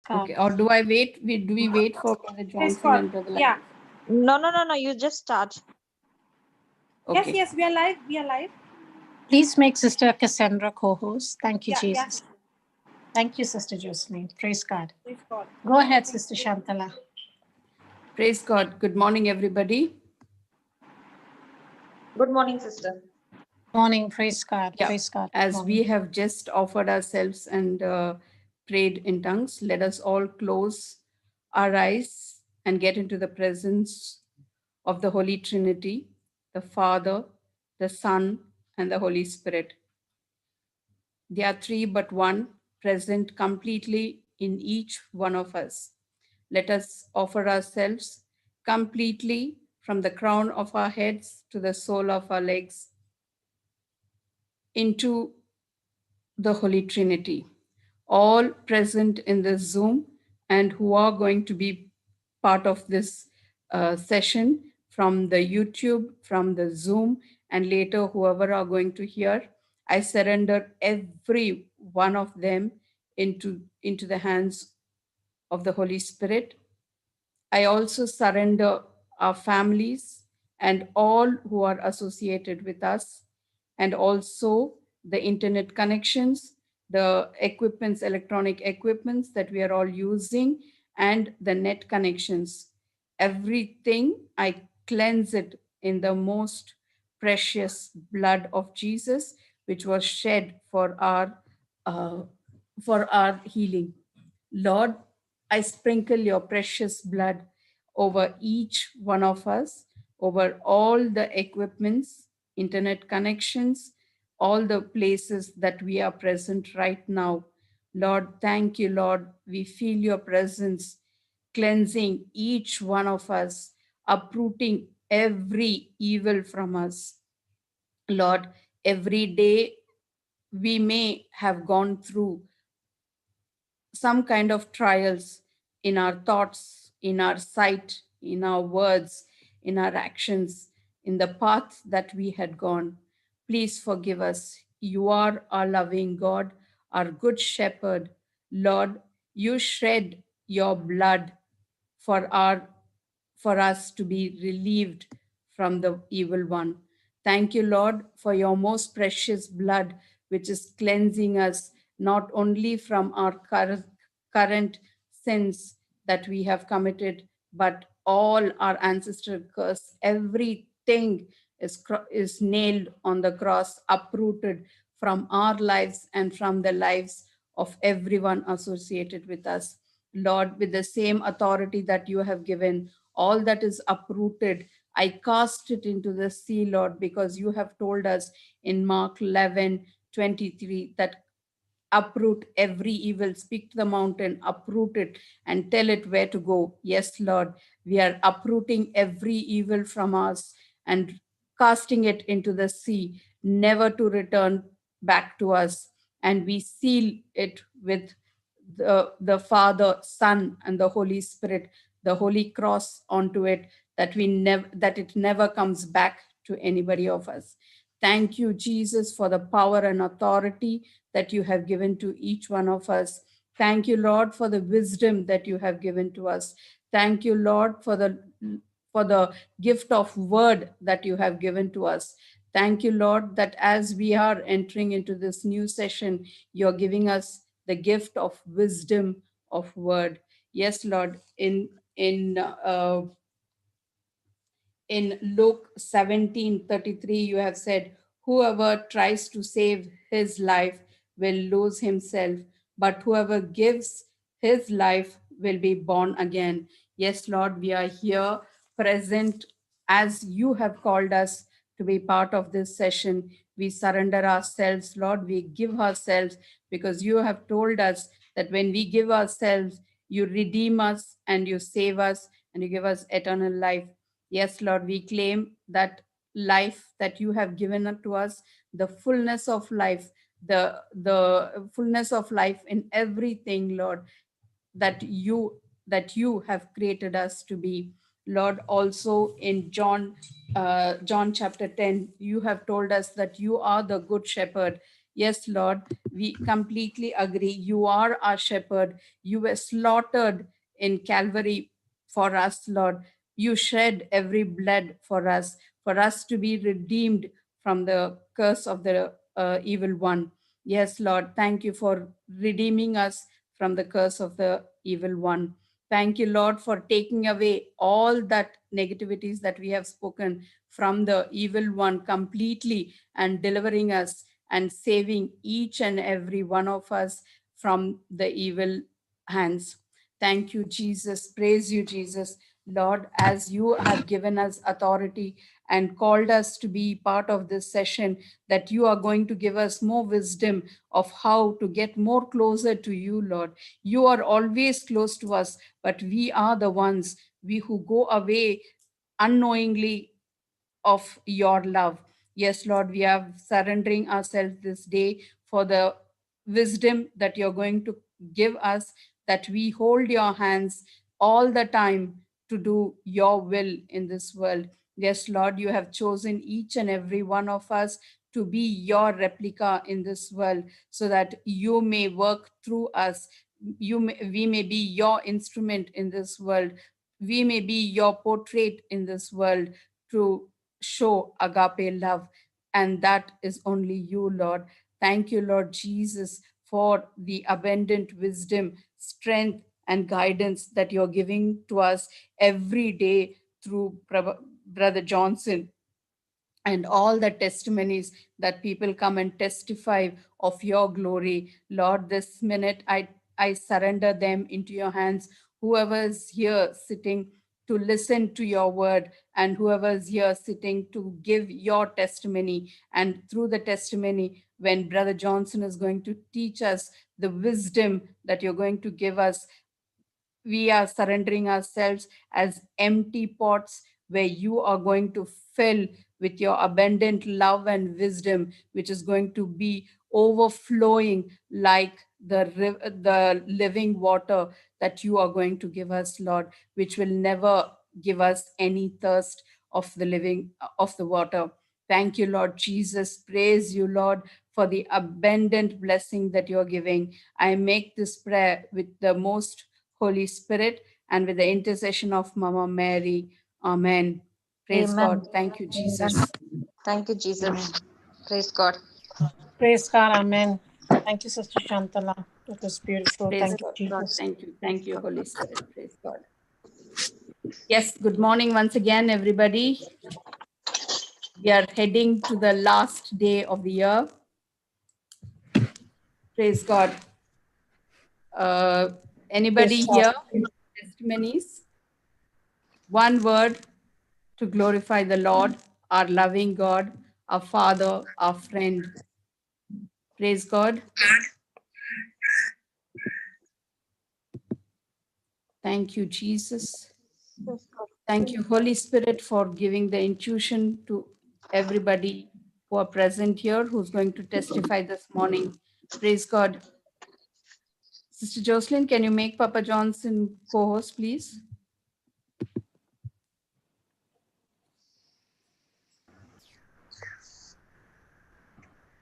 God. Okay, or do I wait? Do we wait for Brother Praise Johnson God. and Brother Yeah. No. You just start. Okay. Yes, we are live. We are live. Please make Sister Cassandra co-host. Thank you, Yeah, Jesus. Thank you, Sister Jocelyn. Praise God. Praise God. Go ahead, Sister Shanthala. Praise God. Good morning, everybody. Good morning, sister. Morning. Praise God. Yeah. Praise God. As Morning. we have just offered ourselves and prayed in tongues, let us all close our eyes and get into the presence of the Holy Trinity, the Father, the Son, and the Holy Spirit. They are three but one, present completely in each one of us. Let us offer ourselves completely from the crown of our heads to the sole of our legs into the Holy Trinity, all present in this Zoom and who are going to be part of this session from the YouTube, from the Zoom, and later whoever are going to hear. I surrender every one of them into the hands of the Holy Spirit. I also surrender our families and all who are associated with us, and also the internet connections, the equipments, electronic equipments that we are all using, and the net connections. Everything, I cleanse it in the most precious blood of Jesus, which was shed for our healing. Lord, I sprinkle your precious blood over each one of us, over all the equipments, internet connections, all the places that we are present right now. Lord, thank you, Lord. We feel your presence cleansing each one of us, uprooting every evil from us. Lord, every day we may have gone through some kind of trials in our thoughts, in our sight, in our words, in our actions, in the path that we had gone. Please forgive us. You are our loving God, our good shepherd. Lord, you shed your blood for us to be relieved from the evil one. Thank you, Lord, for your most precious blood, which is cleansing us not only from our current sins that we have committed, but all our ancestral curse. Everything is nailed on the cross, uprooted from our lives and from the lives of everyone associated with us. Lord, with the same authority that you have given, all that is uprooted, I cast it into the sea, Lord, because you have told us in Mark 11:23 that uproot every evil, speak to the mountain, uproot it and tell it where to go. Yes, Lord, we are uprooting every evil from us and casting it into the sea, never to return back to us. And we seal it with the Father, Son, and the Holy Spirit, the Holy Cross onto it, that it never comes back to anybody of us. Thank you, Jesus, for the power and authority that you have given to each one of us. Thank you, Lord, for the wisdom that you have given to us. Thank you, Lord, for the gift of word that you have given to us. Thank you, Lord, that as we are entering into this new session, you're giving us the gift of wisdom of word. Yes, Lord, in Luke 17:33, you have said, whoever tries to save his life will lose himself, but whoever gives his life will be born again. Yes, Lord, we are here present as you have called us to be part of this session. We surrender ourselves, Lord. We give ourselves because you have told us that when we give ourselves, you redeem us and you save us and you give us eternal life. Yes, Lord, we claim that life that you have given to us, the fullness of life, the fullness of life in everything, Lord, that you have created us to be. Lord, also in John chapter 10, you have told us that you are the good shepherd. Yes, Lord, we completely agree. You are our shepherd. You were slaughtered in Calvary for us, Lord. You shed every blood for us to be redeemed from the curse of the evil one. Yes, Lord, thank you for redeeming us from the curse of the evil one. Thank you, Lord, for taking away all that negativities that we have spoken from the evil one completely and delivering us and saving each and every one of us from the evil hands. Thank you, Jesus. Praise you, Jesus. Lord, as you have given us authority and called us to be part of this session, that you are going to give us more wisdom of how to get more closer to you, Lord. You are always close to us, but we are the ones who go away unknowingly of your love. Yes, Lord, we are surrendering ourselves this day for the wisdom that you're going to give us, that we hold your hands all the time to do your will in this world. Yes, Lord, you have chosen each and every one of us to be your replica in this world so that you may work through us. We may be your instrument in this world. We may be your portrait in this world to show agape love. And that is only you, Lord. Thank you, Lord Jesus, for the abundant wisdom, strength, and guidance that you're giving to us every day through Brother Johnson and all the testimonies that people come and testify of your glory. Lord, this minute I surrender them into your hands. Whoever is here sitting to listen to your word and whoever is here sitting to give your testimony, and through the testimony, when Brother Johnson is going to teach us the wisdom that you're going to give us, we are surrendering ourselves as empty pots where you are going to fill with your abundant love and wisdom, which is going to be overflowing like the living water that you are going to give us, Lord, which will never give us any thirst of the living of the water. Thank you, Lord Jesus. Praise you, Lord, for the abundant blessing that you're giving. I make this prayer with the most Holy Spirit and with the intercession of Mama Mary. Amen. Praise Amen. God. Thank you, Jesus. Thank you, Jesus. Amen. Praise God. Praise God. Amen. Thank you, Sister Shanthala. It was beautiful. Praise Thank you, God. Jesus. Thank you. Thank you, Holy Spirit. Praise God. Yes, good morning once again, everybody. We are heading to the last day of the year. Praise God. Anybody Praise God. here? Testimonies? One word to glorify the Lord, our loving God, our Father, our friend. Praise God. Thank you, Jesus. Thank you, Holy Spirit, for giving the intuition to everybody who are present here, who's going to testify this morning. Praise God. Sister Jocelyn, can you make Papa Johnson co-host, please?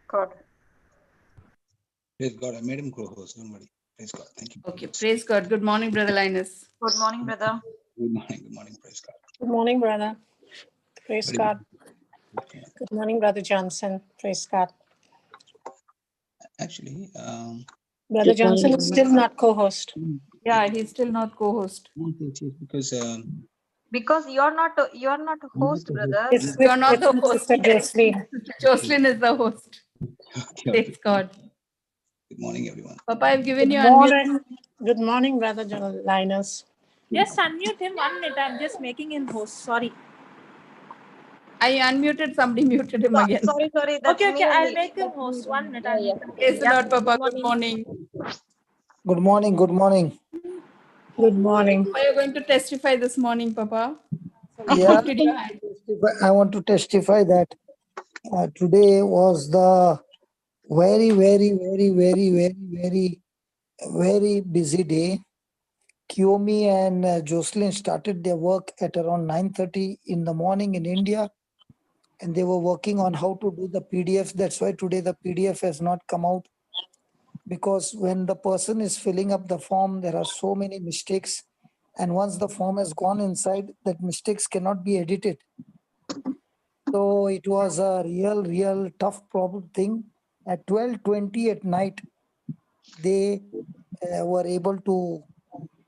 God. Praise God. I made him co-host. Don't worry. Praise God. Thank you. Okay, praise God. Good morning, Brother Linus. Good morning, brother. Good morning. Good morning. Praise God. Good morning, brother. Praise Very God. good. Good morning, Brother Johnson. Praise God. Actually, Brother Good morning. Johnson is still not co-host. Yeah, he's still not co-host. because Because you're not a host, brother. It's You're not the with host. Sister Jocelyn. Jocelyn is the host. okay. Praise God. Good morning, everyone. Papa, I've given Good you unmute. morning. Good morning, Brother Linus. Just unmute him 1 minute. I'm just making him host. Sorry. I unmuted, somebody muted him again. Sorry. That's Okay, me I'll only. make him That's me host. only. 1 minute. Yeah, I'll yeah. make him host. Praise the Yeah. Lord, Papa. Good Good morning. Good morning. Good morning. Good morning. Are you going to testify this morning, Papa? Yeah, Lifted your hand. I want to testify that today was the very, very, very, very, very, very, very busy day. Kyomi and Jocelyn started their work at around 9:30 in the morning in India. and they were working on how to do the PDF. That's why today the PDF has not come out, because when the person is filling up the form, there are so many mistakes. And once the form has gone inside, that mistakes cannot be edited. So it was a real tough problem thing. At 12:20 at night, they were able to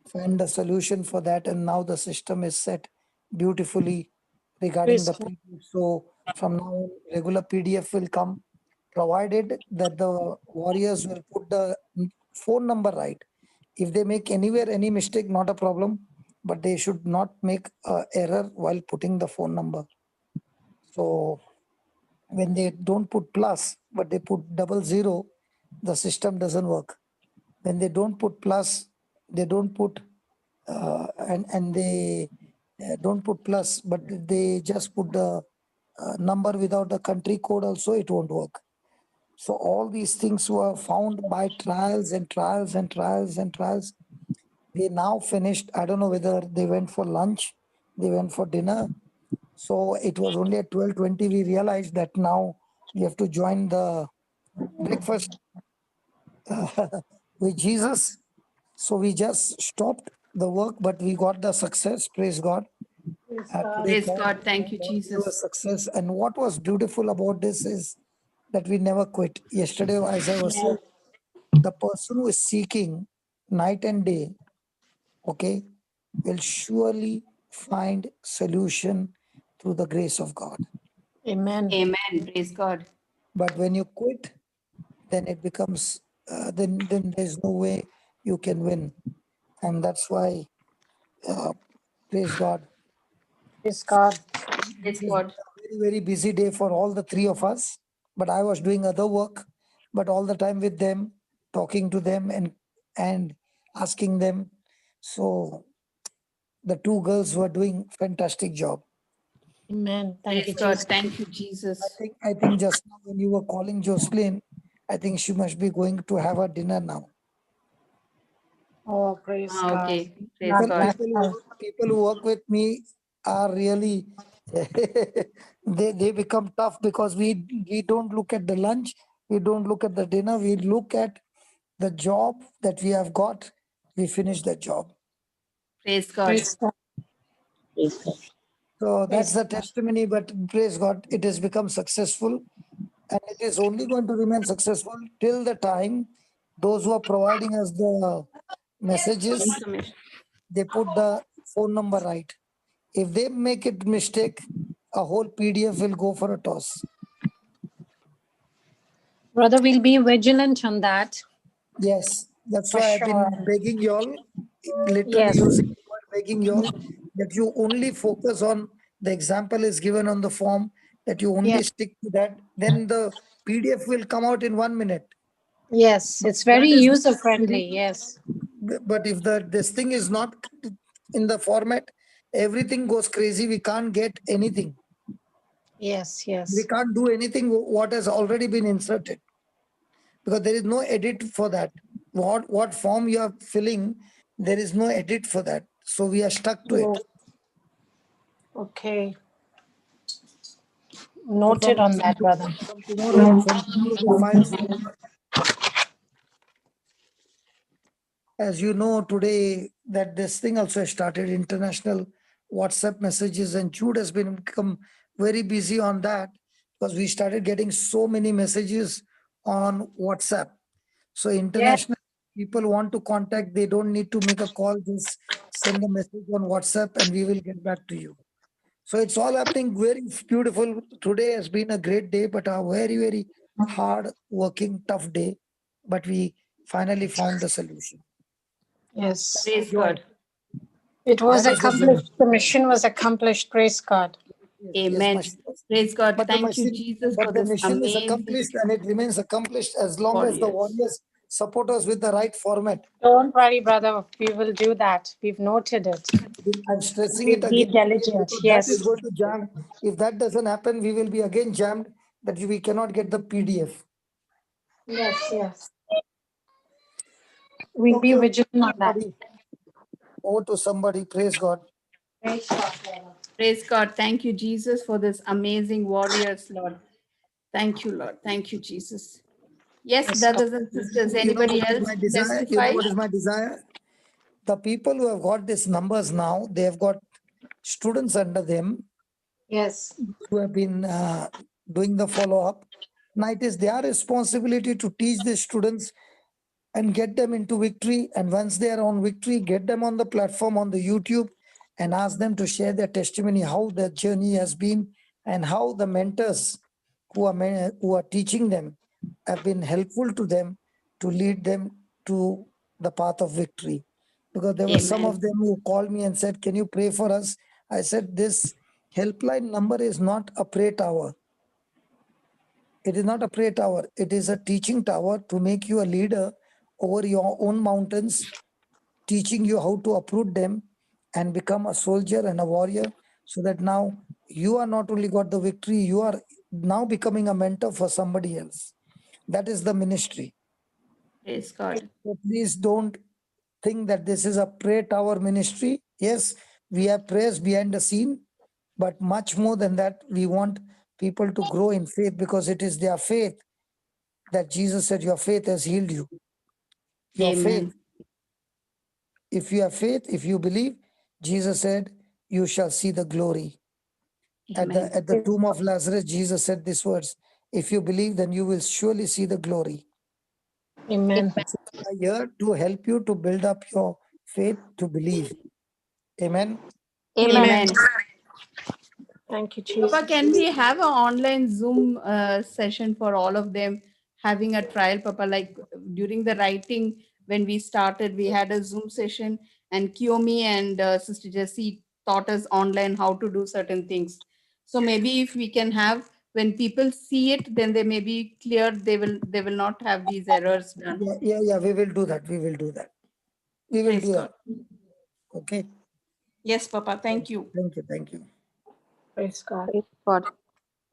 find a solution for that, and now the system is set beautifully regarding Praise the God. PDF. So from now on, regular PDF will come, provided that the warriors will put the phone number right. If they make anywhere any mistake, not a problem, but they should not make a error while putting the phone number. So when they don't put plus, but they put 00, the system doesn't work. When they don't put plus, they don't put and they don't put plus, but they just put the number without the country code also, it won't work. So all these things were found by trials and trials and trials and trials. They now finished. I don't know whether they went for lunch, they went for dinner. So it was only at 12:20 we realized that now we have to join the breakfast with Jesus. So we just stopped the work, but we got the success. Praise God. Today, Praise God. Thank you, God gave us Jesus. success. And what was beautiful about this is that we never quit. Yesterday, as I was saying, the person who is seeking night and day, okay, will surely find solution through the grace of God. Amen. Amen. Praise God. But when you quit, then it becomes then there's no way you can win, and that's why praise God. Praise God. Praise It has God. been a very busy day for all the three of us, but I was doing other work, but all the time with them, talking to them and asking them. So the two girls were doing fantastic job. Amen. Thank you, Praise God. Jesus. Thank you, Jesus. I think just now when you were calling Jocelyn, I think she must be going to have her dinner now. Oh, praise God. Okay. Praise Not God. People who work with me are really they become tough, because we don't look at the lunch, we don't look at the dinner, we look at the job that we have got. We finish the job. Praise God. Praise God. So that's Praise the God. testimony, but praise God, it has become successful, and it is only going to remain successful till the time those who are providing us the messages, Information. they put the phone number right. If they make it mistake, a whole PDF will go for a toss. Brother, we'll be vigilant on that. Yes, that's For why I've been sure. begging y'all, literally Yes. using the word begging y'all, that you only focus on the example is given on the form, that you only Yes. stick to that. Then the PDF will come out in 1 minute. Yes. But It's very that is user friendly. Yes. But if this thing is not in the format, everything goes crazy. We can't get anything. Yes. Yes. We can't do anything what has already been inserted, because there is no edit for that. What form you are filling, there is no edit for that. So we are stuck to it. Okay. So Noted on that, brother. from tomorrow the files will be, as you know, today that this thing also has started, international WhatsApp messages, and Jude has become very busy on that, because we started getting so many messages on WhatsApp. So international people want to contact, they don't need to make a call, just send a message on WhatsApp and we will get back to you. So it's all happening very beautiful. Today has been a great day, but a very hard working, tough day. But we finally found the solution. Yes. Praise God. It was That is the journey. accomplished. The mission was accomplished. Praise God. Yes, Amen. Praise God. but Thank you, Jesus, for the this mission is amazing accomplished, and it remains accomplished as long as the warriors. warriors support us with the right format. Don't worry, brother. We will do that. We've noted it. I'm stressing it We'll be again and again, diligent. because that is Yes. going to jam. If that doesn't happen, we will be again jammed, that we cannot get the PDF. Yes. Yes. We'll be Okay, vigilant on that. somebody. Over to somebody. Praise God. Praise God, brother. Praise God. Thank you, Jesus, for this amazing warriors, Lord. Thank you, Lord. Thank you, Jesus. Yes, Praise God. brothers and sisters, You know anybody what is else my desire? You know testify? what is my desire? The people who have got these numbers now, they have got students under them Yes. who have been doing the follow-up. Now it is their responsibility to teach the students and get them into victory. And once they are on victory, get them on the platform on the YouTube and ask them to share their testimony, how their journey has been and how the mentors who are teaching them have been helpful to them to lead them to the path of victory. Because there were some Amen. of them who called me and said, "Can you pray for us?" I said, "This helpline number is not a prayer tower. It is not a prayer tower. It is a teaching tower to make you a leader over your own mountains, teaching you how to uproot them and become a soldier and a warrior, so that now you are not only got the victory, you are now becoming a mentor for somebody else." That is the ministry. Praise God. So please don't think that this is a prayer tower ministry. Yes, we have prayers behind the scene, but much more than that, we want people to grow in faith, because it is their faith that Jesus said, "Your faith has healed you." Your faith, Amen. if you have faith, if you believe, Jesus said, "You shall see the glory." Amen. At the tomb of Lazarus, Jesus said these words, "If you believe, then you will surely see the glory." Amen. We are here to help you to build up your faith to believe. Amen. Amen. Amen. Thank you, Papa, Jesus. can we have an online Zoom session for all of them having a trial, Papa? Like during the writing, when we started, we had a Zoom session, and Kiyomi and Sister Jessie taught us online how to do certain things. So maybe if we can have, when people see it, then they may be clear. They will not have these errors done. Yeah. We will do that. We will do that. We will Praise do God. that. Okay. Yes, Papa. Thank you. Thank you. Thank you. Praise God. Praise God.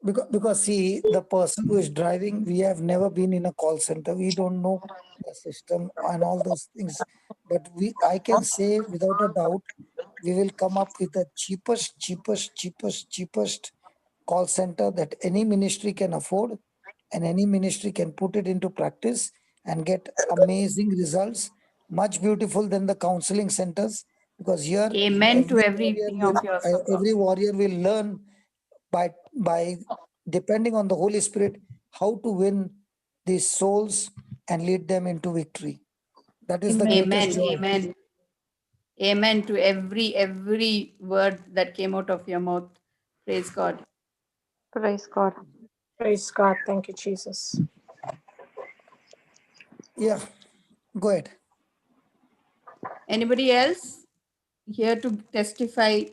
Because see, the person who is driving, we have never been in a call center. We don't know the system and all those things. But I can say without a doubt, we will come up with the cheapest call center that any ministry can afford, and any ministry can put it into practice and get amazing results, much beautiful than the counseling centers. Because here Amen to everything of yours, Papa. every warrior will learn by depending on the Holy Spirit how to win these souls and lead them into victory. That is the greatest Amen. joy. Amen. Amen to every word that came out of your mouth. Praise God. Praise God. Praise God. Thank you, Jesus. Yeah, go ahead. Anybody else here to testify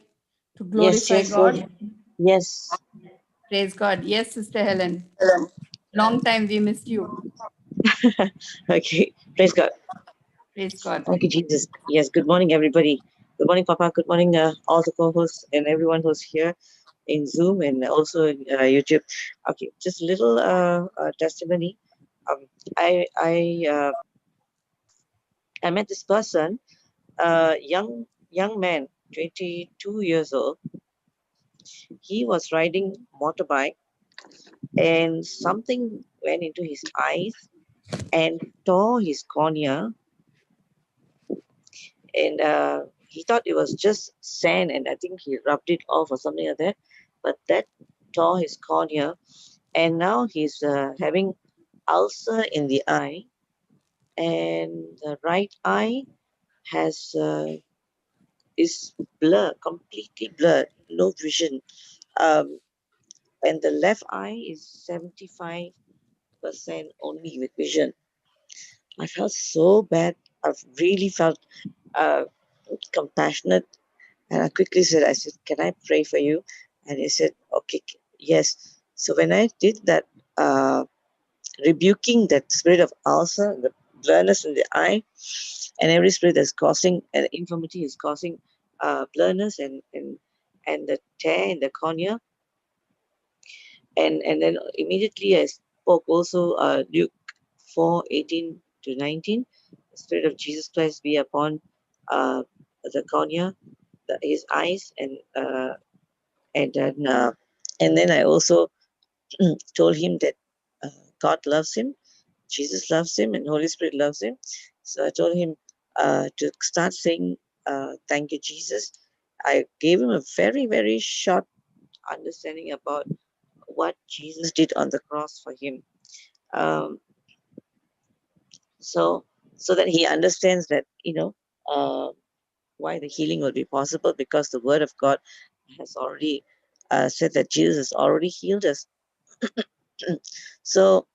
to Yes, glorify yes, yes. God? Yes. Praise God. Yes, Sister Helen. Long time we missed you. Okay. Praise God. Praise God. Thank you, Jesus. Yes. Good morning, everybody. Good morning, Papa. Good morning, all the co-hosts and everyone who's here in Zoom and also in YouTube. Okay, just a little testimony. Um, I I met this person, young man, 22 years old. He was riding motorbike and something went into his eyes and tore his cornea, and he thought it was just sand, and I think he rubbed it off or something like that, but that tore his cornea, and now he's having ulcer in the eye, and the right eye has is blurred, completely blurred, no vision, um, and the left eye is 75% only with vision. I felt so bad. I've really felt uh, compassionate. And I quickly said, I said, "Can I pray for you?" And he said, "Okay, yes." So when I did that, rebuking that spirit of ulcer, the blurriness in the eye, and every spirit that's causing an infirmity is causing blurriness and the tear in the cornea, and then immediately I spoke also Luke 4:18-19, the spirit of Jesus Christ be upon the cornea, his eyes, and And then I also told him that God loves him, Jesus loves him, and Holy Spirit loves him. So I told him to start saying, thank you, Jesus. I gave him a very, very short understanding about what Jesus did on the cross for him. Um, so that he understands that, why the healing will be possible, because the word of God has already said that Jesus has already healed us. So,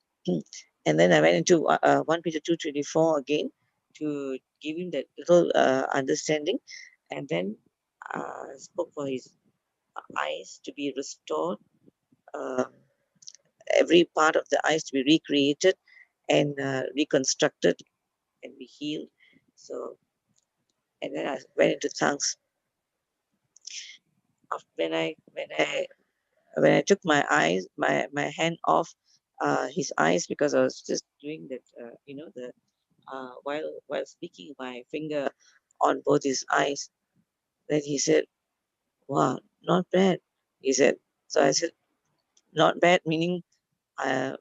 and then I went into 1 Peter 2:24 again to give him that little understanding, and then spoke for his eyes to be restored, every part of the eyes to be recreated and reconstructed and be healed. So, and then I went into tongues. When I took my hand off his eyes, because I was just doing that, while speaking, my finger on both his eyes. Then he said, "Wow, not bad." He said. So I said, "Not bad," meaning, uh,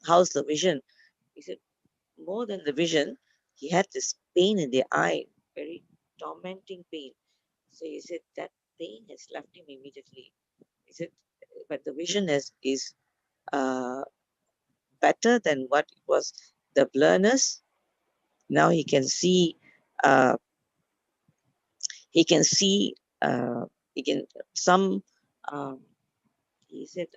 how's the vision? He said, more than the vision, he had this pain in the eye, very tormenting pain. So he said that pain has left him immediately. He said, but the vision is uh, better than what it was. The blurriness, now he can see. Uh, he can see. He can some. Um, he said.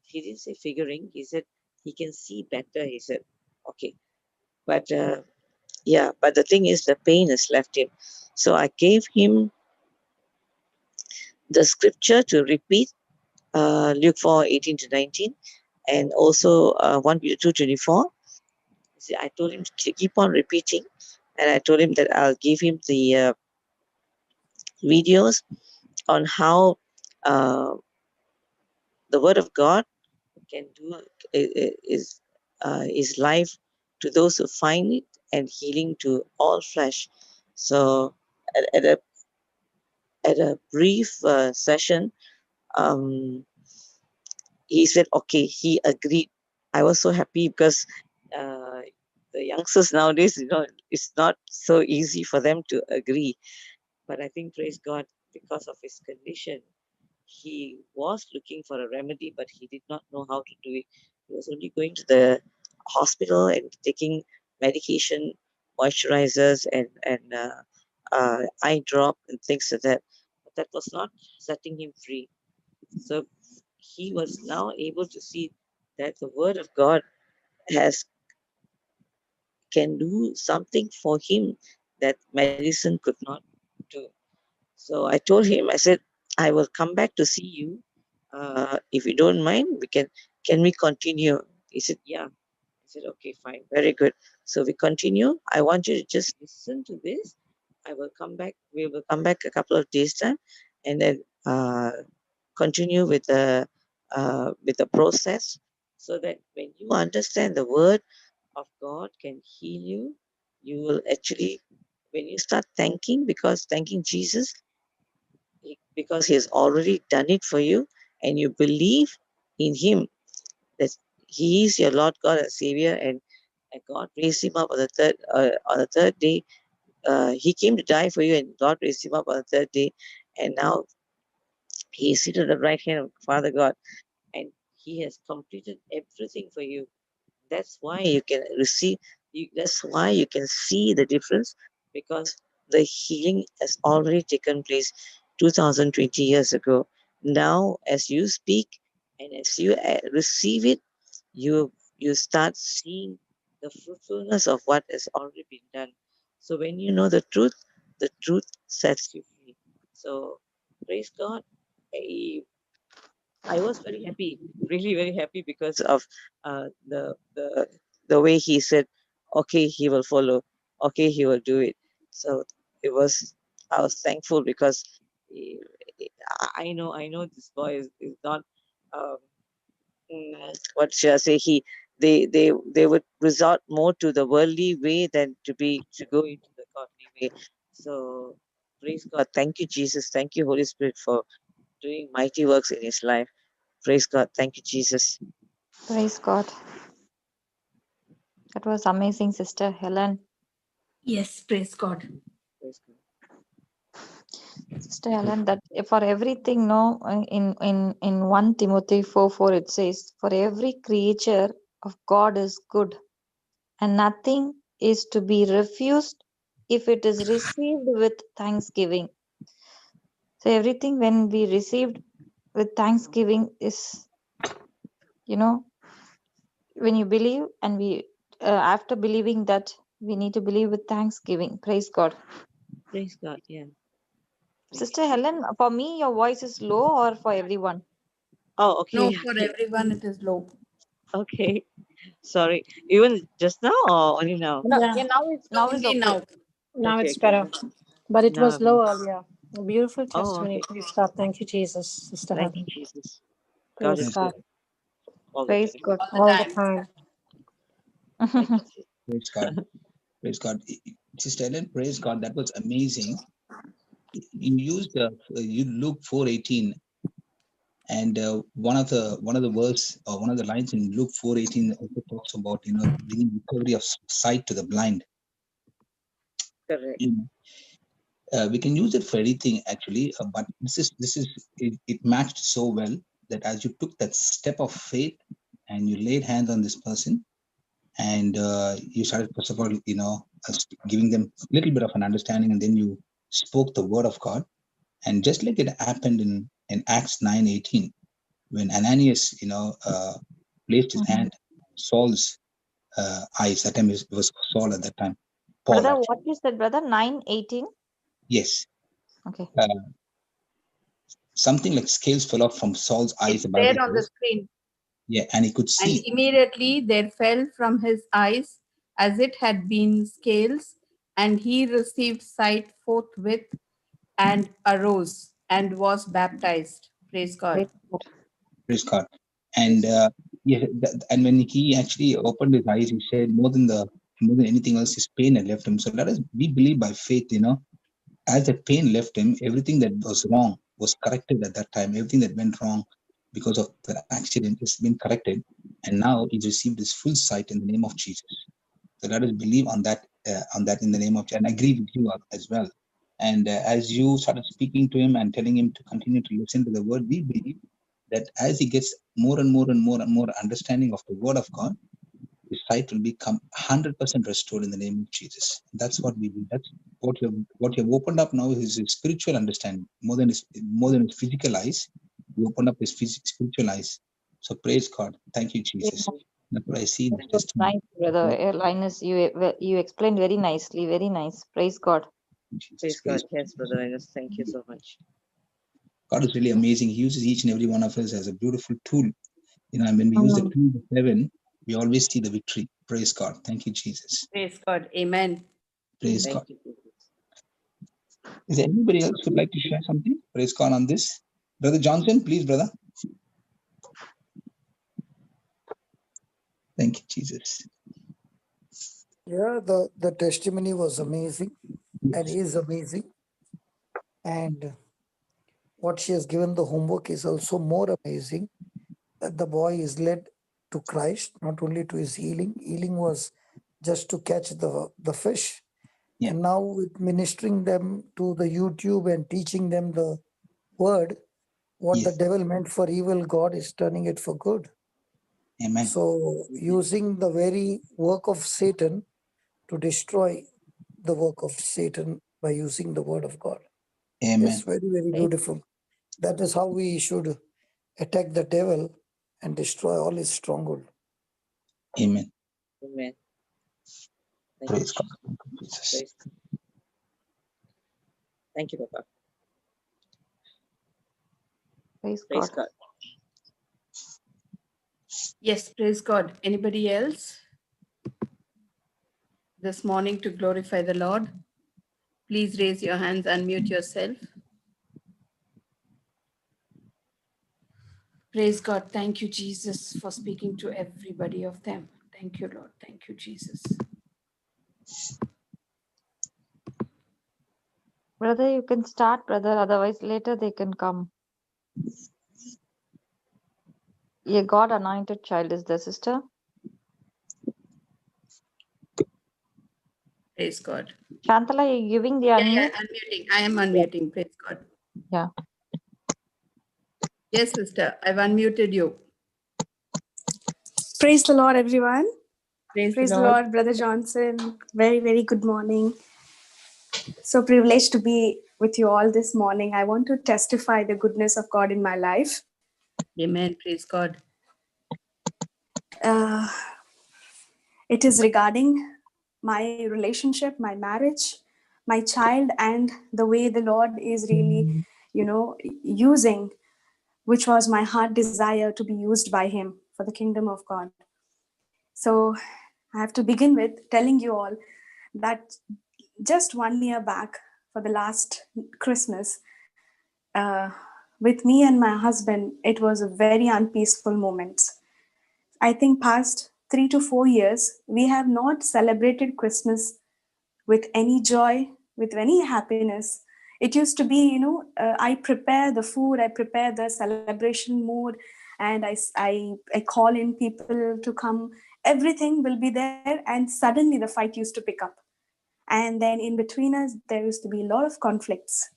He didn't say figuring. He said he can see better. He said, okay, but yeah, but the thing is, the pain has left him. So I gave him the scripture to repeat, Luke 4:18-19, and also 1 Peter 2:24. See, I told him to keep on repeating, and I told him that I'll give him the videos on how the Word of God can do is life to those who find it, and healing to all flesh. So at a brief session, he said, okay, he agreed. I was so happy because uh, the youngsters nowadays, it's not so easy for them to agree. But I think, praise God, because of his condition, he was looking for a remedy, but he did not know how to do it. He was only going to the hospital and taking medication, moisturizers, and eye drop and things like that. But that was not setting him free. So he was now able to see that the word of God can do something for him that medicine could not do. So I told him, I said, I will come back to see you. If you don't mind, can we continue? He said, yeah. I said, okay, fine, very good. So we continue. I want you to just listen to this. I will come back. We will come back a couple of days time, and then continue with the process, so that when you understand the word of God can heal you, you will actually, when you start thanking, because thanking Jesus, because he has already done it for you, and you believe in him that he is your Lord God and Savior, and God raised him up on the third day. He came to die for you, and God raised him up on the third day, and now he is seated at the right hand of Father God, and he has completed everything for you. That's why you can receive. That's why you can see the difference, because the healing has already taken place 2020 years ago. Now, as you speak and as you receive it, you start seeing the fruitfulness of what has already been done. So when you know the truth sets you free. So praise God. I was very happy, really very happy, because of the way he said, okay, he will follow, okay, he will do it. So I was thankful, because I know this boy is not, um, what should I say? They would resort more to the worldly way than to go into the godly way. So Praise God. Thank you, Jesus. Thank you, Holy Spirit, for doing mighty works in his life. Praise God. Thank you, Jesus. Praise God. That was amazing, Sister Helen. Yes, praise God. Praise God. Sister Helen, that for everything, no, in 1 Timothy 4:4 it says, for every creature of God is good, and nothing is to be refused if it is received with thanksgiving. So everything when we received with thanksgiving is, when you believe and we after believing that we need to believe with thanksgiving. Praise God. Praise God. Yeah. Thank Sister you, Jesus. Helen, for me your voice is low or for everyone? Oh, No, okay. for everyone it is low. Okay. Sorry. Even just now or only now? No, Yeah, yeah, now is Only okay. now. now Okay, it's okay. better. But it Now, was low earlier. A beautiful oh, testimony. okay. Praise God. Thank you, Jesus, Sister Thank you, Helen. Jesus. God Praise is Praise God. good all the Praise time. God. All the All the time. time. Thank you, Jesus. praise God. Praise God. Sister Ellen, praise God. That was amazing. You used you Luke 4:18, and one of the verse or one of the lines in Luke 4:18 also talks about bringing recovery of sight to the blind. Correct. You know, we can use it for anything actually, but it matched so well that as you took that step of faith and you laid hands on this person and you started first of all giving them a little bit of an understanding, and then you spoke the word of God. And just like it happened in Acts 9:18, when Ananias placed his hand on Saul's eyes. That time it was Saul at that time, Paul Brother, actually. what you said, brother? 9:18. Yes. Okay. Something like scales fell off from Saul's eyes, It's the Bible there on the says. screen. Yeah, and he could And see. immediately there fell from his eyes as it had been scales, and he received sight forthwith and arose and was baptized. Praise God. Praise God. Praise God. Praise And God. and when he actually opened his eyes, he said more than anything else, his pain had left him. So let us we believe by faith, as the pain left him, everything that was wrong was corrected at that time. Everything that went wrong because of the accident has been corrected, and now he's received his full sight in the name of Jesus. So let us believe on that in the name of Jesus, and agree with you as well. And as you started speaking to him and telling him to continue to listen to the word, we believe that as he gets more and more and more and more understanding of the word of God, his sight will become 100% restored in the name of Jesus. That's what we do. That's what you have opened up now is his spiritual understanding more than his physical eyes. You opened up his spiritual eyes. So praise God. Thank you, Jesus. Amen. That's what I see in That the was testimony. nice, brother. Linus, you explained very nicely. Very nice. Praise God. Jesus, Praise God. praise Yes, Brother Linus. Thank you so much. God is really amazing. He uses each and every one of us as a beautiful tool. And when we use the Mm. tool of heaven, we always see the victory. Praise God. Thank you, Jesus. Praise God. Amen. Praise God. Thank you, Jesus. Is there anybody else who'd like to share something? Praise God on this. Brother Johnson, please, brother. Thank you, Jesus. Yeah, the testimony was amazing and Yes. is amazing. And what she has given the homework is also more amazing, that the boy is led to Christ, not only to his healing. Healing was just to catch the fish. Yeah. And now with ministering them to the YouTube and teaching them the word, what the Yes. devil meant for evil, God is turning it for good. Amen. So using the very work of Satan to destroy the work of Satan by using the word of God. Amen. Yes, very, very beautiful. That is how we should attack the devil and destroy all his stronghold. Amen. Amen. Thank Praise you, God. Thank you, Jesus. Praise God. Thank you, Papa. Praise Praise God. God. Yes, praise God. Anybody else this morning to glorify the Lord? Please raise your hands, unmute yourself. Praise God. Thank you, Jesus, for speaking to everybody of them. Thank you, Lord. Thank you, Jesus. Brother, you can start, brother. Otherwise, later they can come. A God anointed child is the sister. Praise God. Shanthala, are you giving the unmute? Unmuting. I am unmuting. Praise God. Yeah. Yes, sister. I've unmuted you. Praise the Lord, everyone. Praise Praise the the Lord. Lord, Brother Johnson. Very, very good morning. So privileged to be with you all this morning. I want to testify the goodness of God in my life. Amen. Praise God. Uh, it is regarding my relationship, my marriage, my child, and the way the Lord is really, using, which was my heart desire to be used by Him for the kingdom of God. So I have to begin with telling you all that just 1 year back, for the last Christmas, with me and my husband, it was a very unpeaceful moment. I think past 3 to 4 years, we have not celebrated Christmas with any joy, with any happiness. It used to be, I prepare the food, I prepare the celebration mood, and I call in people to come. Everything will be there, and suddenly the fight used to pick up. And then in between us, there used to be a lot of conflicts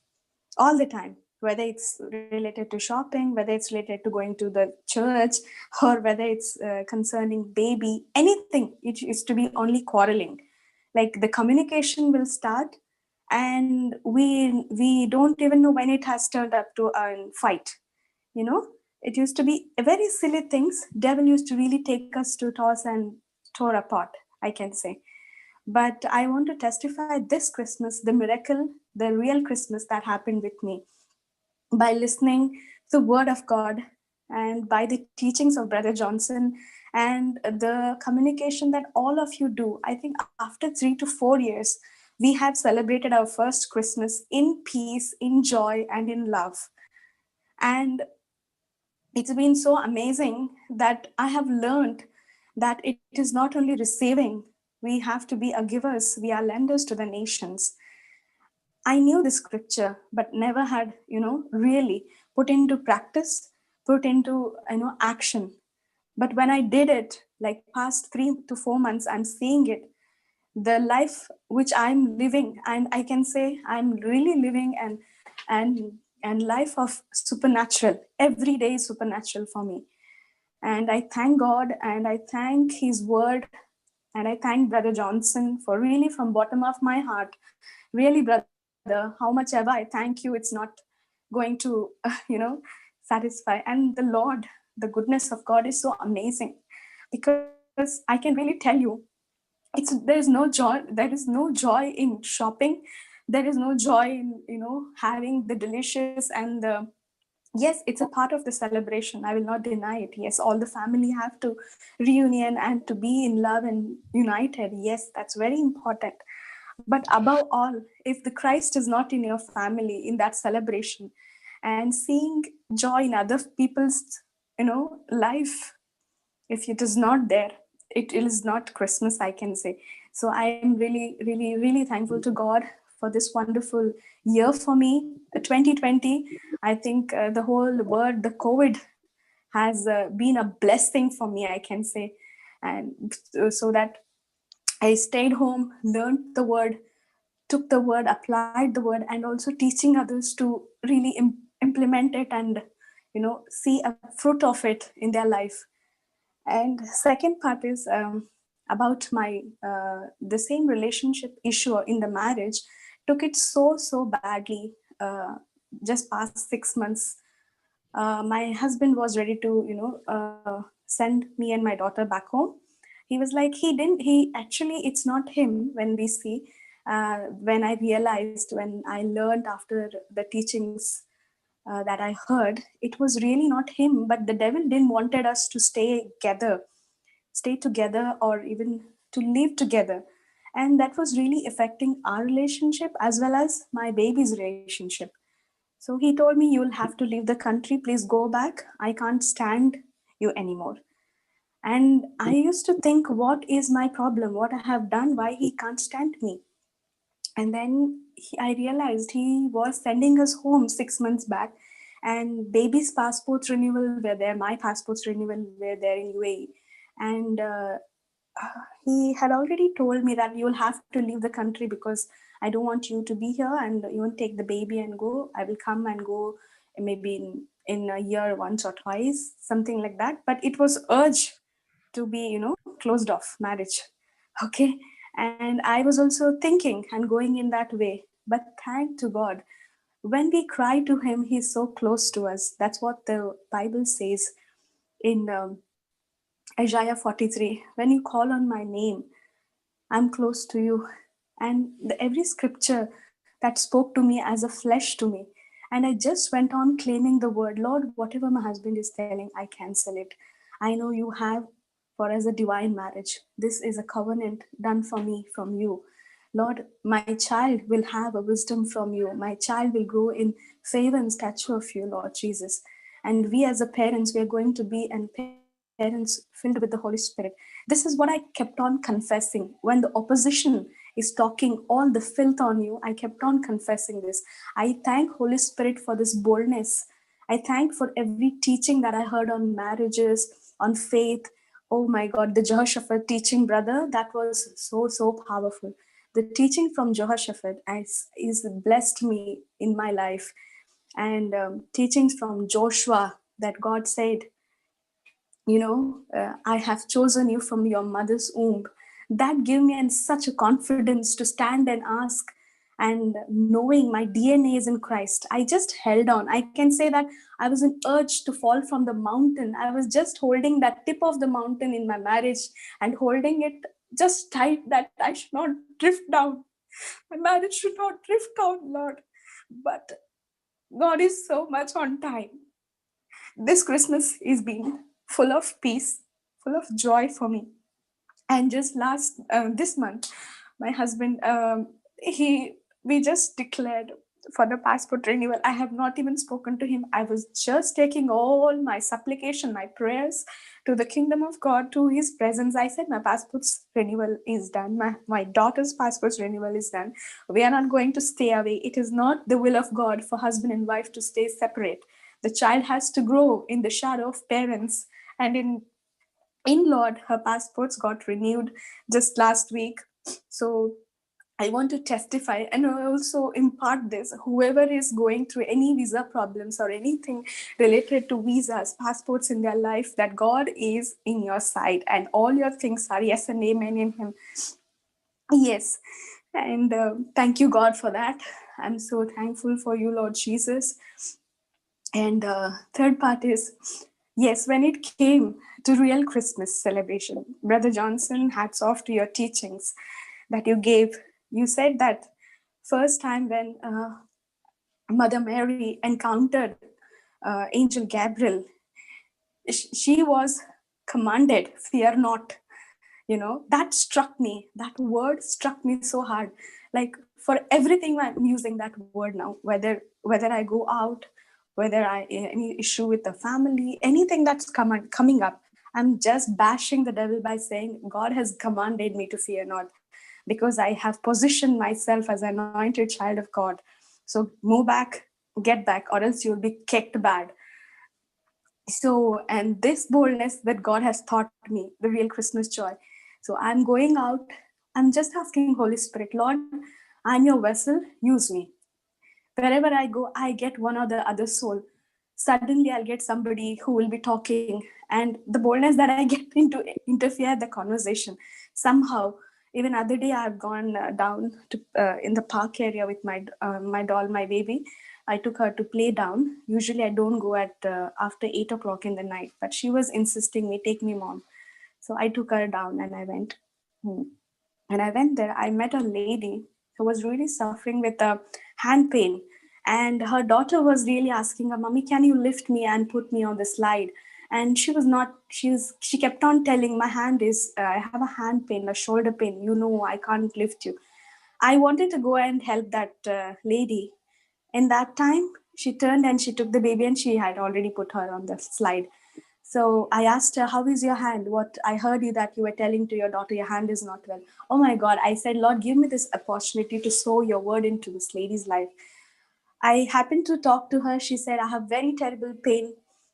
all the time, whether it's related to shopping, whether it's related to going to the church, or whether it's concerning baby, anything. It used to be only quarreling. Like the communication will start, and we don't even know when it has turned up to a fight. It used to be very silly things. Devil used to really take us to toss and tore apart, I can say. But I want to testify this Christmas, the miracle, the real Christmas that happened with me by listening to the word of God and by the teachings of Brother Johnson and the communication that all of you do. I think after 3 to 4 years, we have celebrated our first Christmas in peace, in joy, and in love. And it's been so amazing that I have learned that it is not only receiving, we have to be a givers, we are lenders to the nations. I knew the scripture, but never had, really put into practice, put into, action. But when I did it, like past 3 to 4 months, I'm seeing it, the life which I'm living, and I can say I'm really living and life of supernatural. Every day is supernatural for me. And I thank God, and I thank His word, and I thank Brother Johnson for really from bottom of my heart. Really, brother, how much ever I thank you, it's not going to, satisfy. And the Lord, the goodness of God is so amazing, because I can really tell you, there is no joy in shopping, there is no joy in having the delicious and the, yes, it's a part of the celebration, I will not deny it. Yes, all the family have to reunion and to be in love and united. Yes, that's very important. But above all, if the Christ is not in your family in that celebration, and seeing joy in other people's life, if it is not there, it is not Christmas, I can say. So I am really, really, really thankful to God for this wonderful year for me, 2020. I think the whole word, the COVID, has been a blessing for me, I can say. And so that I stayed home, learned the word, took the word, applied the word, and also teaching others to really implement it and see a fruit of it in their life. And second part is about my the same relationship issue in the marriage. Took it so badly. Just past 6 months, my husband was ready to send me and my daughter back home. He was like, he actually, it's not him. When we see, when I realized, when I learned after the teachings that I heard, it was really not him, but the devil didn't wanted us to stay together, or even to live together. And that was really affecting our relationship as well as my baby's relationship. So he told me, you'll have to leave the country, please go back, I can't stand you anymore. And I used to think, what is my problem, what I have done, why he can't stand me? And then I realized he was sending us home 6 months back, and baby's passport renewal were there, my passport's renewal were there in UAE. And he had already told me that you'll have to leave the country because I don't want you to be here, and you won't take the baby and go. I will come and go maybe in a year once or twice, something like that. But it was urged to be, closed off marriage. Okay. And I was also thinking and going in that way. But thank to God, when we cry to him, he's so close to us. That's what the Bible says in Isaiah 43. When you call on my name, I'm close to you. And every scripture that spoke to me as a flesh to me. And I just went on claiming the word, Lord, whatever my husband is telling, I cancel it. I know you have for us a divine marriage. This is a covenant done for me from you. Lord, my child will have a wisdom from you. My child will grow in favor and stature of you, Lord Jesus. And we as a parents, we are going to be parents filled with the Holy Spirit. This is what I kept on confessing. When the opposition is talking all the filth on you, I kept on confessing this. I thank Holy Spirit for this boldness. I thank for every teaching that I heard on marriages, on faith. Oh my God, the Jehoshaphat teaching, brother, that was so powerful. The teaching from Jehoshaphat is blessed me in my life. And teachings from Joshua that God said, I have chosen you from your mother's womb. That gave me such a confidence to stand and ask, and knowing my DNA is in Christ. I just held on. I can say that I was an urge to fall from the mountain. I was just holding that tip of the mountain in my marriage and holding it just tight that I should not drift down. My marriage should not drift down, Lord. But God is so much on time. This Christmas is been full of peace, full of joy for me. And just this month, my husband, we just declared for the passport renewal. I have not even spoken to him. I was just taking all my supplication, my prayers to the kingdom of God, to his presence. I said, my passport's renewal is done. My daughter's passport's renewal is done. We are not going to stay away. It is not the will of God for husband and wife to stay separate. The child has to grow in the shadow of parents. And in Lord, her passports got renewed just last week. So I want to testify and also impart this. Whoever is going through any visa problems or anything related to visas, passports in their life, that God is in your side and all your things are yes and amen in him. Yes. And thank you, God, for that. I'm so thankful for you, Lord Jesus. And third part is, yes, when it came to real Christmas celebration, Brother Johnson, hats off to your teachings that you gave. You said that first time when Mother Mary encountered Angel Gabriel, she was commanded, fear not. That struck me. That word struck me so hard. Like for everything, I'm using that word now, whether I go out, whether any issue with the family, anything that's coming up, I'm just bashing the devil by saying, God has commanded me to fear not, because I have positioned myself as an anointed child of God. So move back, get back, or else you'll be kicked bad. So, and this boldness that God has taught me, the real Christmas joy. So I'm going out, I'm just asking Holy Spirit, Lord, I'm your vessel, use me. Wherever I go, I get one or the other soul. Suddenly I'll get somebody who will be talking, and the boldness that I get into interfere the conversation. Somehow, even other day I've gone down to in the park area with my doll, my baby. I took her to play down. Usually I don't go at after 8 o'clock in the night, but she was insisting me, take me, mom. So I took her down and I went. And I went there. I met a lady who was really suffering with a hand pain. And her daughter was really asking her, Mommy, can you lift me and put me on the slide? And she was not, she kept on telling, my hand is, I have a hand pain, a shoulder pain. I can't lift you. I wanted to go and help that lady. In that time, she turned and she took the baby and she had already put her on the slide. So I asked her, how is your hand? What I heard you that you were telling to your daughter, your hand is not well. Oh my God. I said, Lord, give me this opportunity to sow your word into this lady's life. I happened to talk to her. She said, I have very terrible pain.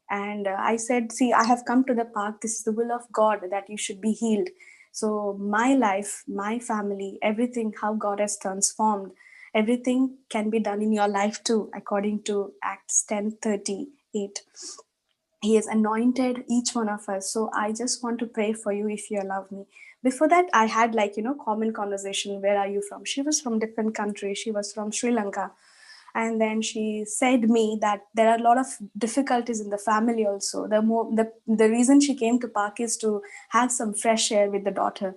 And I said, see, I have come to the park. This is the will of God that you should be healed. So my life, my family, everything, how God has transformed, everything can be done in your life too, according to Acts 10:38. He has anointed each one of us. So I just want to pray for you if you allow me. Before that, I had common conversation. Where are you from? She was from different country. She was from Sri Lanka. And then she said me that there are a lot of difficulties in the family also. The reason she came to park is to have some fresh air with the daughter.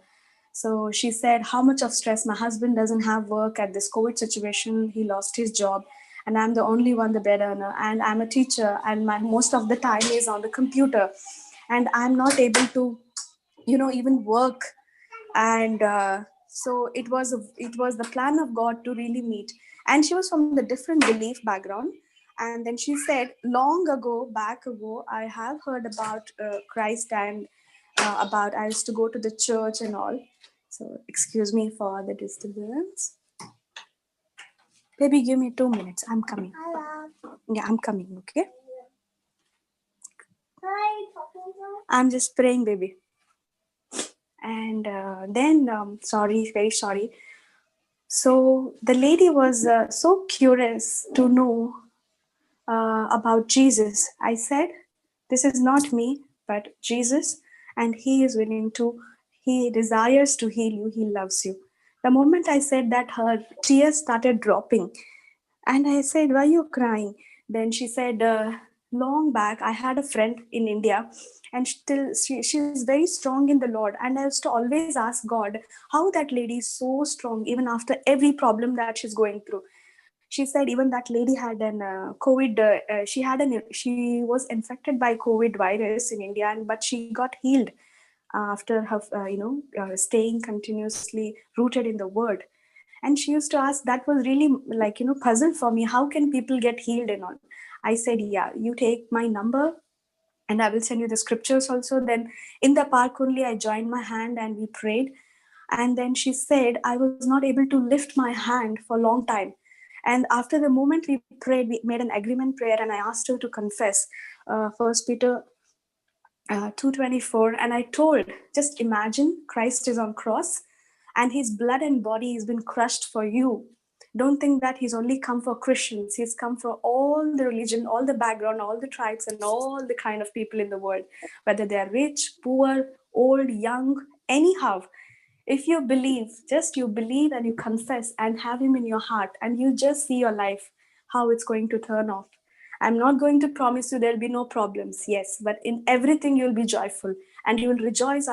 So she said, how much of stress? My husband doesn't have work at this COVID situation. He lost his job. And I'm the only one, the bread earner. And I'm a teacher. And my most of the time is on the computer. And I'm not able to, even work. And so it was the plan of God to really meet. And she was from the different belief background. And then she said, back ago, I have heard about Christ and about I used to go to the church and all. So excuse me for the disturbance. Baby, give me 2 minutes. I'm coming. Yeah, I'm coming. Okay. I'm just praying, baby. And then, very sorry. So the lady was so curious to know about Jesus. I said, this is not me, but Jesus, and he desires to heal you. He loves you. The moment I said that, her tears started dropping. And I said, why are you crying? Then she said, long back, I had a friend in India, and still she is very strong in the Lord. And I used to always ask God, how that lady is so strong, even after every problem that she's going through. She said, even that lady had an COVID, she was infected by COVID virus in India, but she got healed after her, staying continuously rooted in the word. And she used to ask, that was really puzzle for me. How can people get healed and all? I said, yeah, you take my number and I will send you the scriptures also. Then in the park only, I joined my hand and we prayed. And then she said, I was not able to lift my hand for a long time. And after the moment we prayed, we made an agreement prayer and I asked her to confess 1 Peter 2:24. And I told, just imagine Christ is on cross and his blood and body has been crushed for you. Don't think that he's only come for Christians. He's come for all the religion, all the background, all the tribes, and all the kind of people in the world, whether they are rich, poor, old, young, anyhow. If you believe, just you believe and you confess and have him in your heart, and you just see your life, how it's going to turn off. I'm not going to promise you there'll be no problems, yes, but in everything you'll be joyful and you will rejoice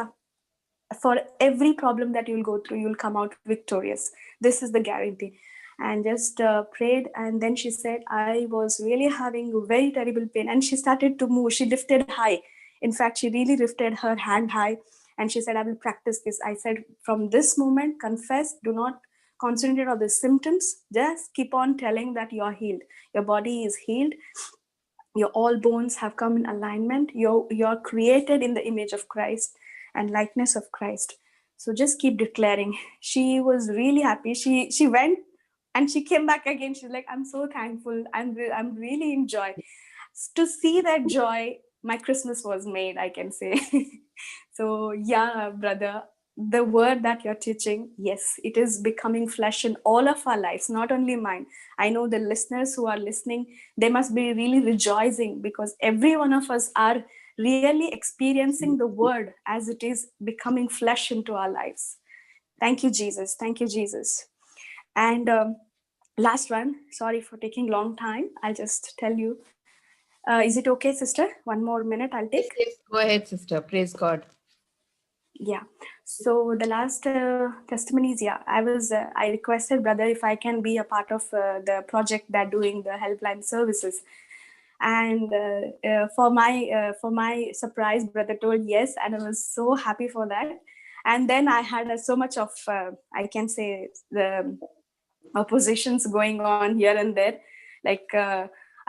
for every problem that you'll go through. You'll come out victorious. This is the guarantee. And just prayed, and then she said, I was really having very terrible pain, and she started to move. She lifted high. In fact, she really lifted her hand high, and she said, I will practice this. I said, from this moment, confess, do not concentrate on the symptoms, just keep on telling that you're healed. Your body is healed. Your all bones have come in alignment. You're created in the image of Christ and likeness of Christ. So just keep declaring. She was really happy. She went and she came back again. She's like, I'm so thankful. I'm really in joy. To see that joy, my Christmas was made, I can say. So yeah, brother, the word that you're teaching, yes, it is becoming flesh in all of our lives, not only mine. I know the listeners who are listening, they must be really rejoicing, because every one of us are really experiencing the word as it is becoming flesh into our lives. Thank you, Jesus. Thank you, Jesus. And last one, sorry for taking long time. I'll just tell you. Is it okay, sister? 1 more minute I'll take. Yes, go ahead, sister. Praise God. Yeah. So the last testimonies, yeah, I requested brother if I can be a part of the project that doing the helpline services. And for my surprise, brother told yes, and I was so happy for that. And then I had so much of I can say the oppositions going on here and there. Like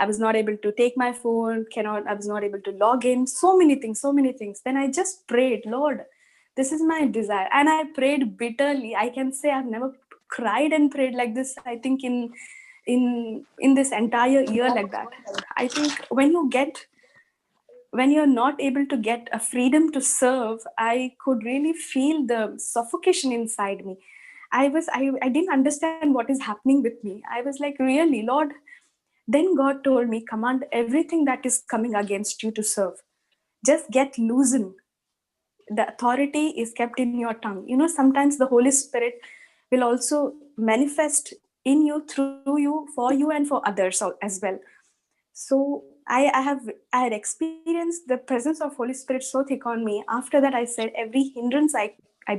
I was not able to take my phone, I was not able to log in, so many things. Then I just prayed, Lord, this is my desire. And I prayed bitterly. I can say I've never cried and prayed like this, I think in this entire year like that. I think when you're not able to get a freedom to serve, I could really feel the suffocation inside me. I didn't understand what is happening with me. I was like, really, Lord? Then God told me, command everything that is coming against you to serve. Just get loosened. The authority is kept in your tongue. Sometimes the Holy Spirit will also manifest in you, through you, for you, and for others as well. So I had experienced the presence of Holy Spirit so thick on me. After that, I said, every hindrance I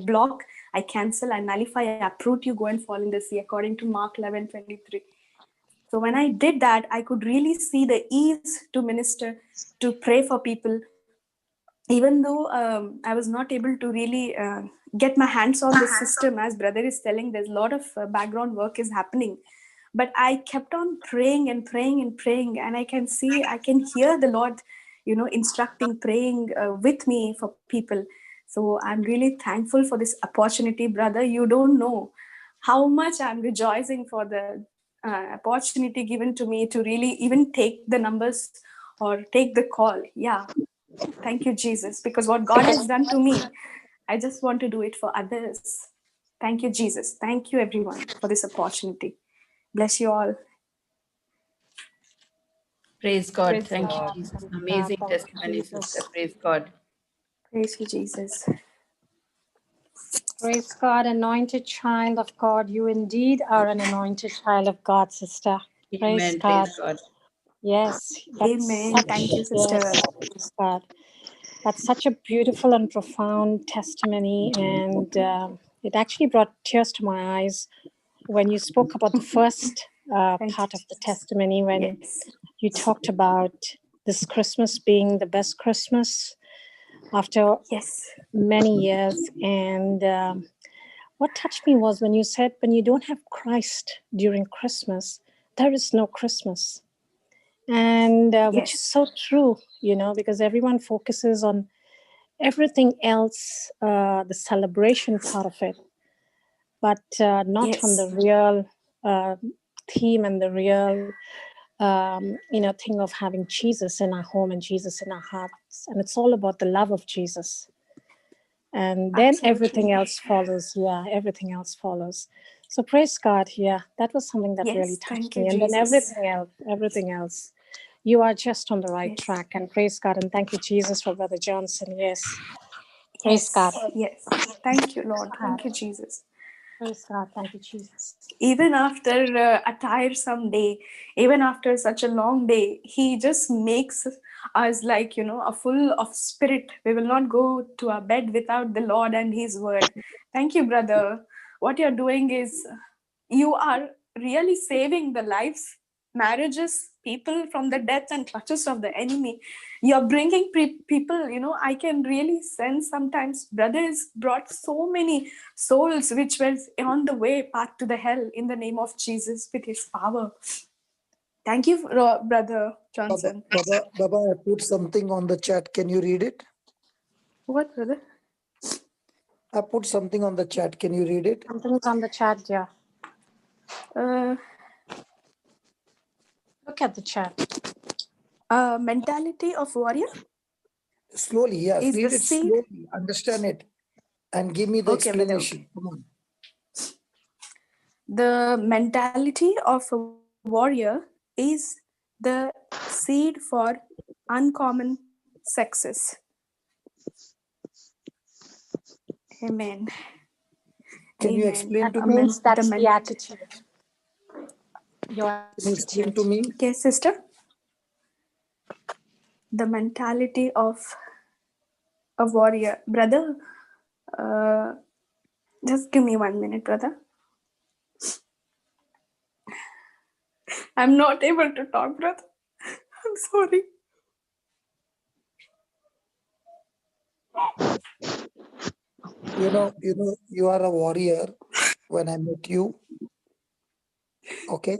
block, I cancel, I nullify, I uproot you, go and fall in the sea, according to Mark 11:23. So when I did that, I could really see the ease to minister, to pray for people. Even though I was not able to really get my hands on the system, as brother is telling, there's a lot of background work is happening. But I kept on praying and praying and praying, and I can hear the Lord, instructing, praying with me for people. So I'm really thankful for this opportunity, brother. You don't know how much I'm rejoicing for the opportunity given to me to really even take the numbers or take the call. Yeah. Thank you, Jesus, because what God has done to me, I just want to do it for others. Thank you, Jesus. Thank you, everyone, for this opportunity. Bless you all. Praise God. Praise Thank you, God. Jesus. Thank you, Amazing God. Thank you, testimony, Jesus. sister. Praise God. Praise you, Jesus. Praise God, anointed child of God. You indeed are an anointed child of God, sister. Praise Amen. God. Praise God. Yes. Amen. Thank you, sister. Yes, praise God. That's such a beautiful and profound testimony. And it actually brought tears to my eyes when you spoke about the first part of the testimony, when you talked about this Christmas being the best Christmas after many years. And what touched me was when you said, when you don't have Christ during Christmas, there is no Christmas. And which is so true, because everyone focuses on everything else, the celebration part of it, but not on the real theme and the real thing of having Jesus in our home and Jesus in our hearts. And it's all about the love of Jesus. And then everything else follows. Yeah, everything else follows. So praise God. Yeah, that was something that really touched me. And then everything else. You are just on the right track. And praise God. And thank you, Jesus, for Brother Johnson. Yes. Praise God. Yes. Thank you, Lord. Thank you, Jesus. Praise God. Thank you, Jesus. Even after a tiresome day, even after such a long day, He just makes us like, a full of spirit. We will not go to our bed without the Lord and His word. Thank you, brother. What you're doing is you are really saving the lives, marriages, people from the death and clutches of the enemy. You're bringing people, I can really sense sometimes brothers brought so many souls which were on the way path to the hell in the name of Jesus with His power. Thank you, Brother Johnson. Baba, I put something on the chat. Can you read it? What, brother? I put something on the chat. Can you read it? Something's on the chat, yeah. Look at the chat. Mentality of warrior? Slowly, yes. Is Read the it seed? slowly. Understand it. And give me the explanation. Come on. The mentality of a warrior is the seed for uncommon success. Amen. Can you explain to me? Means that's the attitude. Your Can you explain to me? Yes, sister. The mentality of a warrior. Brother, just give me 1 minute, brother. I'm not able to talk, brother. I'm sorry. You are a warrior when I met you. Okay.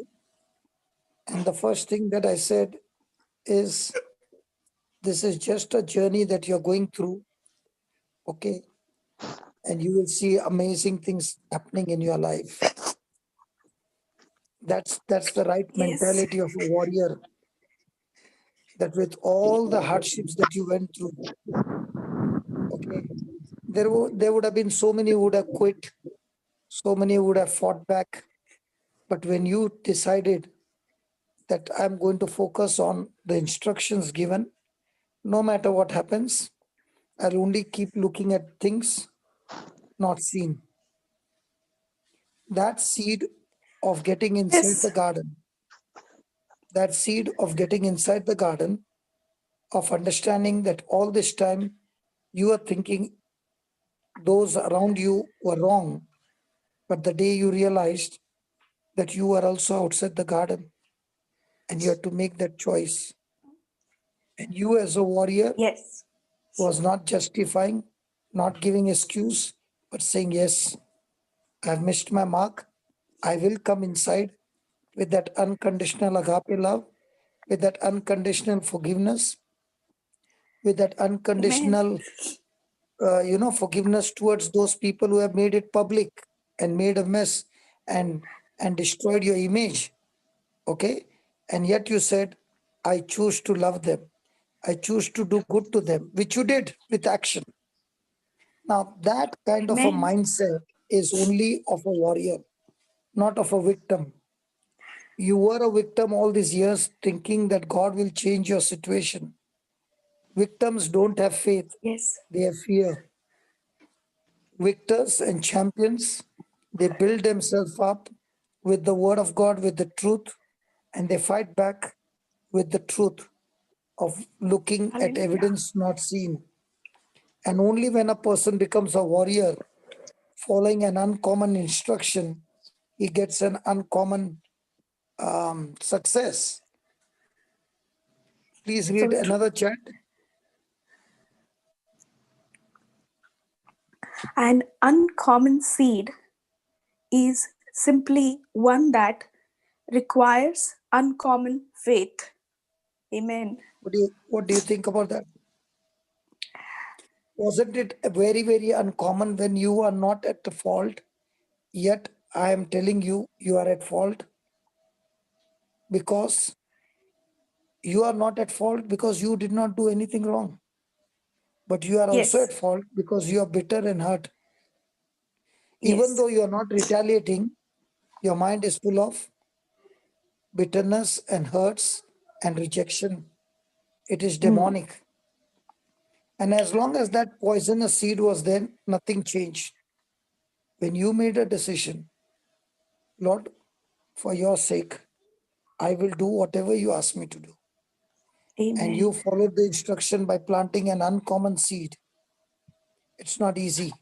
And the first thing that I said is, this is just a journey that you're going through. Okay. And you will see amazing things happening in your life. That's the right Yes. mentality of a warrior. That with all the hardships that you went through, okay, there would have been so many who would have quit, so many would have fought back. But when you decided that I'm going to focus on the instructions given, no matter what happens, I'll only keep looking at things not seen. That seed of getting inside Yes. the garden, that seed of getting inside the garden, of understanding that all this time you are thinking those around you were wrong, but the day you realized that you are also outside the garden and you have to make that choice. And you as a warrior Yes. was not justifying, not giving excuse, but saying, yes, I've missed my mark. I will come inside with that unconditional agape love, with that unconditional forgiveness, with that Amen. unconditional, forgiveness towards those people who have made it public and made a mess and destroyed your image. Okay. And yet you said, I choose to love them. I choose to do good to them, which you did with action. Now, that kind of a Amen. mindset is only of a warrior, not of a victim. You were a victim all these years thinking that God will change your situation. Victims don't have faith, Yes. they have fear. Victors and champions, they build themselves up with the word of God, with the truth, and they fight back with the truth of looking at Hallelujah. evidence not seen. And only when a person becomes a warrior, following an uncommon instruction, he gets an uncommon success. Please read So true. another chat. An uncommon seed is simply one that requires uncommon faith. Amen. What do you think about that? Wasn't it very, very uncommon when you are not at the fault, yet I am telling you, you are at fault? Because you are not at fault because you did not do anything wrong. But you are also at Yes. fault because you are bitter and hurt. Even Yes. though you are not retaliating, your mind is full of bitterness and hurts and rejection. It is demonic. And as long as that poisonous seed was there, nothing changed. When you made a decision, Lord, for your sake, I will do whatever you ask me to do. And you Amen. followed the instruction by planting an uncommon seed. It's not easy.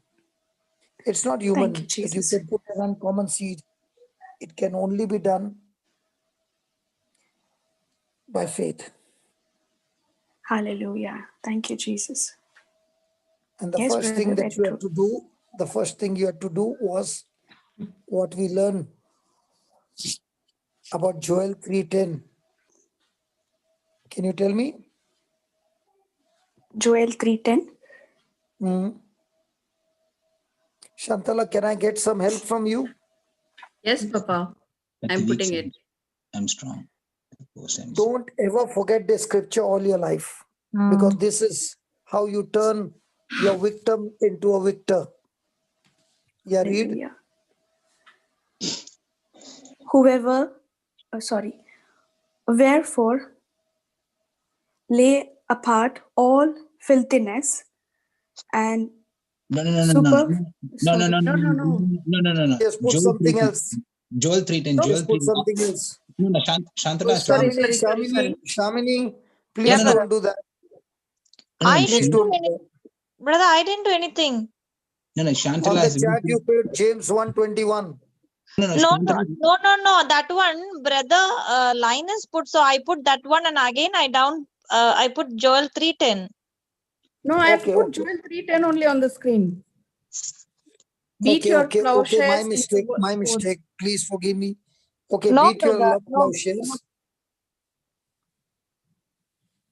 It's not Thank you, human that you Jesus. can put an uncommon seed. It can only be done by faith. Hallelujah. Thank you, Jesus. And the Yes, first brother, thing very that you true. had to do, was what we learned about Joel 3:10. Can you tell me? Joel 3:10. Shanthala, can I get some help from you? Yes, Papa. At I'm the weak putting side, it. I'm strong. Don't ever forget this scripture all your life, because this is how you turn your victim into a victor. Yeah, read. Hallelujah. Whoever, wherefore lay apart all filthiness and No, no, no, no, no, super, no, no, sorry, no, no, No, no, no, no. no, no, no, no. Just put Joel something 3:10. else. Joel 3:10. No, Joel Just put 3. something else. No, no, Shantala Oh, has to sorry, read. Shamini, sorry, sorry, sorry. Shamini, No, Yeah, please no, no, brother. don't do that. no, no, I Please didn't Shant- do don't do any, that. brother. I didn't do anything. no, no, On Shantala the has chat, you read. put James 1:21. No, no, No, no, Shantala. no, no, no. That one, brother, Linus put. So I put that one, and again I put Joel 3:10. No, I've Okay, put okay. Joel 3:10 only on the screen. Beat Okay, your okay, okay. My plowshares into mistake, my swords. mistake. Please forgive me. Okay, No, beat your brother. No. plowshares.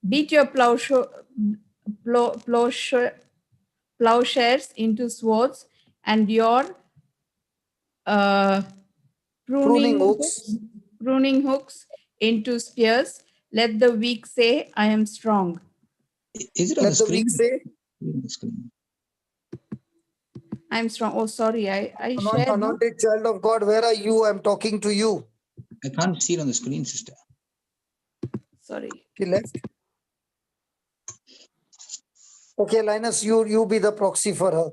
Beat your plowshares into swords and your Pruning pruning hooks. hooks into spears. Let the weak say, I am strong. Is it on the Let the weak screen? say, On the screen. I am strong. Oh, sorry. I shared. No? Anointed child of God, where are you? I'm talking to you. I can't see it on the screen, sister. Sorry. She left. Okay, Linus, you be the proxy for her.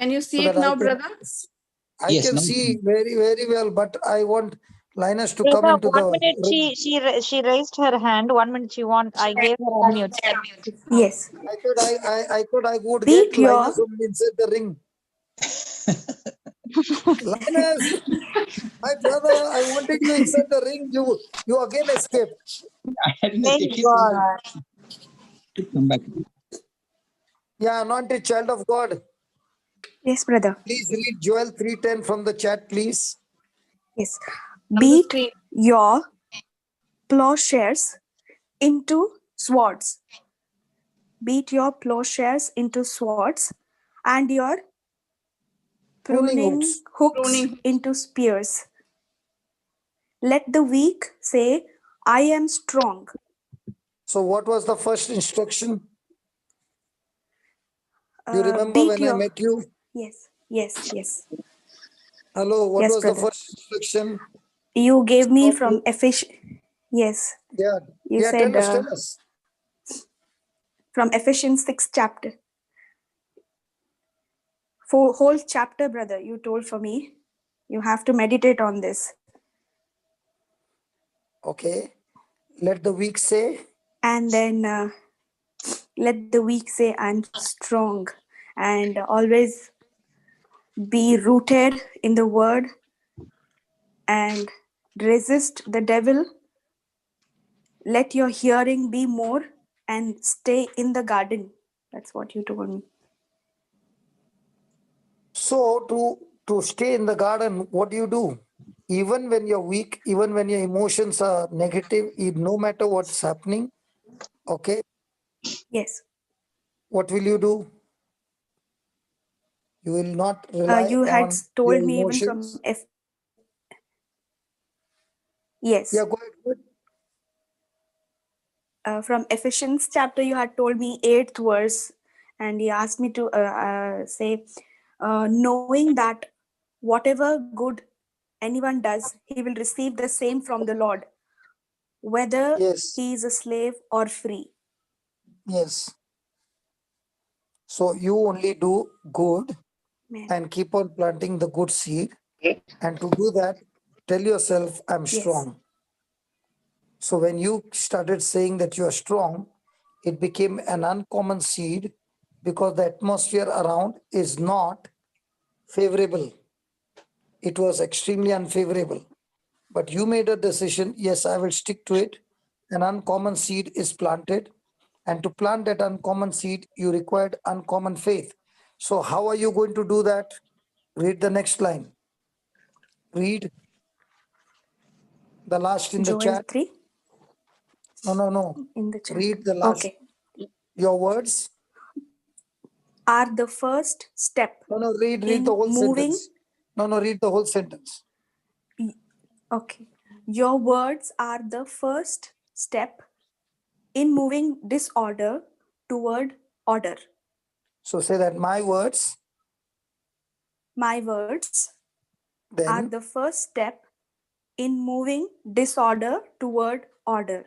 Can you see So it that now, brother? I Yes, can now- see very, very well, but I want Linus to come Brother, into 1 the minute ring. she raised her hand. 1 minute I gave her unmute. Yes. I thought I would Beat get your Linus inside the ring. Linus, my brother, I wanted you inside the ring. You again escaped. I didn't Thank escape. God. She'll come back. Yeah, anointed child of God. yes, brother. Please read Joel 3:10 from the chat, please. Yes. On the Beat screen. your plowshares into swords. Beat your plowshares into swords and your pruning hooks Pruning. into spears. Let the weak say, I am strong. So what was the first instruction? You remember Beat when I your met you? yes. Hello, what Yes, was the brother. first instruction? You gave me Stop from you. Ephesians. Yes, Yeah, you said tell us. from Ephesians 6 chapter. For whole chapter, brother, you told for me. You have to meditate on this. Okay. Let the weak say. And then let the weak say, I'm strong. And always be rooted in the word and resist the devil. Let your hearing be more and stay in the garden. That's what you told me. So to stay in the garden, what do? Even when you're weak, even when your emotions are negative, no matter what's happening, okay, Yes. what will you do? You will not rely You had on your told me even emotions. from yes. Yeah, go ahead. From Ephesians chapter, you had told me 8th verse, and he asked me to say, knowing that whatever good anyone does, he will receive the same from the Lord, whether Yes, he is a slave or free. yes. So you only do good Amen. and keep on planting the good seed. And to do that, tell yourself, I'm Yes. strong. So when you started saying that you are strong, it became an uncommon seed because the atmosphere around is not favorable. It was extremely unfavorable. But you made a decision, yes, I will stick to it. An uncommon seed is planted. And to plant that uncommon seed, you required uncommon faith. So how are you going to do that? Read the next line. Read the last in the Joel chat. 3 No. in the chat. Read the last. Okay. Your words. Are the first step No, read in the whole moving. sentence. No, read the whole sentence. Okay. Your words are the first step in moving disorder toward order. So say that my words, My words are then, the first step in moving disorder toward order.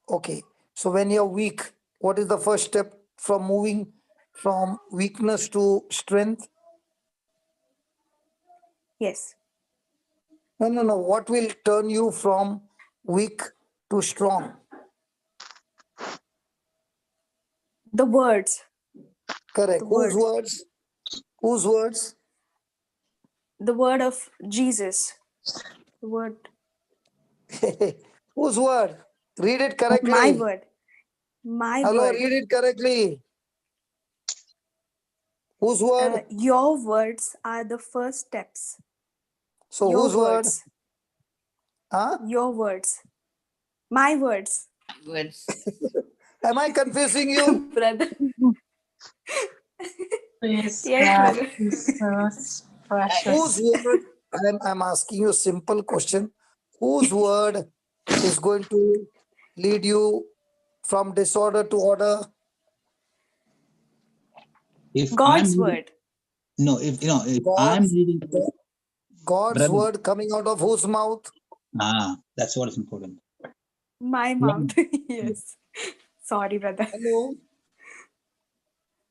okay. So when you're weak, what is the first step from moving from weakness to strength? Yes. No. What will turn you from weak to strong? The words. Correct. The Whose word. words? Whose words? The word of Jesus. The word. Whose word? Read it My correctly. word. My Hello, word. read it correctly. Whose word? Your words are the first steps. So Your whose word? words. Huh? Your words. My words. words. Am I confusing you? Brother. Praise Yes, God. brother. He's so Whose precious. word? I'm asking you a simple question. Whose word is going to lead you from disorder to order? If I'm God's reading, word. no, if I'm God's, reading, God's brother, word coming out of whose mouth? that's what is important. My Yeah. mouth. Yes. Sorry, brother. Hello.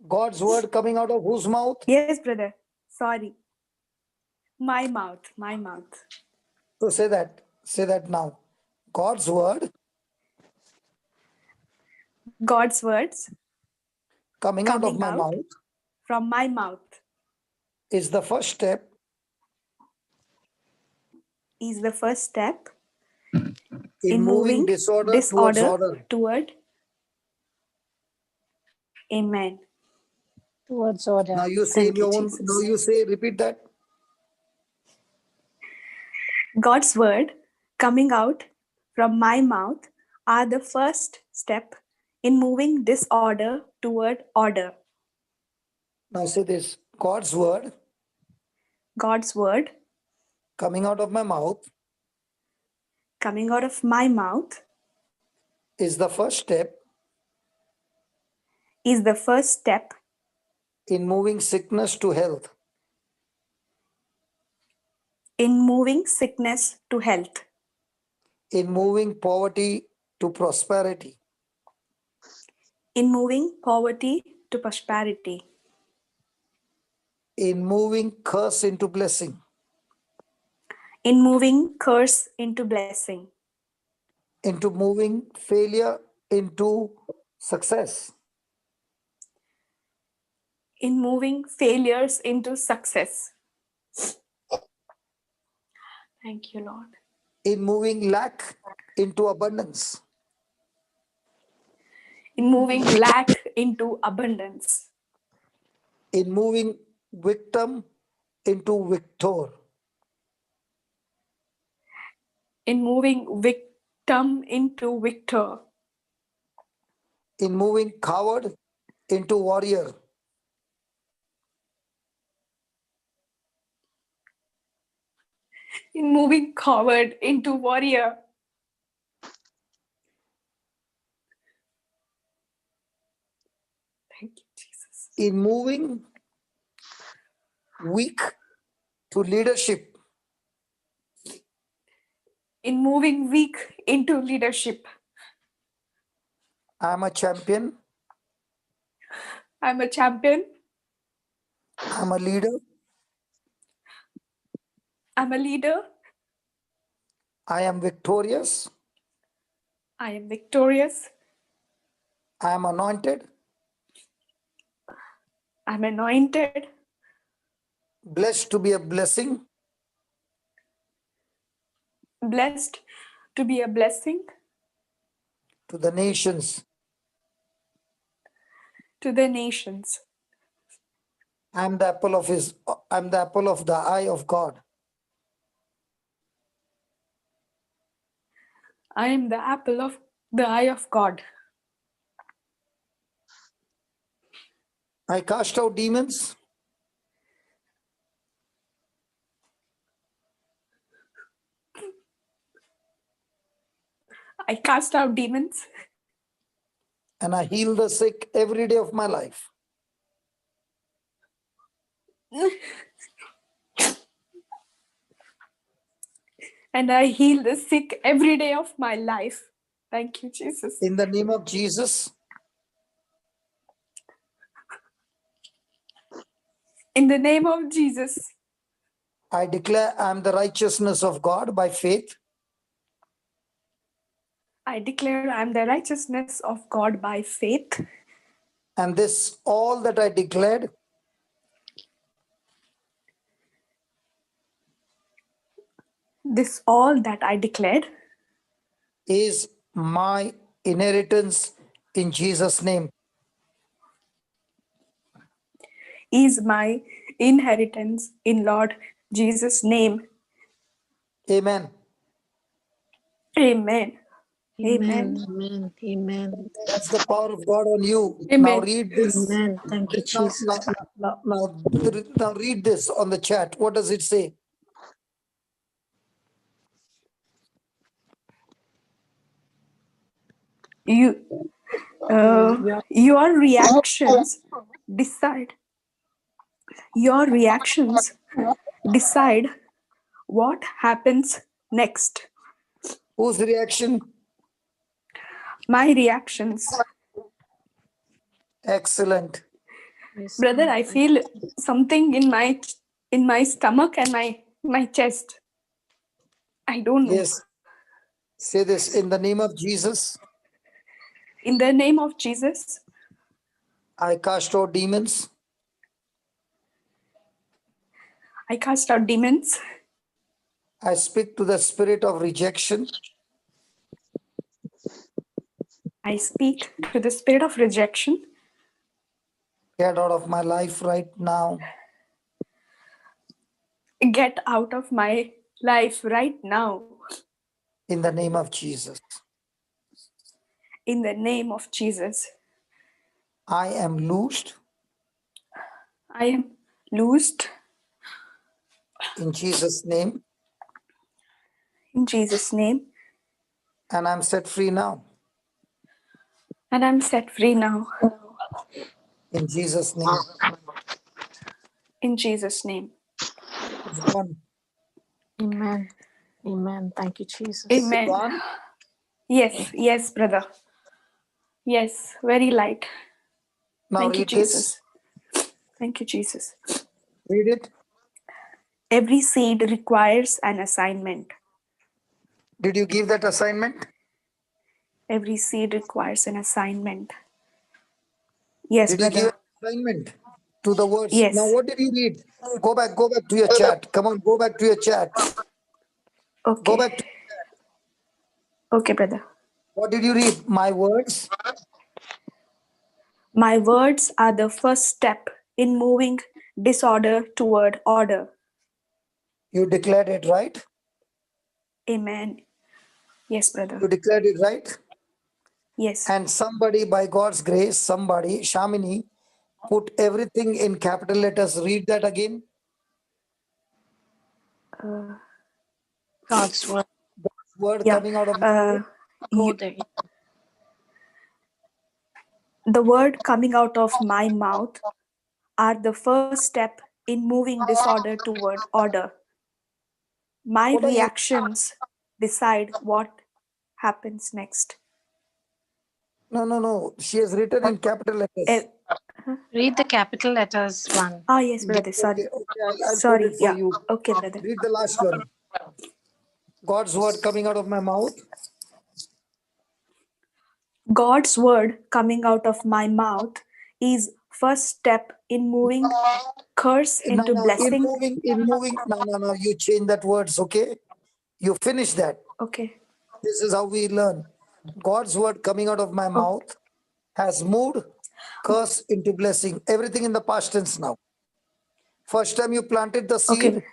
God's word coming out of whose mouth? Yes, brother. Sorry. My mouth. My mouth. So say that. Say that now. God's word God's words coming out of coming my out mouth from my mouth is the first step is the first step in in moving moving disorder towards disorder order. toward. Amen. Towards order. Now you say in Thank you, your own, now Jesus. you say, repeat that. God's word coming out from my mouth are the first step in moving disorder toward order. Now say this. God's word God's word coming out of my mouth coming out of my mouth is the first step is the first step in moving sickness to health, in moving sickness to health, in moving poverty to prosperity, in moving poverty to prosperity, in moving curse into blessing, in moving curse into blessing, into moving failure into success, in moving failures into success. Thank you, Lord. in moving lack into abundance, In moving lack into abundance, in moving victim into victor, in moving victim into victor, in moving coward into warrior, in moving coward into warrior, thank you, Jesus, in moving weak to leadership. in moving weak into leadership. I'm a champion. I'm a champion. I'm a leader. I'm a leader. I am victorious. I am victorious. I am anointed, I'm anointed, blessed to be a blessing, blessed to be a blessing to the nations. to the nations. I'm the apple of the eye of God. I am the apple of the eye of God. I cast out demons. I cast out demons And I heal the sick every day of my life. and I heal the sick every day of my life. Thank you, Jesus. In the name of Jesus, In the name of Jesus, I declare I am the righteousness of God by faith. I declare I am the righteousness of God by faith. And this all that I declared This all that I declared is my inheritance in Jesus' name. is my inheritance in Lord Jesus' name. Amen. Amen. Amen. Amen. Amen. Amen. That's the power of God on you. Now Amen. read this. Amen. Thank you, Now, Jesus. now read this on the chat. What does it say? Your reactions decide. Your reactions decide what happens next. Whose reaction? My reactions. Excellent. Yes, Brother, I feel something in my stomach and my chest. I don't know. Yes. Say this in the name of Jesus. In the name of Jesus, I cast out demons. I cast out demons. I speak to the spirit of rejection. I speak to the spirit of rejection. Get out of my life right now. Get out of my life right now. In the name of Jesus. In the name of Jesus. I am loosed. I am loosed. In Jesus' name. In Jesus' name. And I'm set free now. And I'm set free now. In Jesus' name. In Jesus' name. It's gone. Amen. Amen. Thank you, Jesus. Amen. Gone? Yes, brother. Yes, very light. Now Thank you, read Jesus. this. Thank you, Jesus. Read it. Every seed requires an assignment. Did you give that assignment? Every seed requires an assignment. Yes, Did you brother. give an assignment to the words? Yes. Now what did you read? Go back to your chat. Come on, go back to your chat. Okay. Go back to Okay, brother. what did you read? My words. My words are the first step in moving disorder toward order. You declared it, right? Amen. Yes, brother. You declared it, right? Yes. And somebody, by God's grace, somebody, Shamini, put everything in capital letters. Read that again. God's word. God's word Yeah. coming out of my mouth. Go there. The word coming out of my mouth are the first step in moving disorder toward order. My What are you? reactions decide what happens next. No. She has written in capital letters. Read the capital letters one. Yes, brother. Sorry. Okay, I'll Sorry. put it for Yeah. you. Okay, brother. Read the last one. God's word coming out of my mouth. God's word coming out of my mouth is first step in moving curse into blessing. In moving. No. You change that words, okay? You finish that. Okay. This is how we learn. God's word coming out of my mouth has moved curse into blessing. Everything in the past tense now. First time you planted the seed. Okay.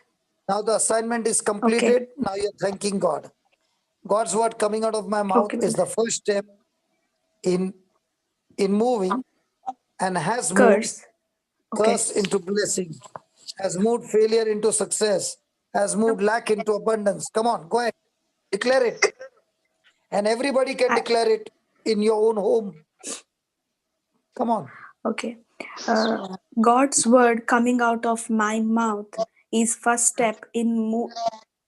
Now the assignment is completed. Now you're thanking God. God's word coming out of my mouth is the first step in moving and has moved curse into blessing, has moved failure into success, has moved lack into abundance. Come on, go ahead. Declare it. And everybody can declare it in your own home. Come on. Okay. God's word coming out of my mouth is first step in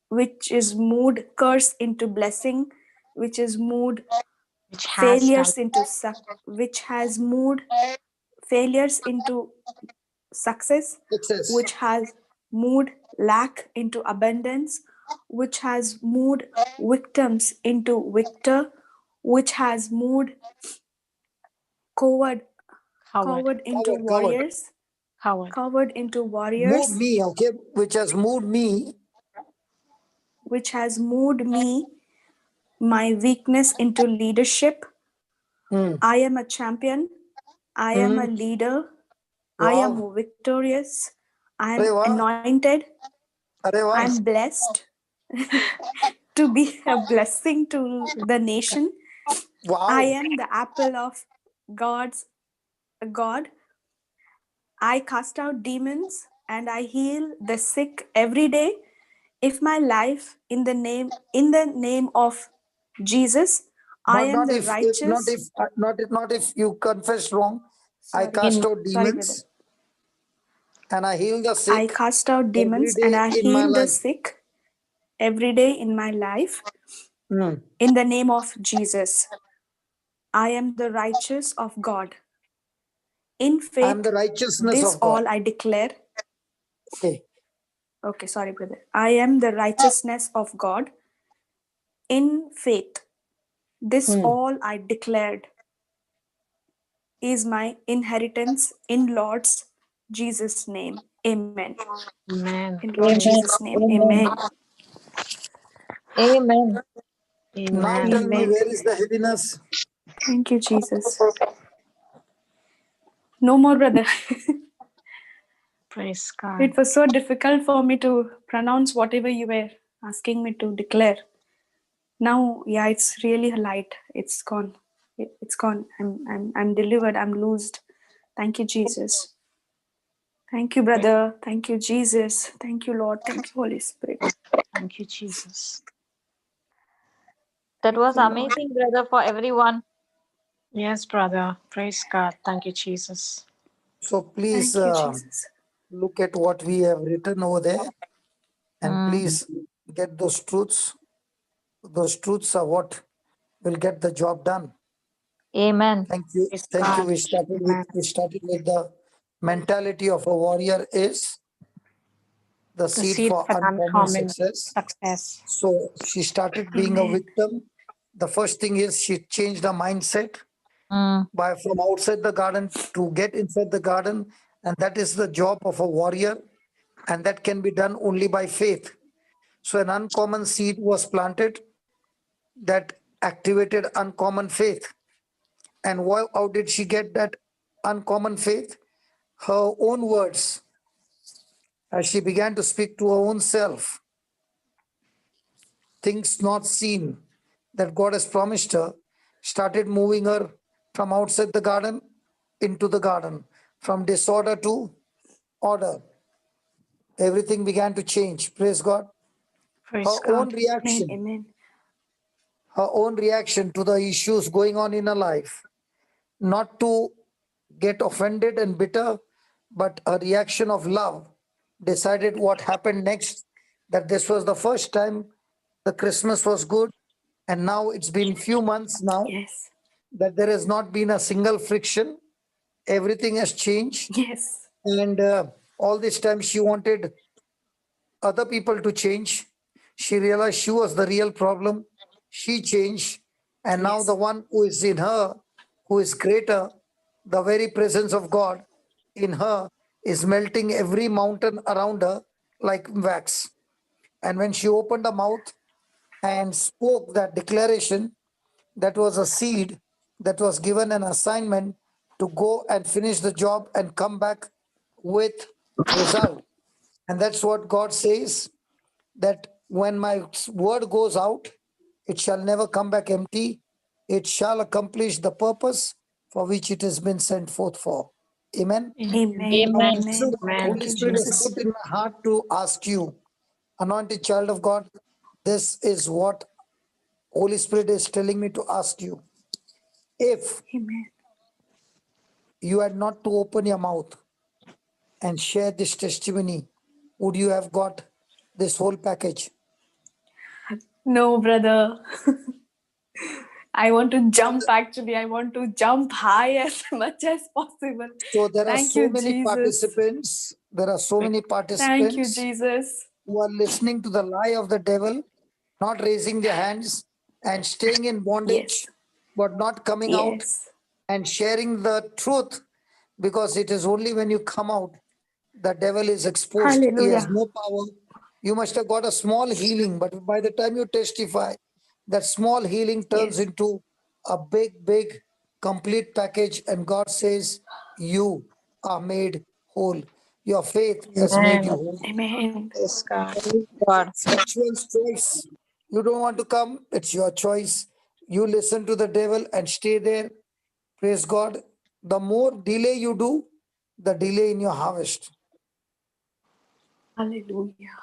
which is moved curse into blessing, which is moved failures into which has moved failures into success, which has moved lack into abundance, which has moved victims into victor, which has moved coward into warriors. Coward into warriors. Moved me, okay, which has moved me. Which has moved me, my weakness into leadership. I am a champion. I am a leader. Wow. I am victorious. I am anointed. I am blessed to be a blessing to the nation Wow. I am the apple of God's God. I cast out demons and I heal the sick every day. If my life in the name of Jesus, I am Not the if righteous. not if you confess wrong. I Sorry, cast out sorry, brother. demons and I heal the I sick cast out every demons and day I in my heal the life. sick every day in my life. Hmm. In the name of Jesus, I am the righteous of God. In I am the faith, righteousness this of God. all I declare. Okay. Okay, sorry, brother. I am the righteousness of God. In faith, this all I declared is my inheritance in Lord's Jesus' name. Amen. Amen. In Lord Amen. Jesus' name. Amen. Amen. Now Amen. Amen. tell me, Amen. where is the heaviness? Thank you, Jesus. No more, brother. Praise God. It was so difficult for me to pronounce whatever you were asking me to declare. Now, yeah, it's really light. It's gone. It's gone. I'm delivered. I'm loosed. Thank you, Jesus. Thank you, brother. Thank you, Jesus. Thank you, Lord. Thank you, Holy Spirit. Thank you, Jesus. That Thank was you, Lord. amazing, brother, for everyone. Yes, brother. Praise God. Thank you, Jesus. So please Thank you, Jesus. look at what we have written over there and Mm. please get those truths. Those truths are what will get the job done. Amen. Thank you. Praise Thank you. God. We started Amen. with the mentality of a warrior is the The seed seed for for uncommon uncommon success. success. So she started being a Amen. victim. The first thing is she changed her mindset Mm. by from outside the garden to get inside the garden, and that is the job of a warrior, and that can be done only by faith. So an uncommon seed was planted that activated uncommon faith. And how did she get that uncommon faith? Her own words, as she began to speak to her own self, things not seen that God has promised her, started moving her from outside the garden into the garden, from disorder to order. Everything began to change. Praise God. Praise Her own God. Amen. reaction, Amen. her own reaction to the issues going on in her life, not to get offended and bitter, but a reaction of love decided what happened next. That this was the first time the Christmas was good, and now it's been few months now Yes. that there has not been a single friction. Everything has changed, Yes. and all this time she wanted other people to change. She realized she was the real problem. She changed, and now Yes. the one who is in her, who is greater, the very presence of God in her, is melting every mountain around her like wax. And when she opened her mouth and spoke that declaration, that was a seed that was given an assignment to go and finish the job and come back with result. And that's what God says, that when my word goes out, it shall never come back empty. It shall accomplish the purpose for which it has been sent forth for. Amen. Amen. Now, Amen. this is Amen. what Amen. Thank Holy you, Spirit has Jesus. put in my heart to ask you, anointed child of God. This is what Holy Spirit is telling me to ask you. If Amen. you had not to open your mouth and share this testimony, would you have got this whole package? No, brother. I want to jump actually. I want to jump high as much as possible. So there are Thank so you, many Jesus. participants. There are so many Thank you, participants Jesus. who are listening to the lie of the devil, not raising their hands and staying in Yes. bondage, but not coming out Yes. and sharing the truth, because it is only when you come out the devil is exposed. He has Hallelujah. no power. You must have got a small healing, but by the time you testify, that small healing turns Yes. into a big, big, complete package. And God says, you are made whole. Your faith has made you Amen. whole. Amen. Praise God. Praise God. Each one's choice. You don't want to come, it's your choice. You listen to the devil and stay there. Praise God. The more delay you do, the delay in your harvest. Hallelujah.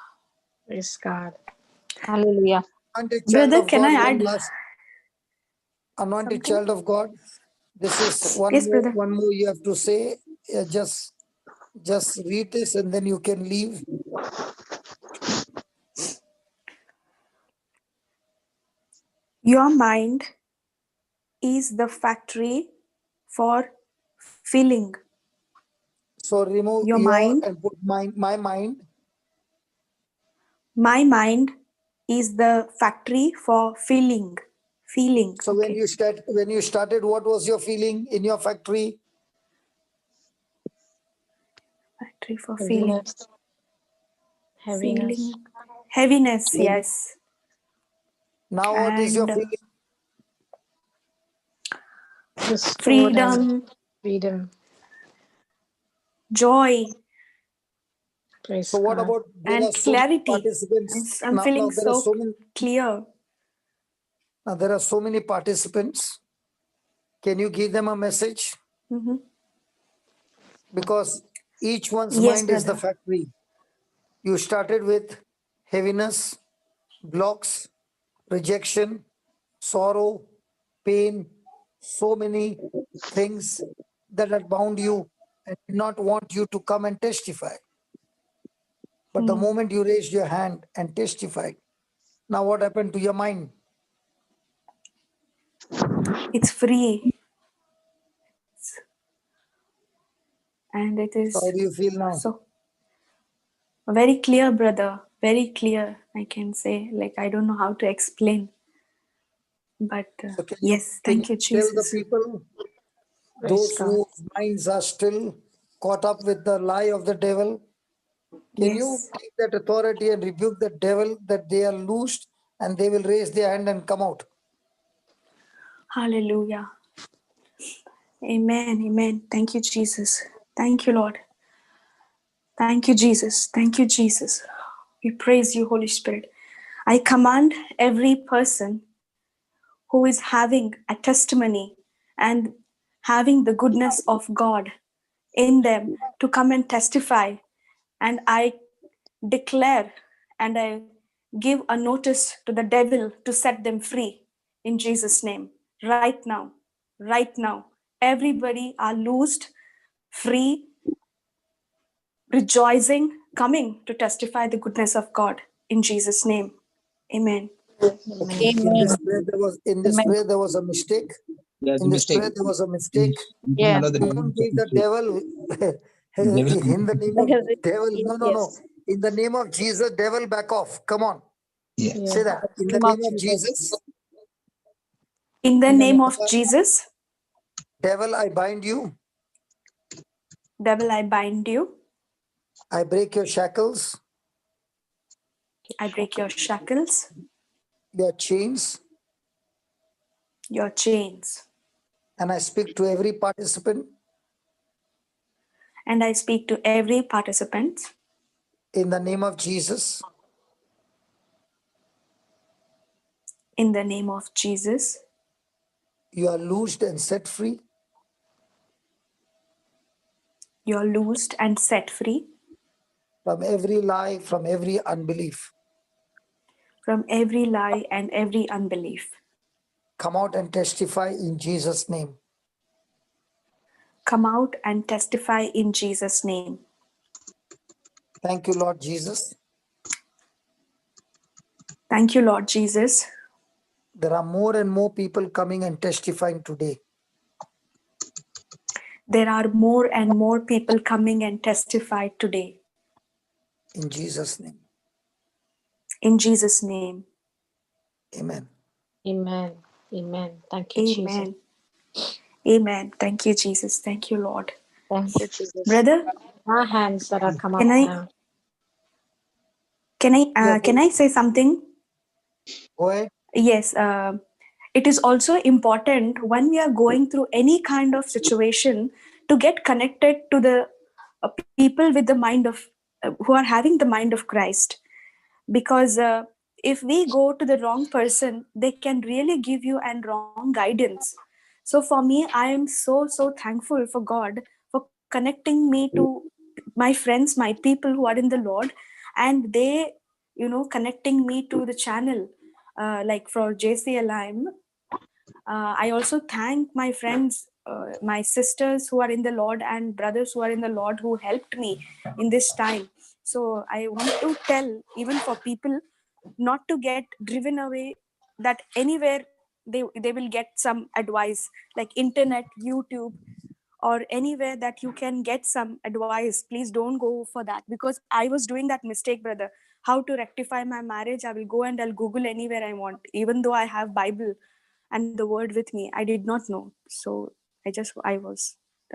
Praise God. Hallelujah. Anointed Brother, child of can God, I one add last. Anointed something? child of God, this is Yes, brother. one more you have to say. Just read this and then you can leave. Your mind is the factory for feeling. So remove Your your mind. and put my mind. My mind is the factory for feeling. Feeling. So when you started, what was your feeling in your factory? Factory for feeling. Heaviness. Feeling. Heaviness, yes. Now what is your And feeling? freedom, Freedom. joy, Praise So what God. about there and are so many clarity. participants? I'm Now feeling there are so so many. clear. Now there are so many participants. Can you give them a message? Mm-hmm. Because each one's Yes, mind is the brother. factory. You started with heaviness, blocks, rejection, sorrow, pain, so many things that had bound you and did not want you to come and testify. But the moment you raised your hand and testified, now what happened to your mind? It's free. And it is So how do you feel now? so very clear, brother. Very clear, I can say. Like, I don't know how to explain. But So can yes, you thank you, tell the Jesus. people, Praise those God. whose minds are still caught up with the lie of the devil, can you Yes. take that authority and rebuke the devil that they are loosed and they will raise their hand and come out? Hallelujah. Amen. Amen. Thank you, Jesus. Thank you, Lord. Thank you, Jesus. Thank you, Jesus. We praise you, Holy Spirit. I command every person who is having a testimony and having the goodness of God in them to come and testify. And I declare and I give a notice to the devil to set them free in Jesus' name. Right now, right now, everybody are loosed, free, rejoicing, coming to testify the goodness of God in Jesus' name. Amen. Okay. In Amen. this prayer, Amen. there was a mistake. There's a In this mistake. prayer, there was a mistake. You Yeah. allow the devil Don't to set give you the free. devil Devil in the name of devil. No. Yes. In the name of Jesus, devil, back off. Come on. Yeah. Say that. In the Name of name of Jesus. Jesus, In the In the name name of Jesus, devil, I bind you. devil, I bind you. I break your shackles, I break your shackles, your chains, your chains. and I speak to every participant And I speak to every participant in the name of Jesus. in the name of Jesus. You are loosed and set free You're loosed and set free from every lie, from every unbelief. from every lie and every unbelief. Come out and testify in Jesus' name. Come out and testify in Jesus' name. Thank you, Lord Jesus. Thank you, Lord Jesus. There are more and more people coming and testifying today. There are more and more people coming and testify today. In Jesus' name. In Jesus' name. Amen. Amen. Amen. Thank you, Jesus. Amen. Amen. Thank you, Jesus. Thank you, Lord. Thank you, Jesus. Brother, Our hands that are come up can I now. can I say something? Go ahead. Yes. It is also important when we are going through any kind of situation to get connected to the people with the mind of who are having the mind of Christ, because if we go to the wrong person, they can really give you an wrong guidance. So for me, I am so thankful for God for connecting me to my friends, my people who are in the Lord, and they, connecting me to the channel, like for JCILM. I also thank my friends, my sisters who are in the Lord and brothers who are in the Lord who helped me in this time. So I want to tell, even for people, not to get driven away, that anywhere they will get some advice, like internet, YouTube, or anywhere that you can get some advice. Please don't go for that, because I was doing that mistake, brother. How to rectify my marriage? I will go and I'll Google anywhere I want, even though I have Bible and the word with me. I did not know. So I So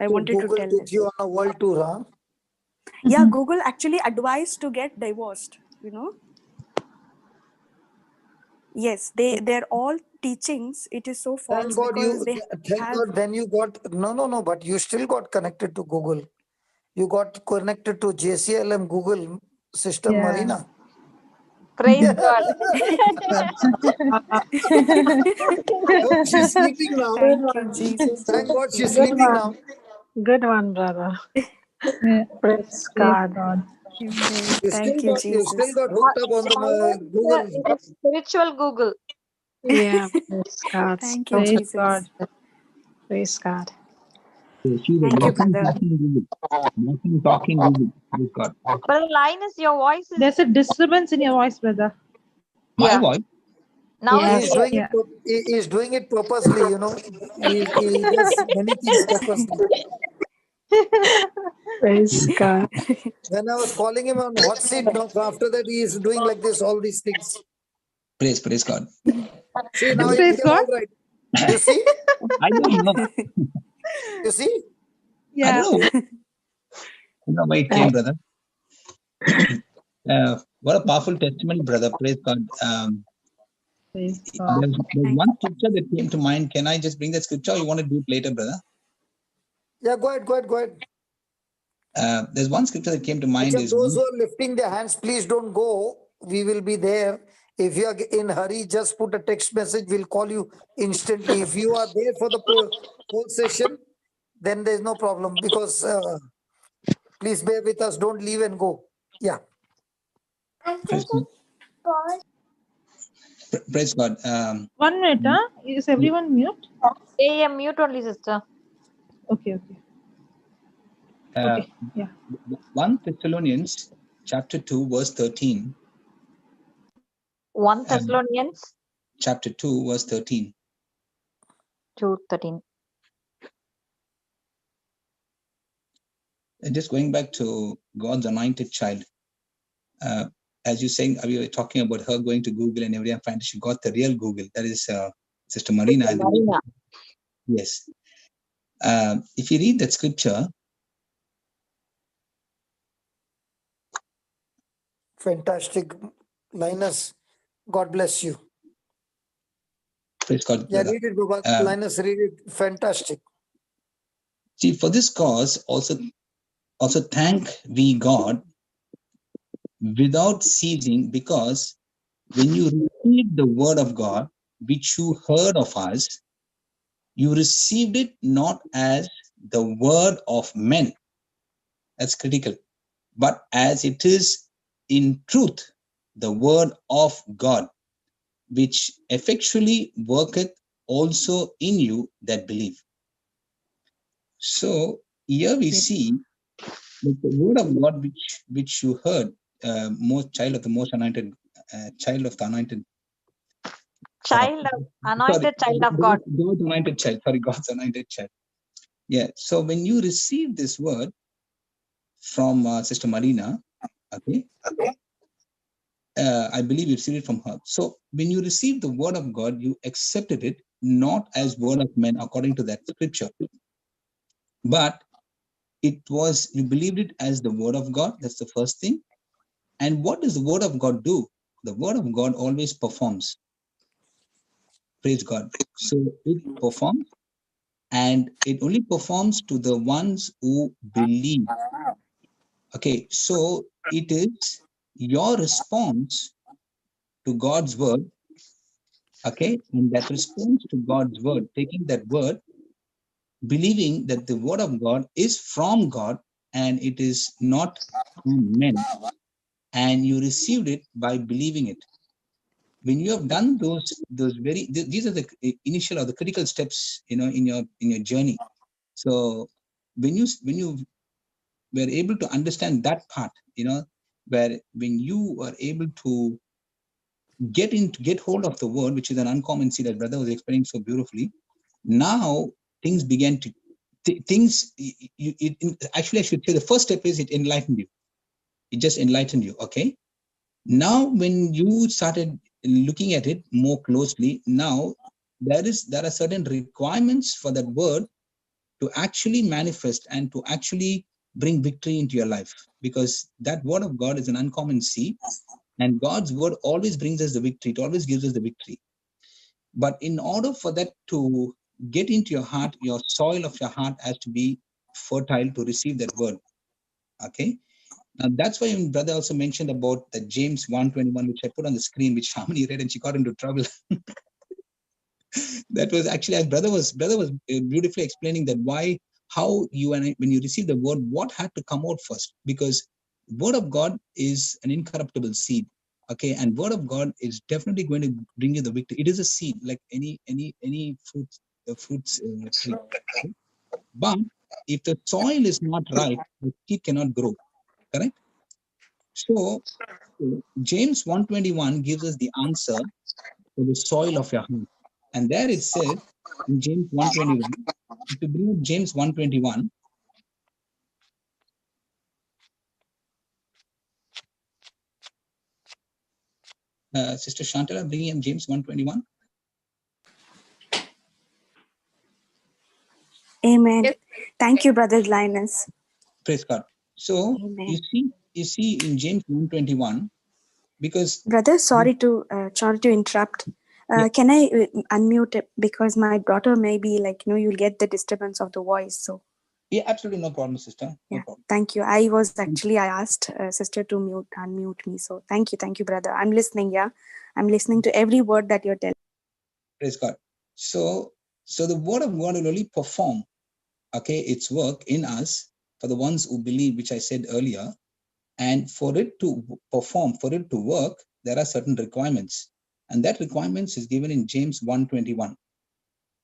wanted to Google tell took them. you on a world tour, huh? Yeah, Google actually advised to get divorced. Yes, they're all teachings. It is so Thank false God because they thank have. God then you got, no, but you still got connected to Google. You got connected to JCILM Google system, Yeah. Marina. Praise God. Oh, she's sleeping now. Good Thank you, one. Jesus. Thank God she's Good sleeping one. now. Good one, brother. Yeah. Praise Praise God. God. Amen. Thank you, You still Jesus. got hooked up on the Google. Spiritual Google. Yeah, praise God. Thank you, So Praise Jesus. God. praise God. She's a Thank you, walking, brother. talking Google. Walking, talking Google. Praise God. But Linus, your voice is. There's a disturbance in your voice, brother. My Yeah. voice. Now He it's is Yes. clear. doing Yeah. he is doing it purposely, He does many things purposely. Praise God. When I was calling him on hot seat, no, after that he is doing like this, all these things. Praise God. See, now Brother, it Praise became God. all right. You see? I don't know. You see? I Yeah. don't know. You know why it came, brother. What a powerful testimony, brother. Praise God. Praise God. There's one scripture that came to mind. Can I just bring that scripture, or you want to do it later, brother? Yeah, go ahead. There's one scripture that came to mind. Achha, those who are lifting their hands, please don't go. We will be there. If you are in hurry, just put a text message. We'll call you instantly. If you are there for the whole session, then there's no problem, because please bear with us. Don't leave and go. Yeah. Praise God. 1 minute, huh? Is everyone mute? Yeah, mute only, sister. Okay. Okay. Yeah. 1 Thessalonians chapter 2, verse 13. 1 Thessalonians Chapter 2, verse 13. 2:13. And just going back to God's anointed child. As you saying, we were talking about her going to Google and everything. Finally, she got the real Google. That is Sister Marina. Marina. Yes. If you read that scripture, Fantastic. Linus, God bless you. praise God. Yeah, Brother. read it, Baba. Linus, read it. Fantastic. See, for this cause, also thank we God without ceasing, because when you received the word of God, which you heard of us, you received it not as the word of men. That's critical. But as it is in truth, the word of God, which effectually worketh also in you that believe. So here we see that the word of God, which you heard, most child of the most anointed, child of the anointed, Anointed child of God. God's anointed child. Sorry, God's anointed child. Yeah. So when you receive this word from Sister Marina, okay, I believe you received it from her. So when you receive the word of God, you accepted it not as word of men according to that scripture, but it was, you believed it as the word of God. That's the first thing. And what does the word of God do? The word of God always performs. Praise God. So it performs, and it only performs to the ones who believe. Okay, so it is your response to God's word, okay, and that response to God's word, taking that word, believing that the word of God is from God and it is not from men, and you received it by believing it. When you have done those these are the initial or the critical steps, in your journey. So when you were able to understand that part, where when you are able to get hold of the word, which is an uncommon seed, that brother was explaining so beautifully. Now things began to things. Actually, I should say the first step is it enlightened you. It just enlightened you. Okay. Now, when you started looking at it more closely, now there are certain requirements for that word to actually manifest and to actually bring victory into your life, because that word of God is an uncommon seed, and God's word always brings us the victory. It always gives us the victory. But in order for that to get into your heart, your soil of your heart has to be fertile to receive that word. Okay. Now that's why brother also mentioned about the James 1:21, which I put on the screen, which Shamini read and she got into trouble. That was actually, as brother was beautifully explaining that how you and I, when you receive the word, what had to come out first, because word of God is an incorruptible seed. Okay, and word of God is definitely going to bring you the victory. It is a seed like any fruits tree. Okay? But if the soil is not right, the seed cannot grow. Correct? So James 1:21 gives us the answer for the soil of your heart. And there it says in James 1:21, if you bring up James 1:21, Sister Shanthala, bringing up James 1:21. Amen. Yes. Thank you, Brother Linus. Praise God. So Amen. you see in James 1:21, because Brother, sorry to interrupt. yeah, Can I unmute it, because my daughter may be like, you'll get the disturbance of the voice. So yeah, absolutely no problem, sister. No yeah, problem. thank you. I asked sister to unmute me. So thank you, brother. I'm listening. Yeah, I'm listening to every word that you're telling. Praise God. So the word of God will only perform, okay, its work in us for the ones who believe, which I said earlier. And for it to perform, for it to work, there are certain requirements. And that requirements is given in James 1:21,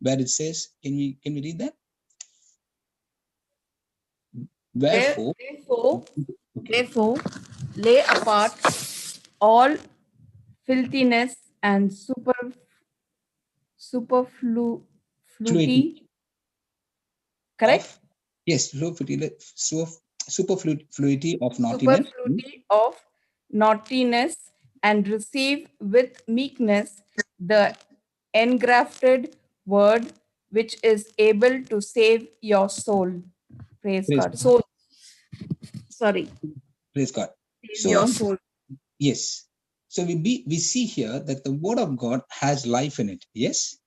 where it says, can we read that? Wherefore, Therefore, lay apart all filthiness and superfluity. Correct? of, yes, superfluity of naughtiness. Superfluity of naughtiness, and receive with meekness the engrafted word, which is able to save your soul. Praise Praise God. God. Soul. Sorry. Praise God. Save your So, soul. yes. So we see here that the word of God has life in it. Yes.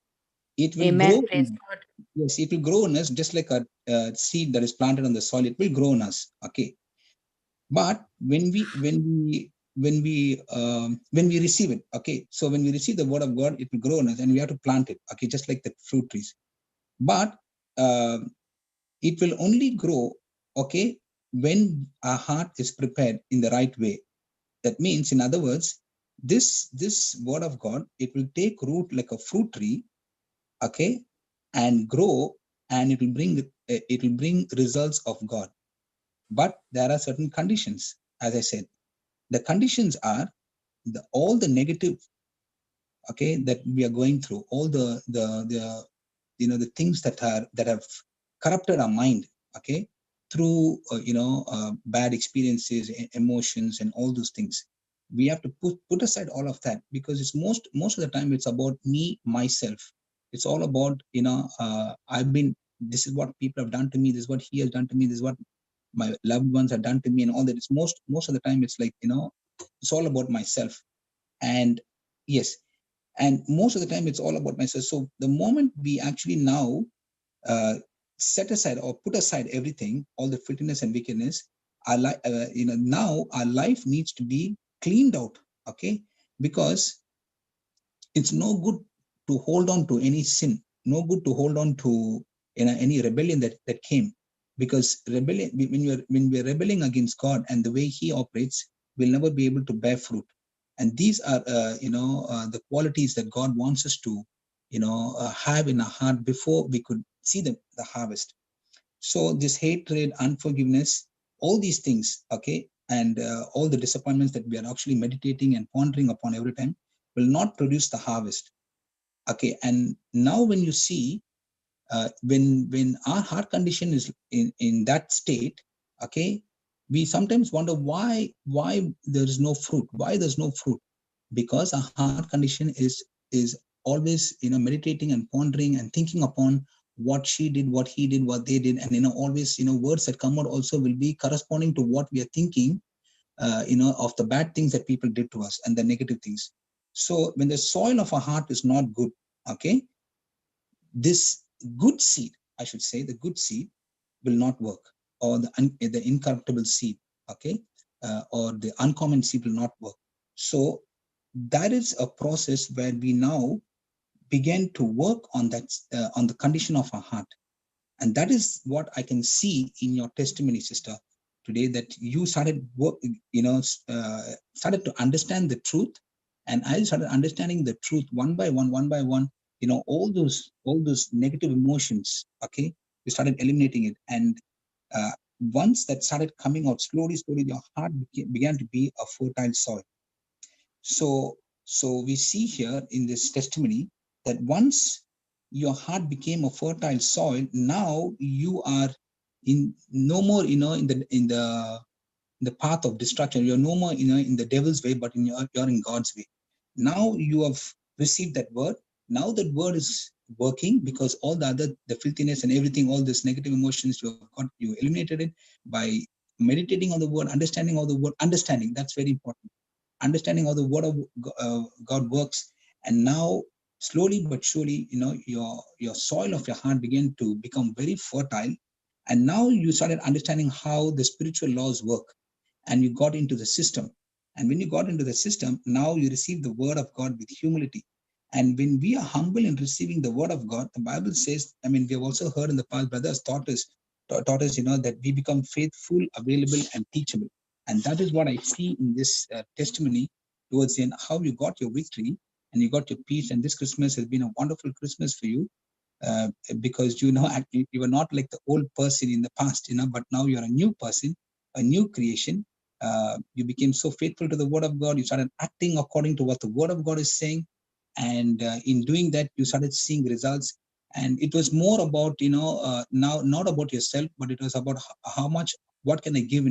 It will Amen. grow. Praise God. Yes, it will grow in us just like a seed that is planted on the soil. It will grow in us. Okay. But when we receive it, okay, so when we receive the word of God, it will grow in us, and we have to plant it, okay, just like the fruit trees. But it will only grow, okay, when our heart is prepared in the right way. That means, in other words, this word of God, it will take root like a fruit tree, okay, and grow, and it will bring results of God. But there are certain conditions, as I said. The conditions are all the negative, okay, that we are going through, all the the things that have corrupted our mind, okay, through bad experiences, emotions, and all those things. We have to put aside all of that, because it's most of the time it's about me, myself. It's all about this is what people have done to me, this is what he has done to me, this is what my loved ones have done to me, and all that. It's most of the time it's like, it's all about myself. And yes, and most of the time it's all about myself. So the moment we actually now set aside or put aside everything, all the filthiness and wickedness, now our life needs to be cleaned out, okay? Because it's no good to hold on to any sin, no good to hold on to any rebellion that came, because rebellion, when we're rebelling against God and the way He operates, we'll never be able to bear fruit. And these are the qualities that God wants us to have in our heart before we could see the harvest. So this hatred, unforgiveness, all these things, okay, and all the disappointments that we are actually meditating and pondering upon every time will not produce the harvest. Okay, and now when you see, when our heart condition is in that state, okay, we sometimes wonder why there is no fruit. Why there's no fruit? Because our heart condition is always meditating and pondering and thinking upon what she did, what he did, what they did, and always words that come out also will be corresponding to what we are thinking, of the bad things that people did to us and the negative things. So when the soil of our heart is not good, okay, this good seed, I should say, the good seed will not work, or the incorruptible seed, okay, or the uncommon seed will not work. So that is a process where we now begin to work on that, on the condition of our heart. And that is what I can see in your testimony, sister, today, that you started work, started to understand the truth. And I started understanding the truth one by one, all those negative emotions, okay, you started eliminating it. And once that started coming out slowly, your heart began to be a fertile soil. So we see here in this testimony that once your heart became a fertile soil, now you are in no more, in the path of destruction. You're no more, in the devil's way, but you're in God's way. Now you have received that word. Now that word is working, because all the filthiness and everything, all this negative emotions you eliminated it by meditating on the word, understanding all the word, understanding. That's very important. Understanding how the word of God works. And now slowly but surely, your soil of your heart began to become very fertile. And now you started understanding how the spiritual laws work, and you got into the system. And when you got into the system, now you receive the word of God with humility. And when we are humble in receiving the word of God, the Bible says, we have also heard in the past, brothers taught us, that we become faithful, available, and teachable. And that is what I see in this testimony towards the end, how you got your victory and you got your peace. And this Christmas has been a wonderful Christmas for you, because you were not like the old person in the past, but now you're a new person, a new creation. You became so faithful to the word of God. You started acting according to what the word of God is saying. And in doing that, you started seeing results. And it was more about, now not about yourself, but it was about how much, what can I give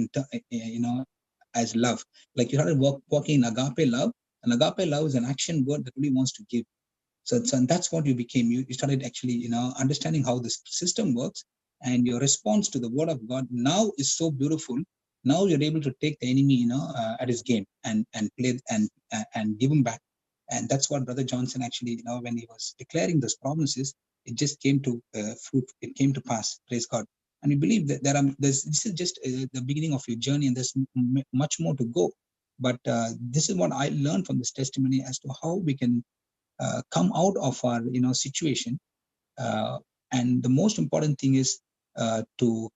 as love. Like you started walking in agape love. And agape love is an action word that really wants to give. So and that's what you became. You started actually, understanding how this system works, and your response to the word of God now is so beautiful. Now you're able to take the enemy, at his game and play and give him back. And that's what Brother Johnson actually, when he was declaring those promises, it just came to fruit. It came to pass. Praise God. And we believe that this is just the beginning of your journey, and there's much more to go. But this is what I learned from this testimony as to how we can come out of our situation. And the most important thing is to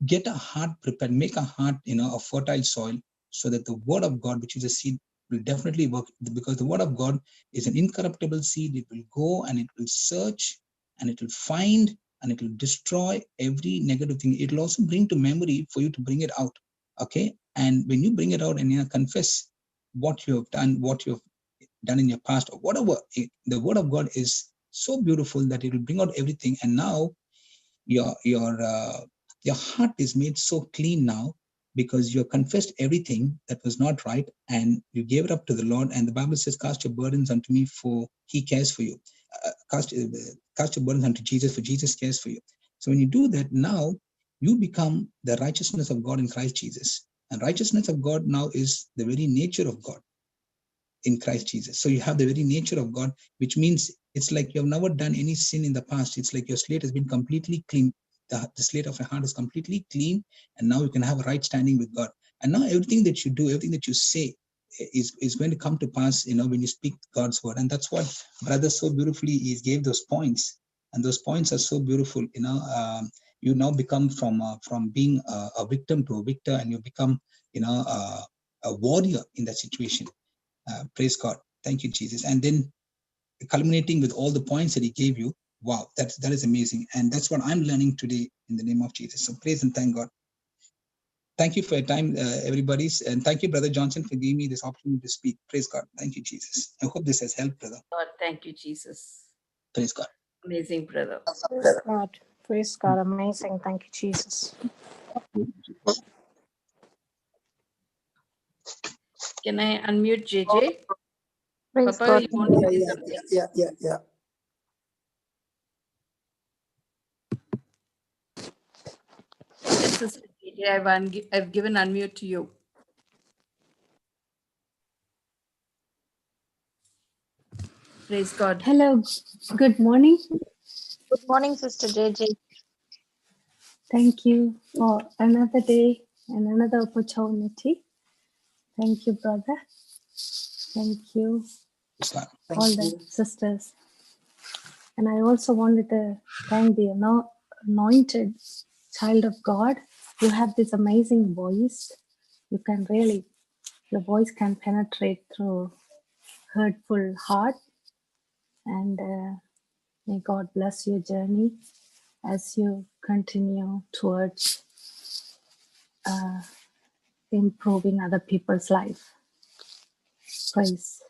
get a heart prepared, make a heart a fertile soil, so that the word of God, which is a seed, will definitely work, because the word of God is an incorruptible seed. It will go and it will search and it will find and it will destroy every negative thing. It will also bring to memory for you to bring it out. Okay, and when you bring it out and confess what you have done in your past or whatever, the word of God is so beautiful that it will bring out everything. And now your heart is made so clean now, because you have confessed everything that was not right and you gave it up to the Lord. And the Bible says, cast your burdens unto me, for he cares for you. Cast your burdens unto Jesus, for Jesus cares for you. So when you do that, now you become the righteousness of God in Christ Jesus. And righteousness of God now is the very nature of God in Christ Jesus. So you have the very nature of God, which means it's like you have never done any sin in the past. It's like your slate has been completely clean. The slate of your heart is completely clean, and now you can have a right standing with God. And now everything that you do, everything that you say, is going to come to pass, when you speak God's word. And that's what brother so beautifully he gave those points, and those points are so beautiful. You now become from being a victim to a victor, and you become a warrior in that situation. Praise God. Thank you, Jesus. And then culminating with all the points that he gave you. Wow, that is amazing. And that's what I'm learning today in the name of Jesus. So praise and thank God. Thank you for your time, everybody. And thank you, Brother Johnson, for giving me this opportunity to speak. Praise God. Thank you, Jesus. I hope this has helped, brother. God, thank you, Jesus. Praise God. Amazing, brother. Praise God. Praise God. Amazing. Thank you, Jesus. Can I unmute JJ? Praise Papa, God. you want to say something? Yeah. Yes, Sister JJ, I've given unmute to you. Praise God. Hello, good morning. Good morning, Sister JJ. Thank you for another day and another opportunity. Thank you, brother. Thank you, all the sisters. And I also wanted to thank the anointed child of God. You have this amazing voice. Your voice can penetrate through hurtful heart. And may God bless your journey as you continue towards improving other people's life. Praise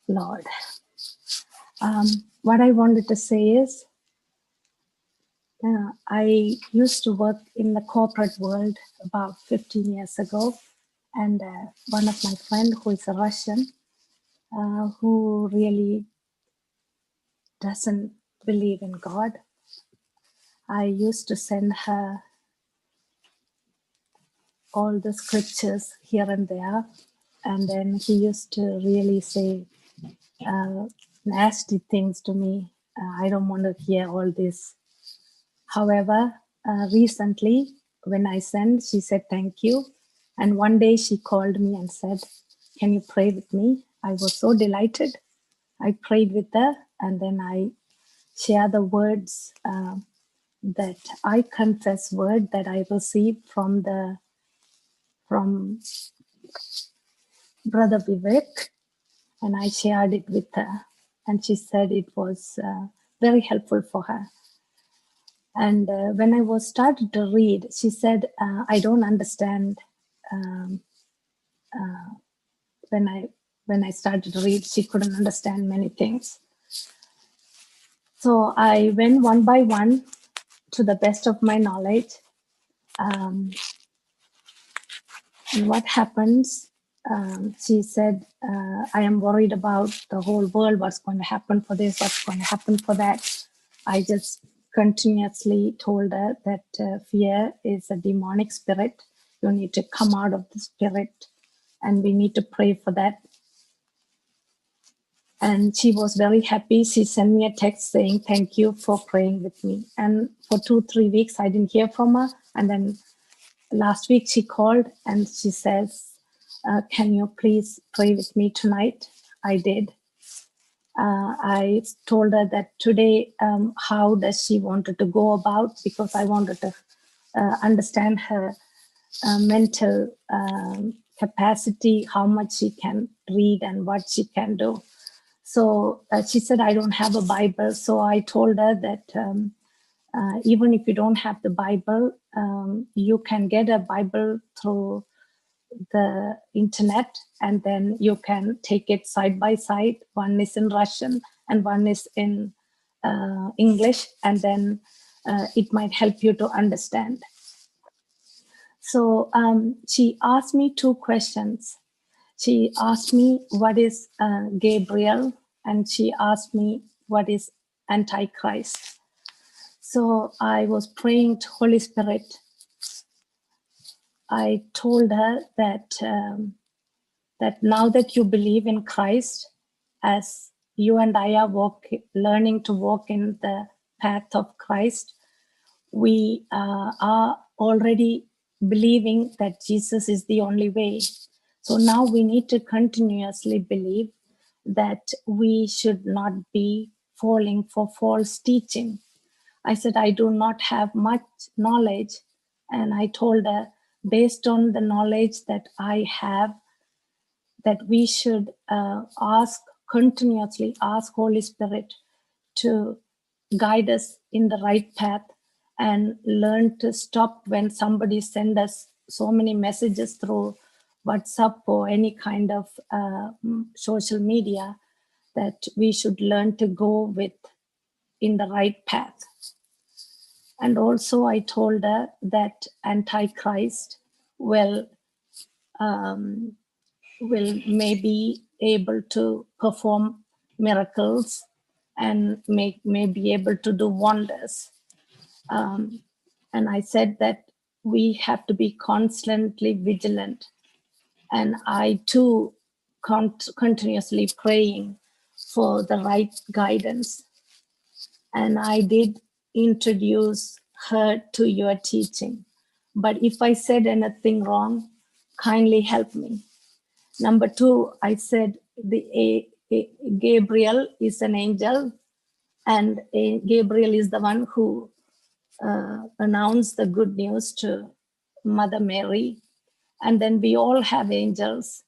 Lord. What I wanted to say is, I used to work in the corporate world about 15 years ago, and one of my friends who is a Russian, who really doesn't believe in God, I used to send her all the scriptures here and there, and then he used to really say nasty things to me. I don't want to hear all this. However, recently when I sent, she said thank you. And one day she called me and said, can you pray with me? I was so delighted. I prayed with her, and then I share the words that I confess word that I received from Brother Vivek, and I shared it with her, and she said it was very helpful for her. And when I was started to read, she said, I don't understand. When I started to read, she couldn't understand many things. So I went one by one to the best of my knowledge. And what happens, she said, I am worried about the whole world, what's going to happen for this, what's going to happen for that. I just continuously told her that fear is a demonic spirit. You need to come out of the spirit, and we need to pray for that. And she was very happy. She sent me a text saying, thank you for praying with me. And for 2-3 weeks, I didn't hear from her. And then last week she called and she says, can you please pray with me tonight? I did. I told her that today, how does she wanted to go about, because I wanted to understand her mental capacity, how much she can read and what she can do. So she said, I don't have a Bible. So I told her that even if you don't have the Bible, you can get a Bible through the internet, and then you can take it side by side. One is in Russian and one is in English, and then it might help you to understand. So she asked me 2 questions. She asked me what is Gabriel, and she asked me what is Antichrist. So I was praying to Holy Spirit. I told her that that now that you believe in Christ, as you and I are learning to walk in the path of Christ, we are already believing that Jesus is the only way. So now we need to continuously believe that we should not be falling for false teaching. I said, I do not have much knowledge. And I told her, based on the knowledge that I have, that we should continuously ask Holy Spirit to guide us in the right path and learn to stop when somebody sends us so many messages through WhatsApp or any kind of social media, that we should learn to go with in the right path. And also I told her that Antichrist will maybe able to perform miracles and may be able to do wonders. And I said that we have to be constantly vigilant. And I too continuously praying for the right guidance. And I did introduce her to your teaching. But if I said anything wrong, kindly help me. Number 2, I said Gabriel is an angel, and Gabriel is the one who announced the good news to Mother Mary. And then we all have angels,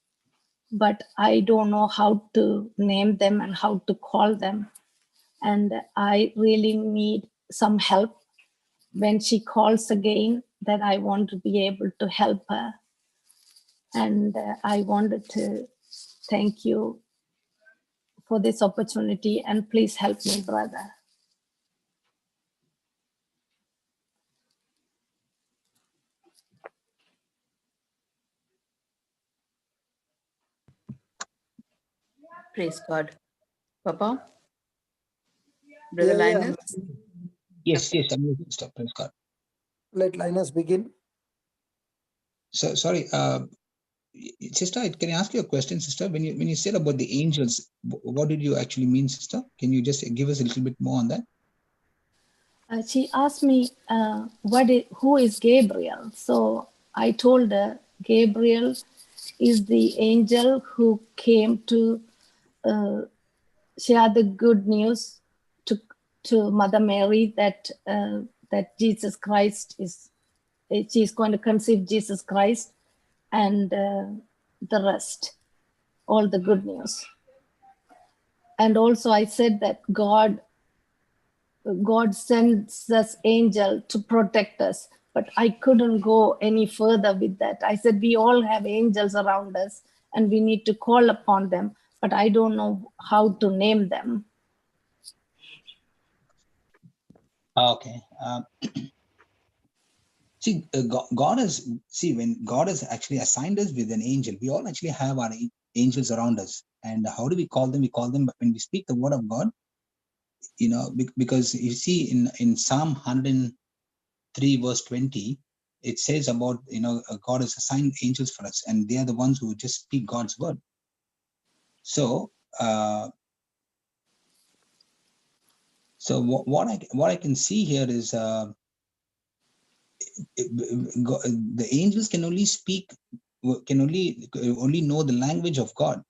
but I don't know how to name them and how to call them. And I really need some help when she calls again, that I want to be able to help her. And I wanted to thank you for this opportunity, and please help me, brother. Praise God. Papa? Brother Linus? Yes, I'm listening, sister. Praise God. Let Linus begin. So sorry, sister, can I ask you a question, sister? When you said about the angels, what did you actually mean, sister? Can you just give us a little bit more on that? She asked me, who is Gabriel? So I told her, Gabriel is the angel who came to share the good news to Mother Mary that Jesus Christ she's going to conceive Jesus Christ, and the rest, all the good news. And also I said that God sends us angel to protect us, but I couldn't go any further with that. I said we all have angels around us and we need to call upon them, but I don't know how to name them. Okay. See, God has, when God has actually assigned us with an angel, we all actually have our angels around us. And how do we call them? We call them when we speak the word of God, because you see in Psalm 103 verse 20, it says about, God has assigned angels for us, and they are the ones who just speak God's word. So, what I can see here is, the angels can only speak, can only know the language of God.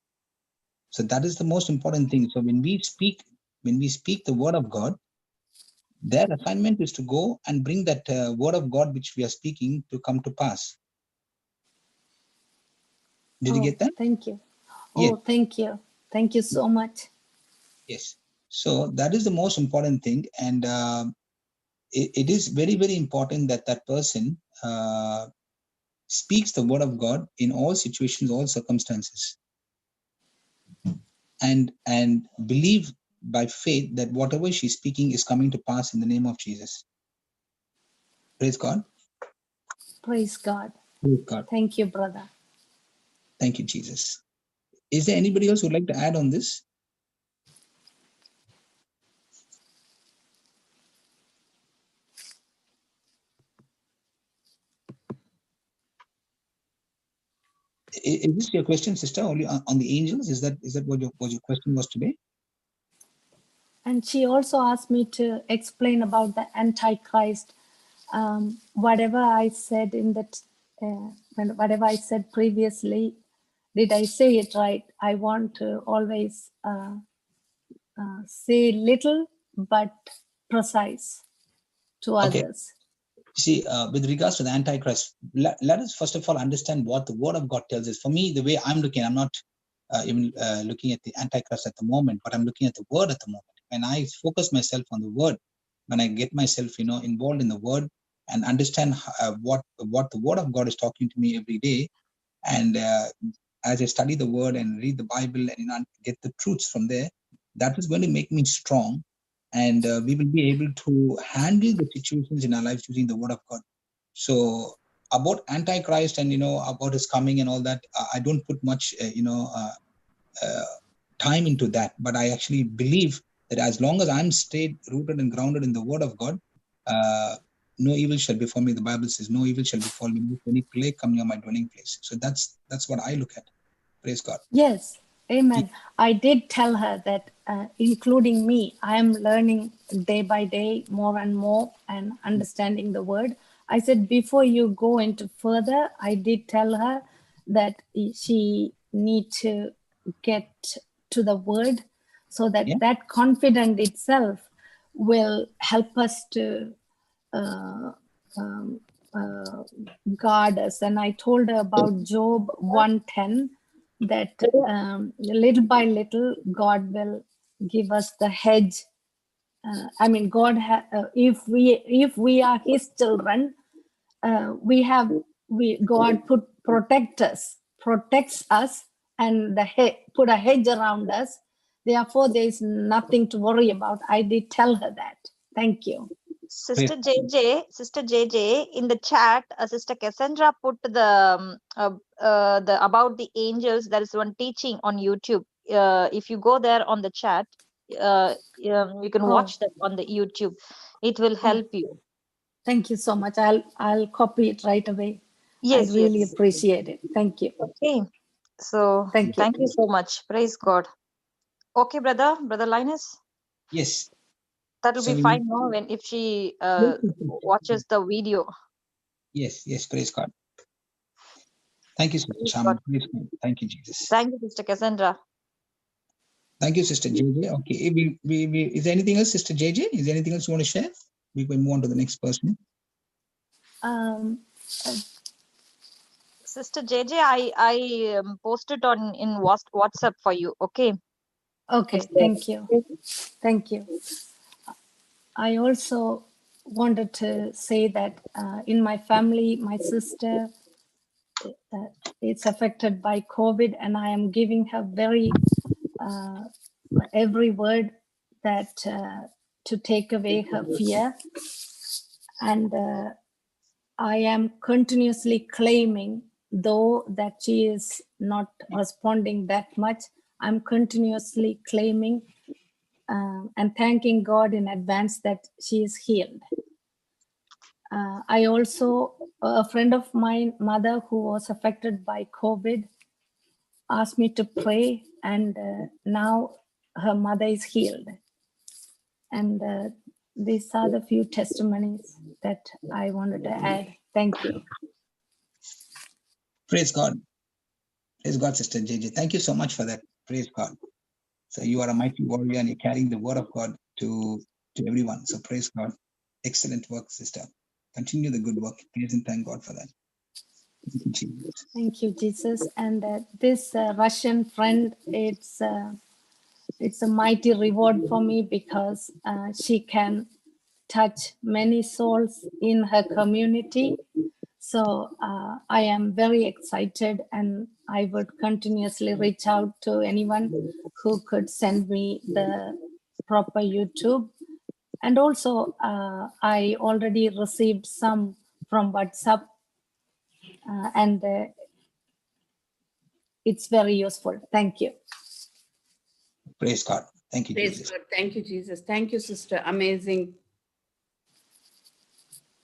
So that is the most important thing. So when we speak the word of God, their assignment is to go and bring that word of God which we are speaking to come to pass. Did you get that? Thank you. Yes. Thank you. Thank you so much. Yes. So that is the most important thing. And it is very, very important that person speaks the word of God in all situations, all circumstances, and believe by faith that whatever she's speaking is coming to pass in the name of Jesus. Praise God. Praise God. Praise God. Thank you, brother. Thank you, Jesus. Is there anybody else who would like to add on this? Is this your question, sister, only on the angels? Is that what your question was today? And she also asked me to explain about the Antichrist. Whatever I said whatever I said previously, did I say it right? I want to always say little but precise to Okay. others. See, with regards to the Antichrist, let us first of all understand what the Word of God tells us. For me, the way I'm looking, I'm not even looking at the Antichrist at the moment, but I'm looking at the Word at the moment. When I focus myself on the Word, when I get myself, involved in the Word and understand what the Word of God is talking to me every day, and as I study the Word and read the Bible and get the truths from there, that is going to make me strong. And we will be able to handle the situations in our lives using the Word of God. So about Antichrist and about his coming and all that, I don't put much time into that. But I actually believe that as long as I'm stayed rooted and grounded in the Word of God, no evil shall befall me. The Bible says, "No evil shall befall me, if any plague come near my dwelling place." So that's what I look at. Praise God. Yes, amen. I did tell her that, including me, I am learning day by day more and more and understanding the Word. I said, before you go into further, I did tell her that she need to get to the Word, so that that confidence itself will help us to guard us. And I told her about Job 1:10, that little by little God will give us the hedge. God, if we are His children, God protects us, and put a hedge around us. Therefore, there is nothing to worry about. I did tell her that. Thank you. Sister JJ, in the chat, Sister Cassandra put the about the angels. There is one teaching on YouTube. If you go there on the chat, you can watch that on the YouTube. It will help you. Thank you so much. I'll copy it right away. Yes, I really appreciate it. Thank you. Okay. So thank you so much. Praise God. Okay, brother Linus. Yes. That will be fine now if she watches the video. Yes, praise God. Thank you, Sister Shaman. Thank you, Jesus. Thank you, Sister Cassandra. Thank you, Sister JJ. Okay, is there anything else, Sister JJ? Is there anything else you want to share? We can move on to the next person. Sister JJ, I posted in WhatsApp for you. Okay. Okay. Thank you. Thank you. I also wanted to say that in my family, my sister is affected by COVID, and I am giving her every word that to take away her fear. And I am continuously claiming, though that she is not responding that much, I'm continuously claiming and thanking God in advance that she is healed. I also, a friend of mine, mother, who was affected by COVID, asked me to pray, and now her mother is healed. And these are the few testimonies that I wanted to add. Thank you. Praise God. Praise God, Sister JJ. Thank you so much for that. Praise God. So you are a mighty warrior and you're carrying the word of God to everyone. So praise God. Excellent work, sister. Continue the good work. Praise and thank God for that. Thank you, Jesus. Thank you, Jesus. And this Russian friend, it's a mighty reward for me, because she can touch many souls in her community. So I am very excited, and I would continuously reach out to anyone who could send me the proper YouTube. And also, I already received some from WhatsApp, and it's very useful. Thank you. Praise God. Thank you, Praise Jesus. God. Thank you, Jesus. Thank you, sister. Amazing.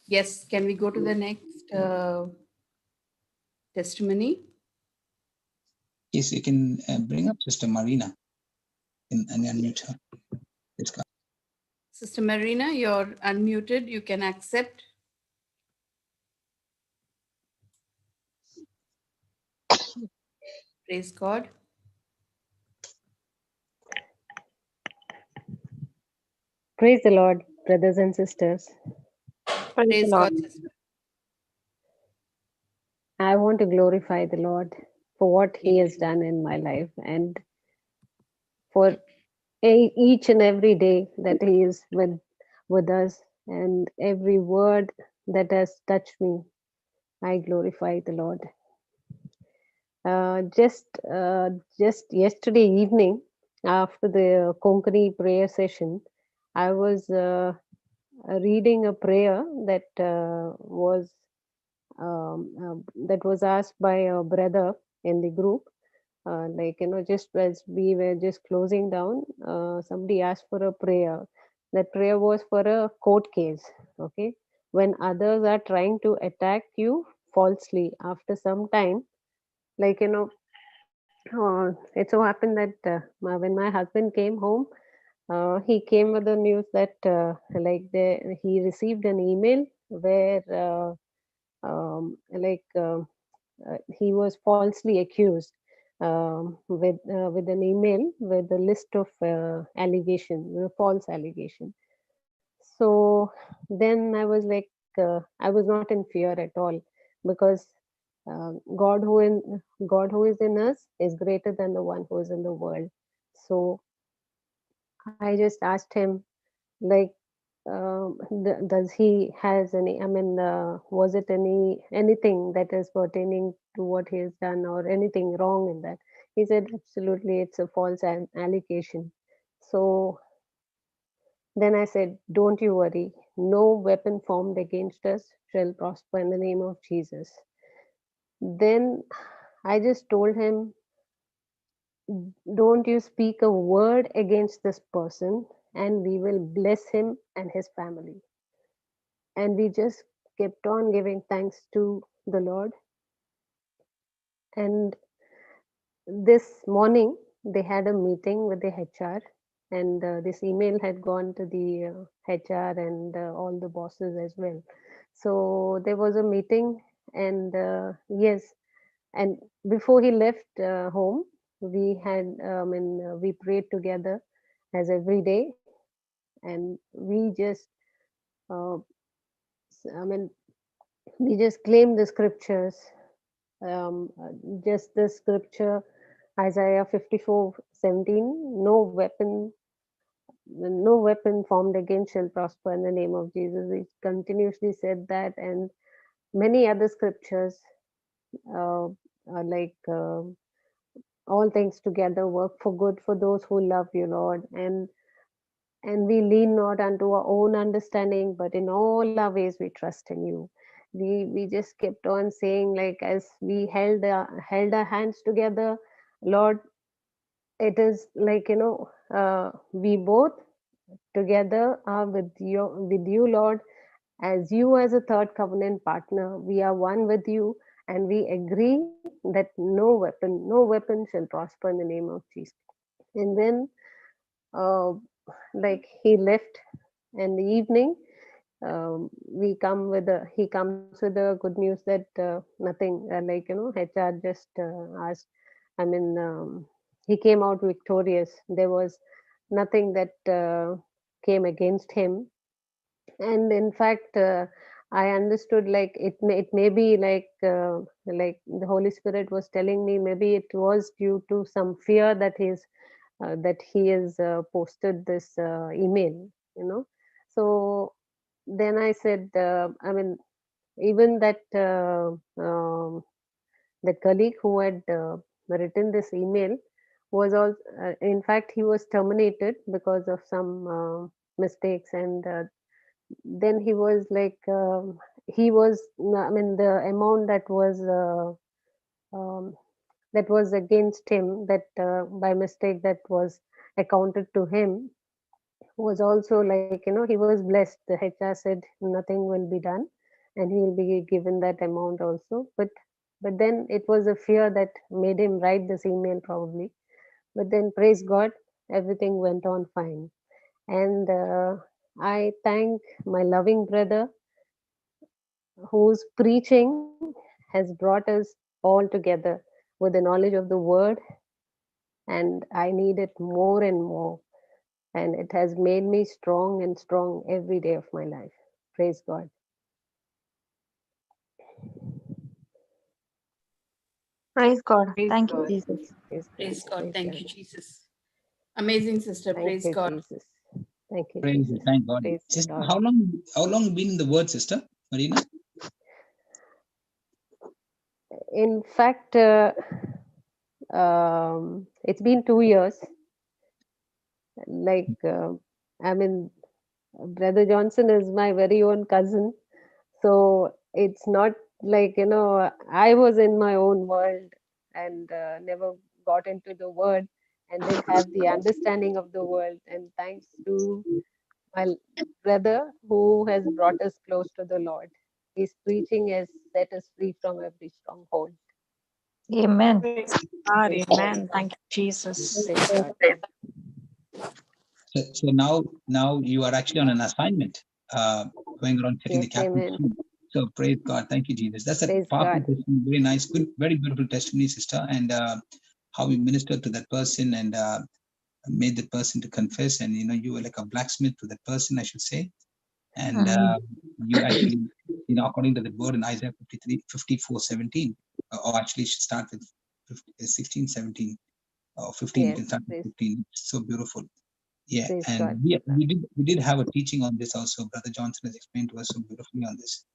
Yes, can we go to the next testimony? Yes, you can bring up Sister Marina and unmute her. Praise God. Sister Marina, you're unmuted. You can accept. Praise God. Praise the Lord, brothers and sisters. Praise God, sister. I want to glorify the Lord for what He has Amen. done in my life and for each and every day that He is with us, and every word that has touched me. I glorify the Lord. Just yesterday evening, after the Konkani prayer session, I was reading a prayer that was asked by a brother in the group. Just as we were just closing down, somebody asked for a prayer. That prayer was for a court case. Okay, when others are trying to attack you falsely, after some time, it so happened that when my husband came home, he came with the news that he received an email where he was falsely accused, with an email with a list of false allegation. So then I was not in fear at all, because God God who is in us is greater than the one who is in the world. So I just asked him, like, does he has any? I mean, was it anything that is pertaining to what he has done, or anything wrong in that? He said, absolutely, it's a false allegation. So then I said, don't you worry. No weapon formed against us shall prosper in the name of Jesus. Then I just told him, don't you speak a word against this person, and we will bless him and his family. And we just kept on giving thanks to the Lord. And this morning, they had a meeting with the HR, and this email had gone to the HR and all the bosses as well. So there was a meeting, and yes, and before he left home, we prayed together as every day, and uh, I mean, we just claimed the scriptures. Just the scripture, Isaiah 54:17, no weapon formed against shall prosper in the name of Jesus. We continuously said that, and many other scriptures, uh, like all things together work for good for those who love you, Lord. And we lean not unto our own understanding, but in all our ways we trust in you. We just kept on saying, like, as we held our hands together, Lord, it is like, we both together are with you, Lord, as you as a third covenant partner. We are one with you, and we agree that no weapon shall prosper in the name of Jesus. And then uh, he left in the evening. He comes with a good news that nothing, HR just asked, I mean, he came out victorious. There was nothing that came against him. And in fact, I understood, like, it may be like the Holy Spirit was telling me, maybe it was due to some fear that he has posted this email. So then I said, even that colleague who had written this email was also, in fact, he was terminated because of some mistakes. And then he was like, the amount um, that was against him, that by mistake that was accounted to him, was also, like, he was blessed. The HR said nothing will be done, and he will be given that amount also. But then it was a fear that made him write this email, probably. But then, praise God, everything went on fine. And I thank my loving brother, whose preaching has brought us all together with the knowledge of the word, and I need it more and more. And it has made me strong and strong every day of my life. Praise God. Praise God. Praise Thank you, God. Jesus. Praise God. Thank you, Jesus. Amazing, sister. Thank Praise you, God. Jesus. Thank you, Praise Jesus. thank God. Praise the Sister, Lord. how long been in the word, Sister Marina? In fact, it's been 2 years. Like, I mean, Brother Johnson is my very own cousin. So it's not like, I was in my own world and never got into the word and didn't have the understanding of the world. And thanks to my brother who has brought us close to the Lord. His preaching has set us free from every stronghold. Amen. Praise God. Praise God. Amen. Thank you, Jesus. Praise God. So now you are actually on an assignment, going around checking the Yes, captain's amen. food. So praise God. Thank you, Jesus. That's a Praise powerful God. testimony. Very nice, good, very beautiful testimony, sister. And how you ministered to that person and made the person to confess. And you were like a blacksmith to that person, I should say. And you actually, according to the word in Isaiah 54:17, or actually should start with 16, 17, or 15. You Yes, can start with praise, 15. It's so beautiful. Yeah, praise and God. we did have a teaching on this also. Brother Johnson has explained to us so beautifully on this.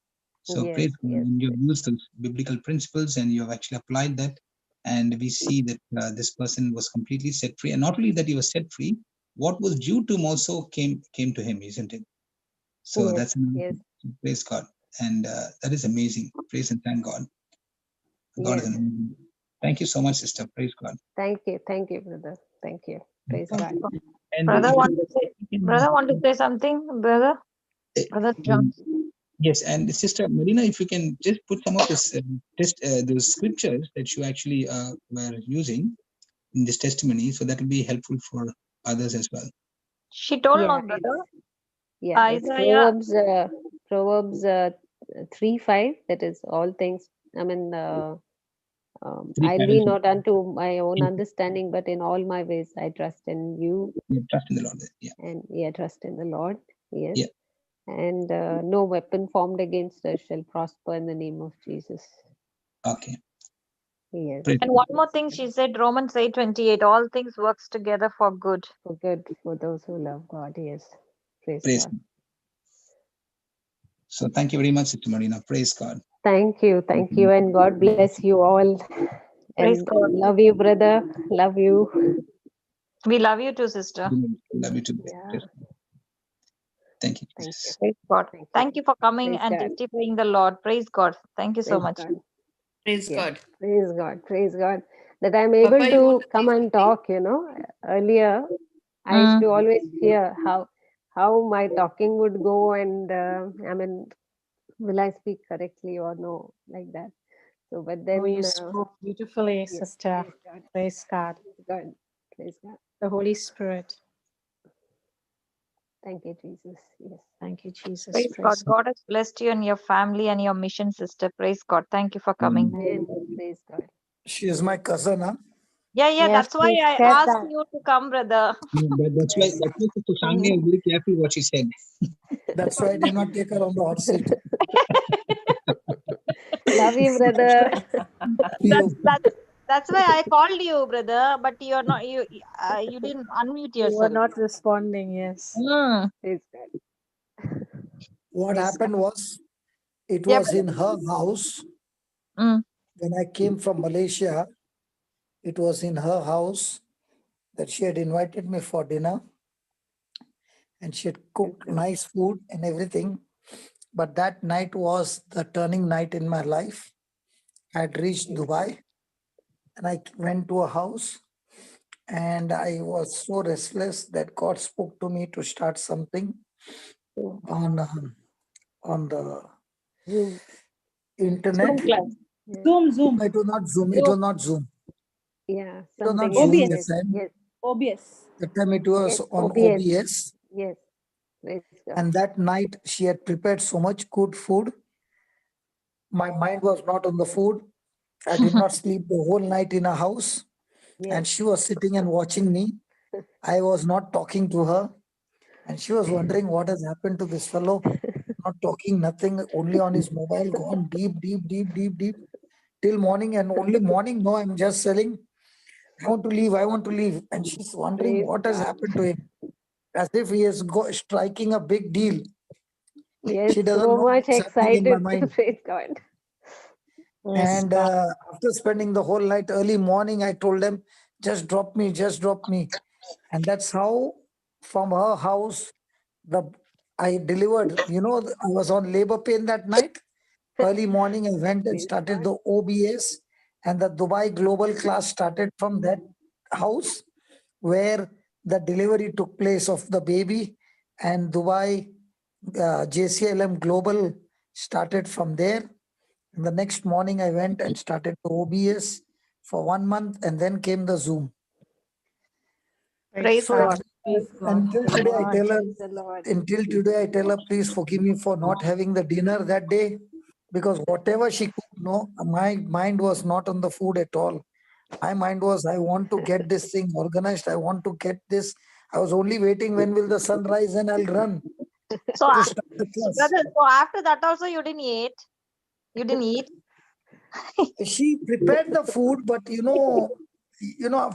So Yes, praise God. yes, And you've used those biblical principles and you have actually applied that. And we see that this person was completely set free. And not only that he was set free, what was due to him also came to him, isn't it? So yes, that's another yes, thing. So praise God. And that is amazing. Praise and thank God. God is yes. amazing. Thank you so much, sister. Praise God. Thank you, brother. Thank you. Praise Thank God. you. And Brother if want to say, you brother want to say something, brother? Brother John. yes, and Sister Marina, if you can just put some of this those scriptures that you actually were using in this testimony, so that will be helpful for others as well. She told Yeah, no, brother. it's Isaiah. Proverbs 3:5. That is all things. I mean, I 3:5 lean and not unto my own 6. understanding, but in all my ways I trust in you. Yeah, trust in the Lord. Yeah, And trust in the Lord. Yes. yeah. And no weapon formed against us shall prosper in the name of Jesus. Okay. Yes. Praise And one more thing she said, Romans 8:28, all things works together for good. For good for those who love God. Yes. Praise praise God. God. So thank you very much, Sister Marina. Praise God. Thank you, and God bless you all. Praise And God. love you, brother. Love you. We love you too, sister. Love you too. Yeah. Thank you, Thank you. Jesus. Praise God. Thank you for coming Praise and God. testifying the Lord. Praise God. Thank you so Praise much. God. Praise Yeah. God. Praise God. Praise God. That I'm able Papa, you want to to come say and something? talk. Earlier I used to always fear how my talking would go, and I mean, will I speak correctly or no, like that. So, but Oh, you then, spoke beautifully, yes, sister. praise God. Praise God. Praise God. Praise God. The Holy Spirit. Thank you, Jesus. Yes. Thank you, Jesus. Praise God. Praise God. God has blessed you and your family and your mission, sister. Praise God. Thank you for coming. Amen. Praise God. She is my cousin, huh? Yeah, Yes, that's why please I share asked that. you to come, brother. That's why Yes. Sister Shamini is very careful what she said. That's why I did not take her on the hot seat. Love you, brother. You. That's why I called you, brother. But you're not. You didn't unmute You were yourself. not responding, yes. Praise God. What Praise happened was, it Yeah, was brother. in her house Mm. when I came from Malaysia. It was in her house that she had invited me for dinner, and she had cooked nice food and everything. But that night was the turning night in my life. I had reached Dubai and I went to a house, and I was so restless that God spoke to me to start something on the Zoom. internet. Zoom class. Yes. Zoom. It was not Zoom. It Zoom. was not Zoom. Yeah, It was not something else. Zoom OBS. that Yes. time. Yes. OBS. That time it was Yes. on OBS. OBS. Yes. Praise God. And that night she had prepared so much good food. My mind was not on the food. I did not sleep the whole night in a house. And Yes. she was sitting and watching me. I was not talking to her. And she was wondering what has happened to this fellow. Not talking, nothing, only on his mobile, gone deep, deep, deep, deep, deep, till morning. And only morning, no, I'm just saying, I want to leave, I want to leave. And she's wondering Praise what has God. happened to him. As if he is striking a big deal. Yes, She doesn't so know much what's happening in my excited. mind. Praise God. Praise And God. after spending the whole night, early morning, I told them, just drop me, just drop me. And that's how from her house, I delivered, I was on labor pain that night. Early morning, I went and Praise started God. the OBS, and the Dubai Global class started from that house where the delivery took place of the baby, and Dubai JCILM Global started from there. And the next morning, I went and started the OBS for 1 month, and then came the Zoom. Praise Praise So God. God. Praise God. until Praise the today, I Lord. tell her, Praise the Lord. please forgive me for not having the dinner that day, because whatever she cooked, no, my mind was not on the food at all. My mind was, I want to get this thing organized. I want to get this. I was only waiting when will the sun rise and I'll run So, to start the class. brother, so after that also you didn't eat? You didn't eat? She prepared the food, but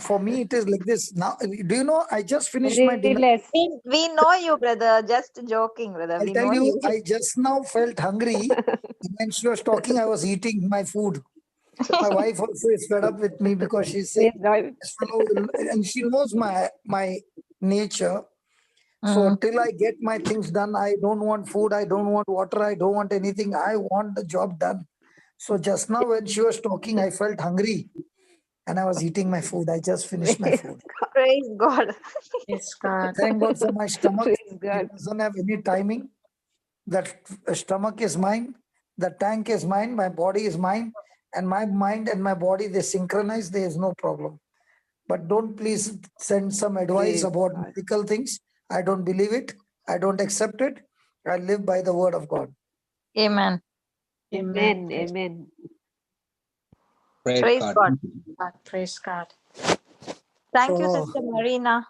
for me it is like this. Now, do you know? I just finished my Very dinner. less. We know you, brother. Just joking, brother. I'll We tell know you, you. I just now felt hungry. When she was talking, I was eating my food. My wife also is fed up with me because she's saying, Praise God. "This fellow and she knows my nature. So Mm. till I get my things done, I don't want food, I don't want water, I don't want anything. I want the job done. So just now when she was talking, I felt hungry and I was eating my food. I just finished my Praise food. Praise God. Praise God. Thank God for my stomach. Praise It God. doesn't have any timing. That stomach is mine, the tank is mine, my body is mine, and my mind and my body, they synchronize. There is no problem. But don't please send some advice Praise about God. medical things. I don't believe it. I don't accept it. I live by the word of God. Amen. Amen. Praise Amen. Praise Praise God. God. God. Praise God. Thank you, So, Sister Marina.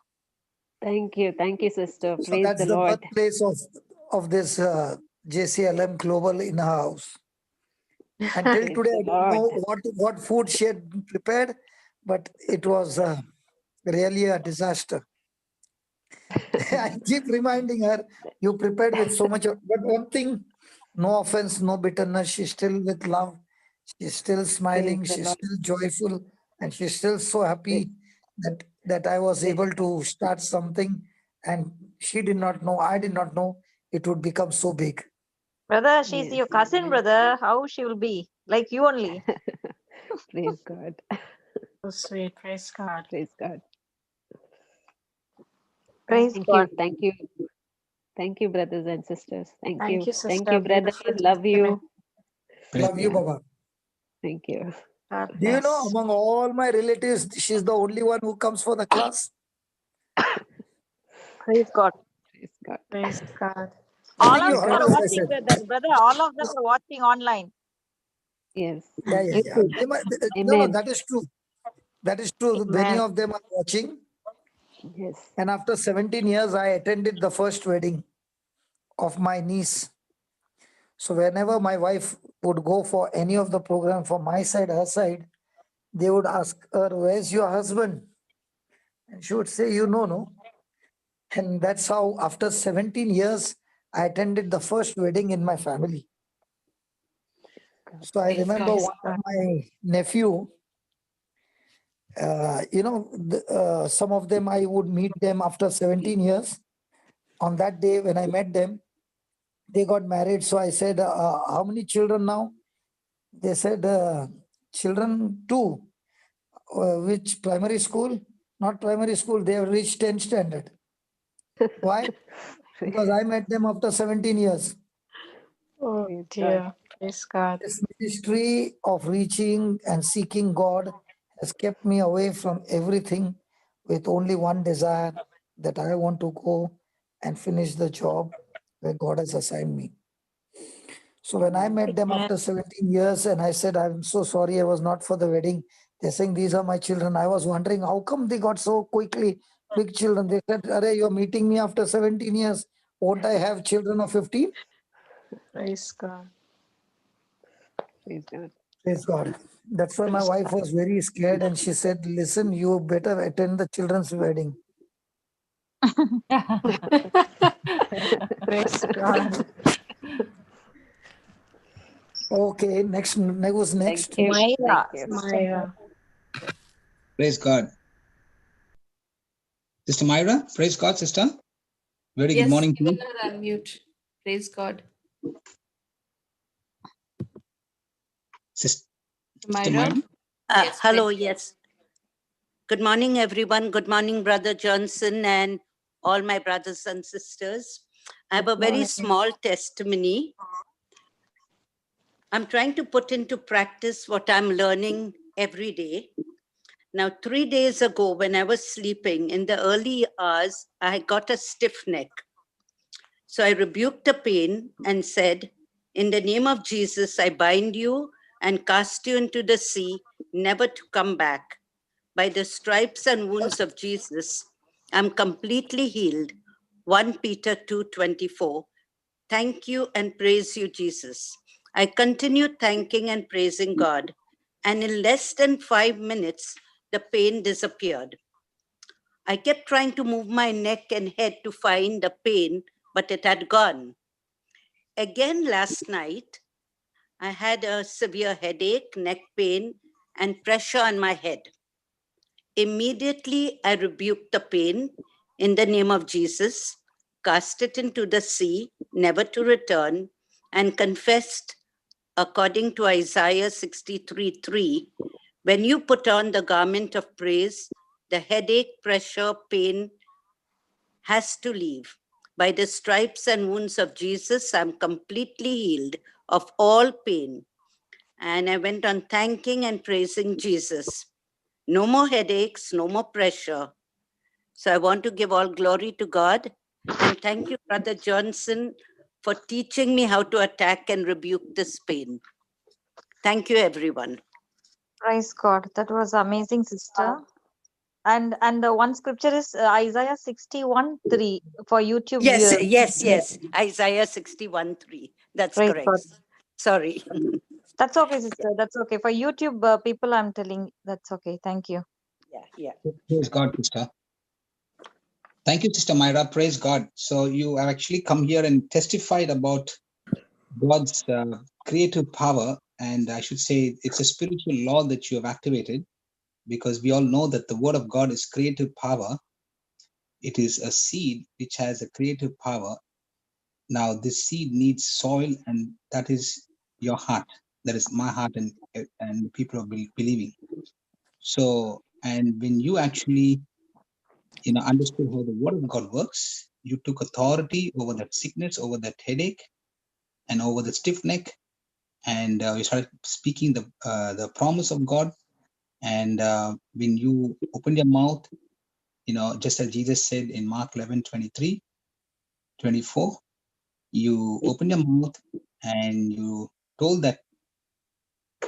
Thank you. Thank you, sister. so Praise that's the the Lord. birthplace of this JCLM Global in our house. Until Praise today, the I don't Lord. know what food she had prepared, but it was really a disaster. I keep reminding her, you prepared with so much. But one thing, no offense, no bitterness. She's still with love. She's still Praise smiling. the She's Lord. still joyful, and she's still so Praise, happy that I was praise able God. to start something. And she did not know. I did not know it would become so big. Brother, she's Yes. your cousin, brother. How she will be? Like you only. Praise God. So sweet. Praise God. Praise God. Praise Thank God. you. Thank you. Thank you, brothers and sisters. Thank Thank you. you, Thank sister. you, brother. Beautiful Love testimony. you. Praise Love you, Yeah. Baba. Thank you. God Do you know, bless. among all my relatives, she's the only one who comes for the class? Praise God. Praise God. Praise God. I All think of you them heard are what I watching, said. brother. All of them are watching online. Yes. Yeah, yeah, yeah. YouTube. No, Amen. that is true. That is true. Many Amen. of them are watching. Yes. And after 17 years, I attended the first wedding of my niece. So whenever my wife would go for any of the program from my side, her side, they would ask her, where's your husband? And she would say, no. And that's how after 17 years, I attended the first wedding in my family. God. So I remember Praise one of God. my nephew, some of them I would meet them after 17 years. On that day when I met them, they got married. So I said, how many children now? They said, children two. Which primary school? Not primary school. They have reached 10th standard. Why? Because I met them after 17 years. Oh Praise God. dear. Praise God. This ministry of reaching and seeking God has kept me away from everything with only one desire, that I want to go and finish the job where God has assigned me. So when I met them after 17 years and I said, I'm so sorry I was not for the wedding, they're saying, these are my children. I was wondering how come they got so quickly big children. They said, Arey, you're meeting me after 17 years. Won't I have children of 15? Praise God. Praise God. Praise God. That's why my wife was very scared and she said, listen, you better attend the children's wedding. Praise God. Okay, next. Who's next? Myra. Thank you. Myra. Praise God. Sister Myra, praise God, sister. Very good morning to you. Even her unmute. Praise God. Sister Myra? Myra? Yes, Hello, praise God. yes. Good morning, everyone. Good morning, Brother Johnson and all my brothers and sisters. I have a very small testimony. I'm trying to put into practice what I'm learning every day. Now, 3 days ago, when I was sleeping in the early hours, I got a stiff neck. So I rebuked the pain and said, in the name of Jesus, I bind you and cast you into the sea, never to come back. By the stripes and wounds of Jesus, I'm completely healed. 1 Peter 2:24. Thank you and praise you, Jesus. I continued thanking and praising God, and in less than 5 minutes, the pain disappeared. I kept trying to move my neck and head to find the pain, but it had gone. Again last night, I had a severe headache, neck pain, and pressure on my head. Immediately, I rebuked the pain in the name of Jesus, cast it into the sea, never to return, and confessed, according to Isaiah 63:3, when you put on the garment of praise, the headache, pressure, pain has to leave. By the stripes and wounds of Jesus, I'm completely healed of all pain. And I went on thanking and praising Jesus. No more headaches, no more pressure. So I want to give all glory to God. And thank you, Brother Johnson, for teaching me how to attack and rebuke this pain. Thank you, everyone. Praise God. That was amazing, sister. And the one scripture is Isaiah 61:3 for YouTube Yes, viewers. yes. Isaiah 61:3. That's Praise correct. God. Sorry. That's okay, sister. That's okay. For YouTube people, I'm telling that's okay. Thank you. Yeah. Praise God, sister. Thank you, Sister Myra. Praise God. So you have actually come here and testified about God's creative power. And I should say it's a spiritual law that you have activated, because we all know that the word of God is creative power. It is a seed which has a creative power. Now, this seed needs soil, and that is your heart. That is my heart, and people are believing. So, and when you actually, understood how the word of God works, you took authority over that sickness, over that headache, and over the stiff neck, and you started speaking the promise of God. And when you opened your mouth, just as Jesus said in Mark 11:23-24, you opened your mouth and you told that,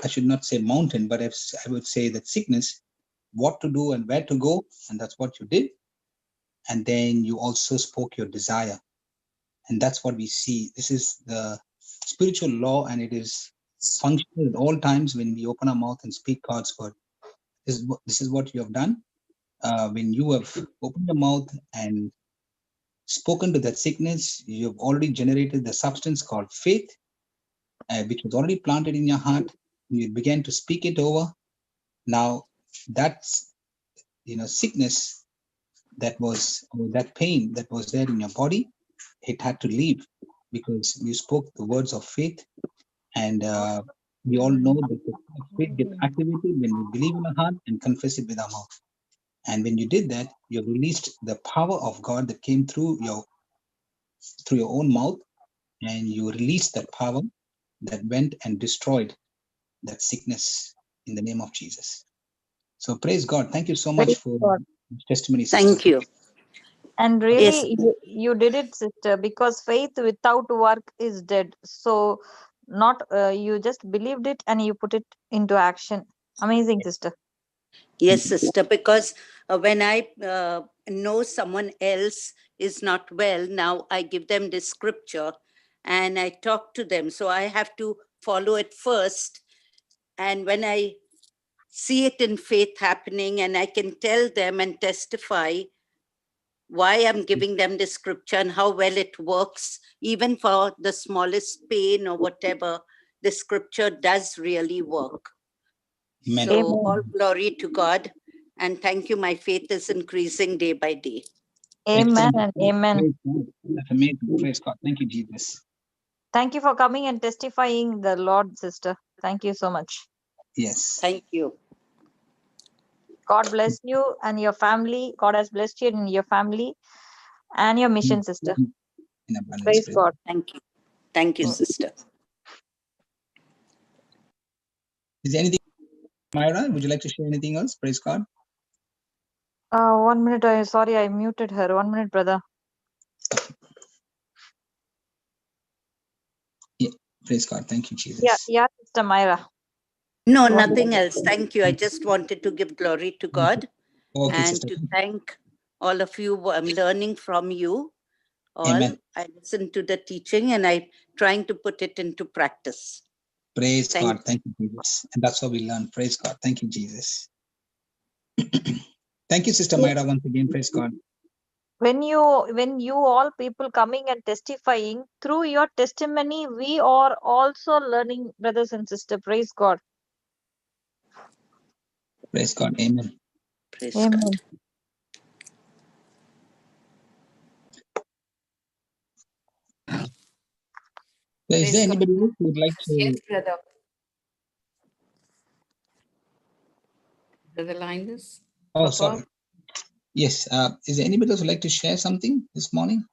I should not say mountain, but I would say that sickness, what to do and where to go, and that's what you did. And then you also spoke your desire, and that's what we see. This is the spiritual law, and it is functional at all times when we open our mouth and speak God's word. This is what you have done. When you have opened your mouth and spoken to that sickness, you have already generated the substance called faith, which was already planted in your heart. You began to speak it over. Now, that's sickness that was, or that pain that was there in your body, it had to leave, because you spoke the words of faith. And we all know that the faith gets activated when we believe in our heart and confess it with our mouth. And when you did that, you released the power of God that came through your own mouth, and you released that power that went and destroyed that sickness in the name of Jesus. So praise God. Thank you so much Praise for God. Thank testimony, sister. you. And Yes. really, you did it, sister, because faith without work is dead. So not you just believed it and you put it into action. Amazing, sister. Yes, sister, because when I know someone else is not well, now I give them this scripture and I talk to them. So I have to follow it first. And when I see it in faith happening, and I can tell them and testify why I'm giving them the scripture and how well it works, even for the smallest pain or whatever, the scripture does really work. Amen. So Amen. all glory to God. And thank you. My faith is increasing day by day. Amen and amen. Praise God. That's amazing. Praise God. Thank you, Jesus. Thank you for coming and testifying the Lord, sister. Thank you so much. Yes. Thank you. God bless you and your family. God has blessed you and your family and your mission, sister. In abundance. Praise God. Thank you. Thank you, sister. Is there anything, Myra? Would you like to share anything else? Praise God. 1 minute. Sorry, I muted her. 1 minute, brother. Yeah. Praise God. Thank you, Jesus. Yeah, Sister Myra. No, nothing else. Thank you. I just wanted to give glory to God Okay, and sister. to thank all of you. I'm learning from you all. Amen. I listen to the teaching and I'm trying to put it into practice. Praise Thank God. Thank you, Jesus. And that's how we learn. Praise God. Thank you, Jesus. Thank you, Sister Myra, once again. Praise God. When you all people coming and testifying, through your testimony, we are also learning, brothers and sisters. Praise God. Praise God. Amen. Praise Amen. God. So is Praise there God. anybody else who would like to? Yes, brother. Brother Linus. Oh, Papa? sorry. Yes. Is there anybody else who would like to share something this morning?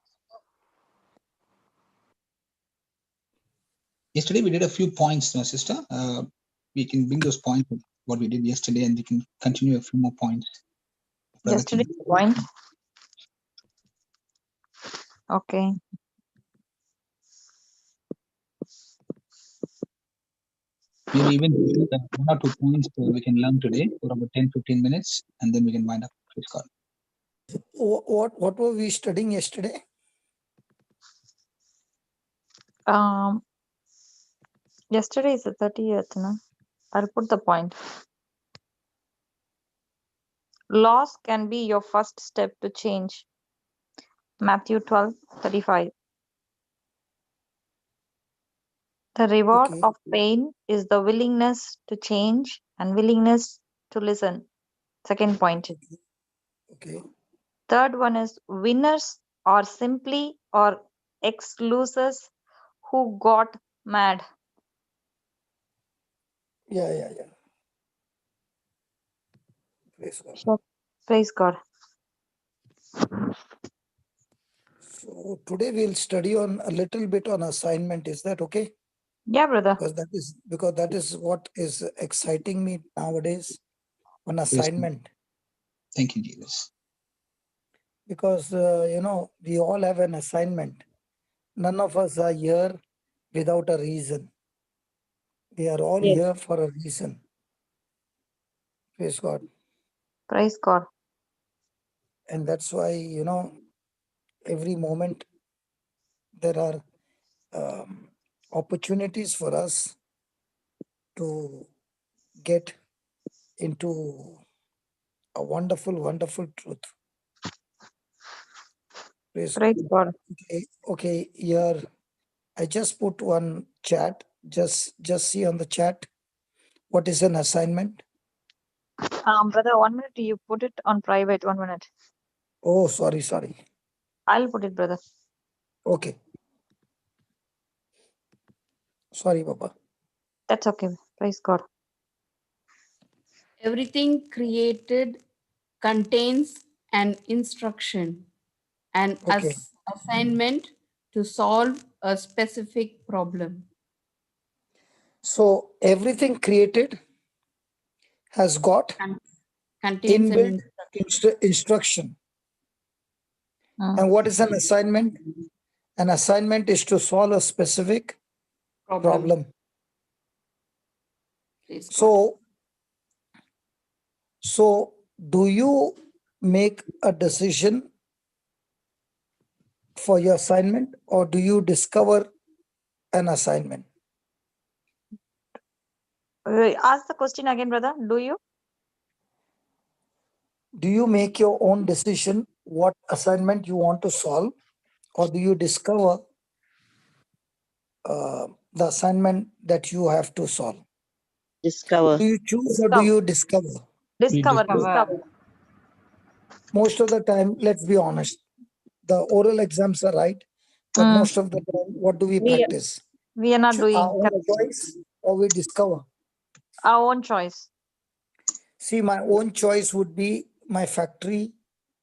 Yesterday we did a few points, my sister. We can bring those points of what we did yesterday, and we can continue a few more points. Yesterday's point. Okay. Maybe even one or two points we can learn today for about 10-15 minutes, and then we can wind up. Praise God. What were we studying yesterday? Yesterday is the 30th, no? I'll put the point. Loss can be your first step to change. Matthew 12:35. The reward Okay. of pain is the willingness to change and willingness to listen. Second point. Okay. Third one is winners are simply or ex-losers who got mad. Yeah. Praise God. Sure. Praise God. So today we'll study on a little bit on assignment. Is that okay? Yeah, brother. Because that is what is exciting me nowadays on assignment. Thank you, Jesus. Because we all have an assignment. None of us are here without a reason. We are all Yes. here for a reason. Praise God. Praise God. And that's why, every moment there are opportunities for us to get into a wonderful, wonderful truth. Praise God. Okay, here I just put one chat. Just see on the chat what is an assignment. Brother, 1 minute. You put it on private. 1 minute. Oh, sorry. I'll put it, brother. Okay. Sorry, Papa. That's okay. Praise God. Everything created contains an instruction, an Okay. assignment to solve a specific problem. So everything created has got Contains an inbuilt instruction. And what is an assignment? An assignment is to solve a specific problem. Praise God. So do you make a decision for your assignment, or do you discover an assignment? Ask the question again, brother. Do you make your own decision what assignment you want to solve, or do you discover the assignment that you have to solve? Discover. Do you choose or do you discover? Discover. Most of the time, let's be honest, the oral exams are right, but most of the time, what do we practice? We are not doing our own choice, or we discover? our own choice. See, my own choice would be my factory,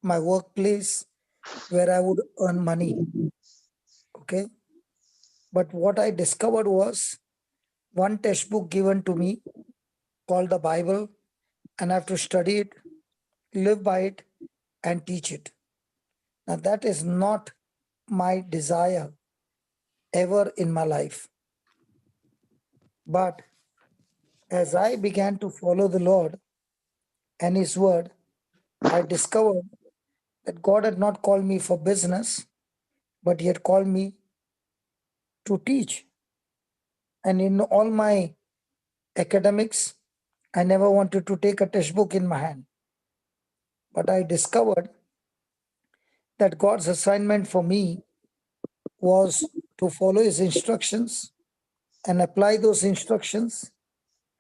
my workplace, where I would earn money. Okay. But what I discovered was one textbook given to me called the Bible, and I have to study it, live by it, and teach it. Now, that is not my desire ever in my life. But as I began to follow the Lord and His word, I discovered that God had not called me for business, but He had called me to teach. And in all my academics, I never wanted to take a textbook in my hand. But I discovered that God's assignment for me was to follow His instructions and apply those instructions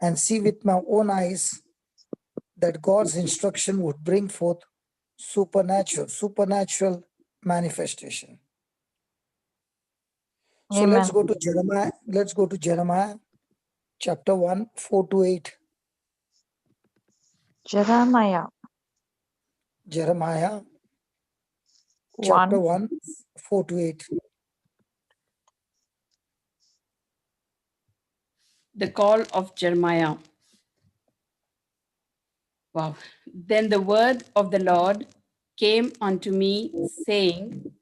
and see with my own eyes that God's instruction would bring forth supernatural manifestation. So Amen. let's go to Jeremiah. Let's go to Jeremiah chapter 1, 4-8. Jeremiah Jeremiah chapter 1, 4-8. The call of Jeremiah. Wow. Then the word of the Lord came unto me, saying,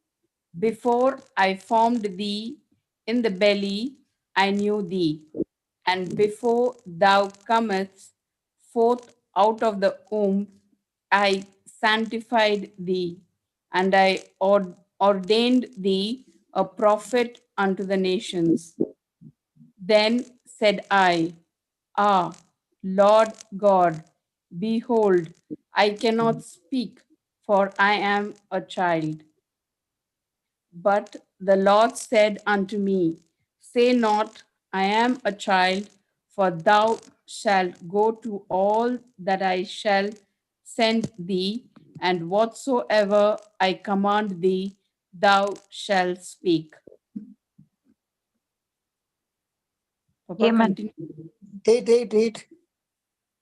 Before I formed thee in the belly, I knew thee. And before thou comest forth out of the womb, I sanctified thee, and I ordained thee a prophet unto the nations. Then said I, Ah, Lord God, behold, I cannot speak, for I am a child. But the Lord said unto me, Say not, I am a child, for thou shalt go to all that I shall send thee, and whatsoever I command thee, thou shalt speak. Papa, Amen. continue. 8.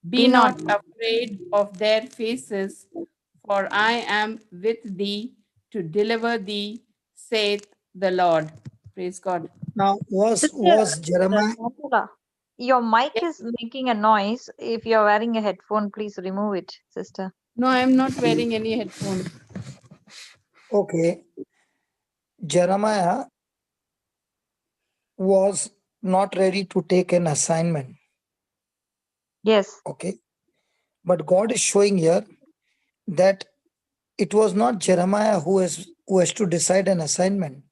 Be not afraid of their faces, for I am with thee to deliver thee, saith the Lord. Praise God. Now, was Jeremiah? Shanthala, your mic Yes. is making a noise. If you're wearing a headphone, please remove it, sister. No, I am not wearing any headphone. Okay. Jeremiah was not ready to take an assignment. Yes. Okay. But God is showing here that it was not Jeremiah who has to decide an assignment.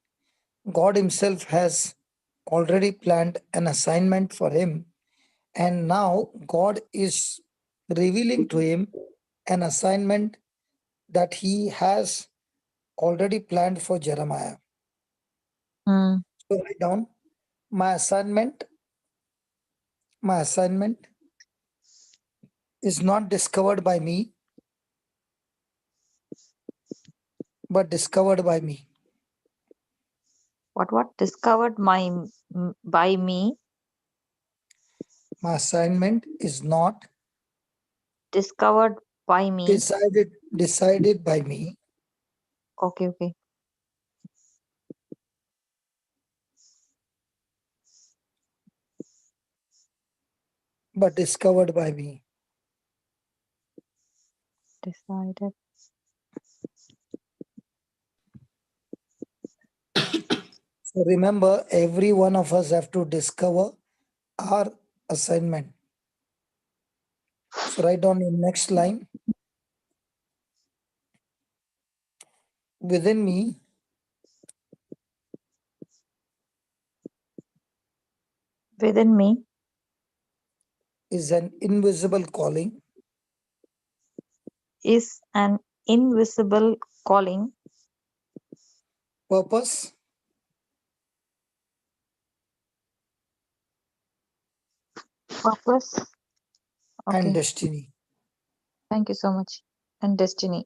God Himself has already planned an assignment for him. And now God is revealing to him an assignment that He has already planned for Jeremiah. So write down, my assignment is not discovered by me, but discovered by me. What discovered by me? My assignment is not Discovered by me. decided by me, Okay. but discovered by me. So remember, every one of us have to discover our assignment. So write down in next line. Within me Within me is an invisible calling, is an invisible calling, purpose, purpose. and Okay, destiny. thank you so much. And destiny.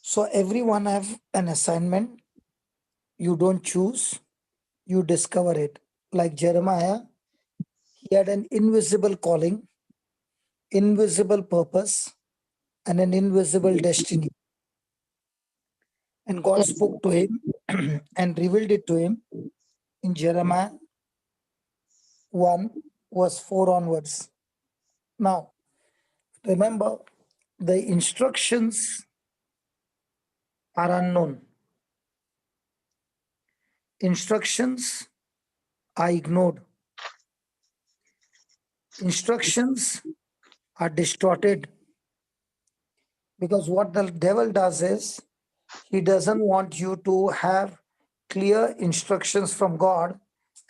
So everyone have an assignment. You don't choose, you discover it. Like Jeremiah, he had an invisible calling, invisible purpose, and an invisible destiny. And God Yes. spoke to him and revealed it to him in Jeremiah 1, verse 4 onwards. Now, remember, the instructions are unknown. Instructions are ignored. Instructions are distorted. Because what the devil does is, he doesn't want you to have clear instructions from God,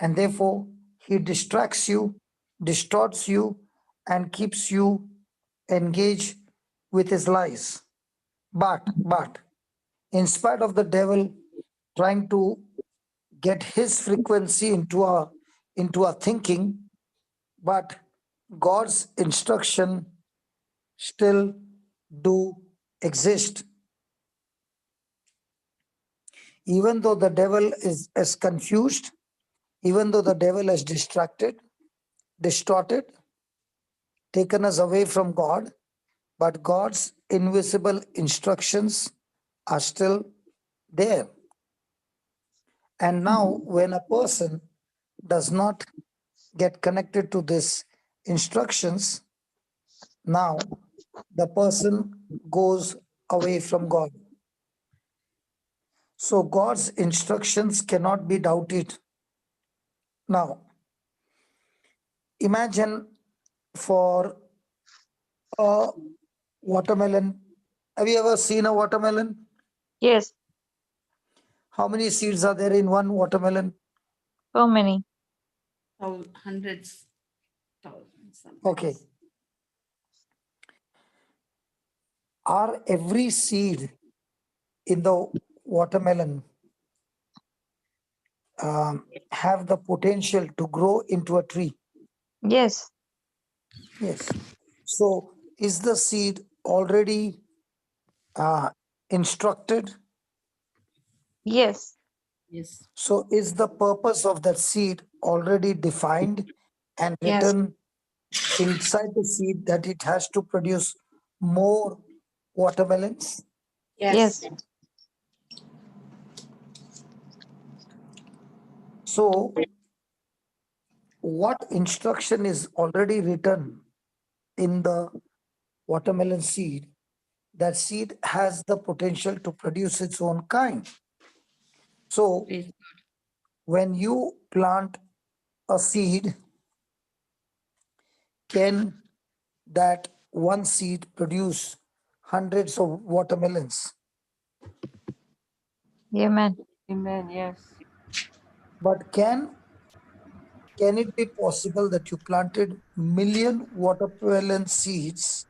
and therefore he distracts you, distorts you, and keeps you engaged with his lies. But in spite of the devil trying to get his frequency into our thinking, but God's instruction still do exist. Even though the devil is confused, even though the devil is distracted, distorted, taken us away from God, but God's invisible instructions are still there. And now, when a person does not get connected to these instructions, now the person goes away from God. So God's instructions cannot be doubted. Now, imagine for a watermelon. Have you ever seen a watermelon? Yes. How many seeds are there in one watermelon? So many. Hundreds, thousands. Sometimes. Okay. Are every seed in the watermelon have the potential to grow into a tree? Yes. Yes. So is the seed already instructed? Yes. Yes. So is the purpose of that seed already defined and Yes. written inside the seed that it has to produce more watermelons? Yes. So what instruction is already written in the watermelon seed, that seed has the potential to produce its own kind. So when you plant a seed, can that one seed produce hundreds of watermelons? Amen. Amen. Yes. But can it be possible that you planted million watermelon seeds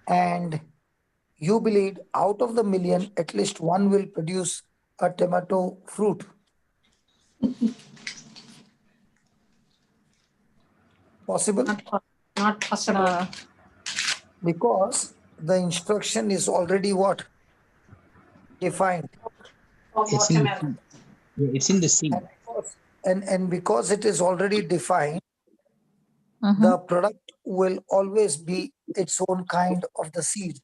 and you believe out of the million, at least one will produce a tomato fruit? Possible? Not possible. Because the instruction is already what? Defined. For It's in the watermelon. seed. Yeah, it's in the seed. And because it is already defined, Mm-hmm. the product will always be its own kind of the seed.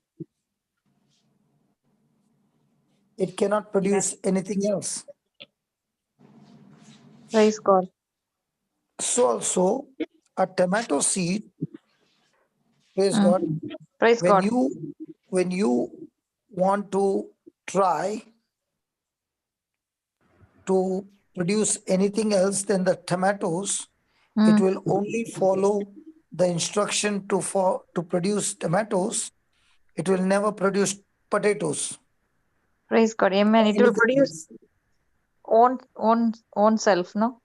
It cannot produce anything else. Praise God. So also a tomato seed, praise God, Praise God. when you want to try to produce anything else than the tomatoes, it will only follow the instruction to produce tomatoes. It will never produce potatoes. Praise God. Amen. It will produce own self, no?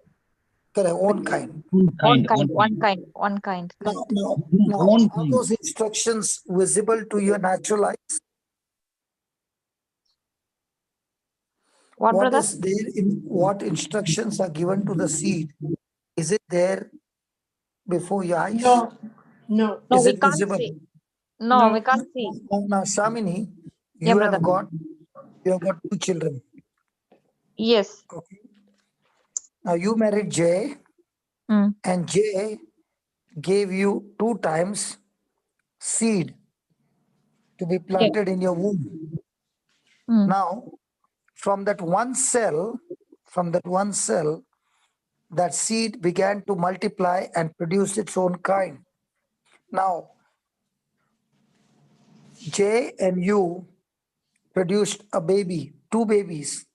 Correct, own kind. One kind. Now, are those instructions visible to your natural eyes? What, brother? Is there what instructions are given to the seed? Is it there before your eyes? No. Is we it can't visible? see. No, we can't see. Now, Shamini, Yeah, you brother. have got 2 children. Yes. Okay. Now you married Jay, and Jay gave you 2 times seed to be planted in your womb. Now, from that one cell, that seed began to multiply and produce its own kind. Now, Jay and you produced a baby, 2 babies.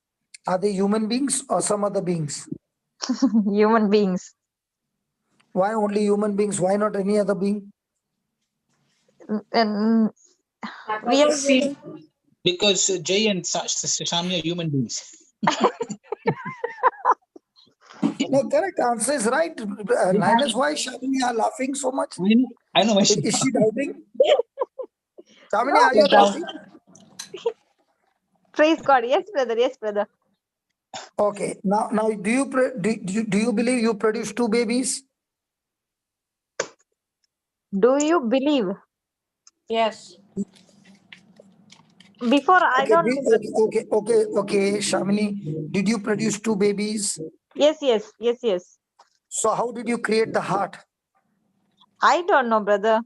Are they human beings or some other beings? Human beings. Why only human beings? Why not any other being? And we are Because Jay and Shami are human beings. No, correct answer is right. Linus, why Shamini are laughing so much? I know. Is she doubting? Shamini, are you doubting? Praise God. Yes, brother. Yes, brother. Okay. Now, do you believe you produced 2 babies? Do you believe? Yes. Before I don't know. Okay. Shamini, did you produce 2 babies? Yes. So how did you create the heart? I don't know, brother.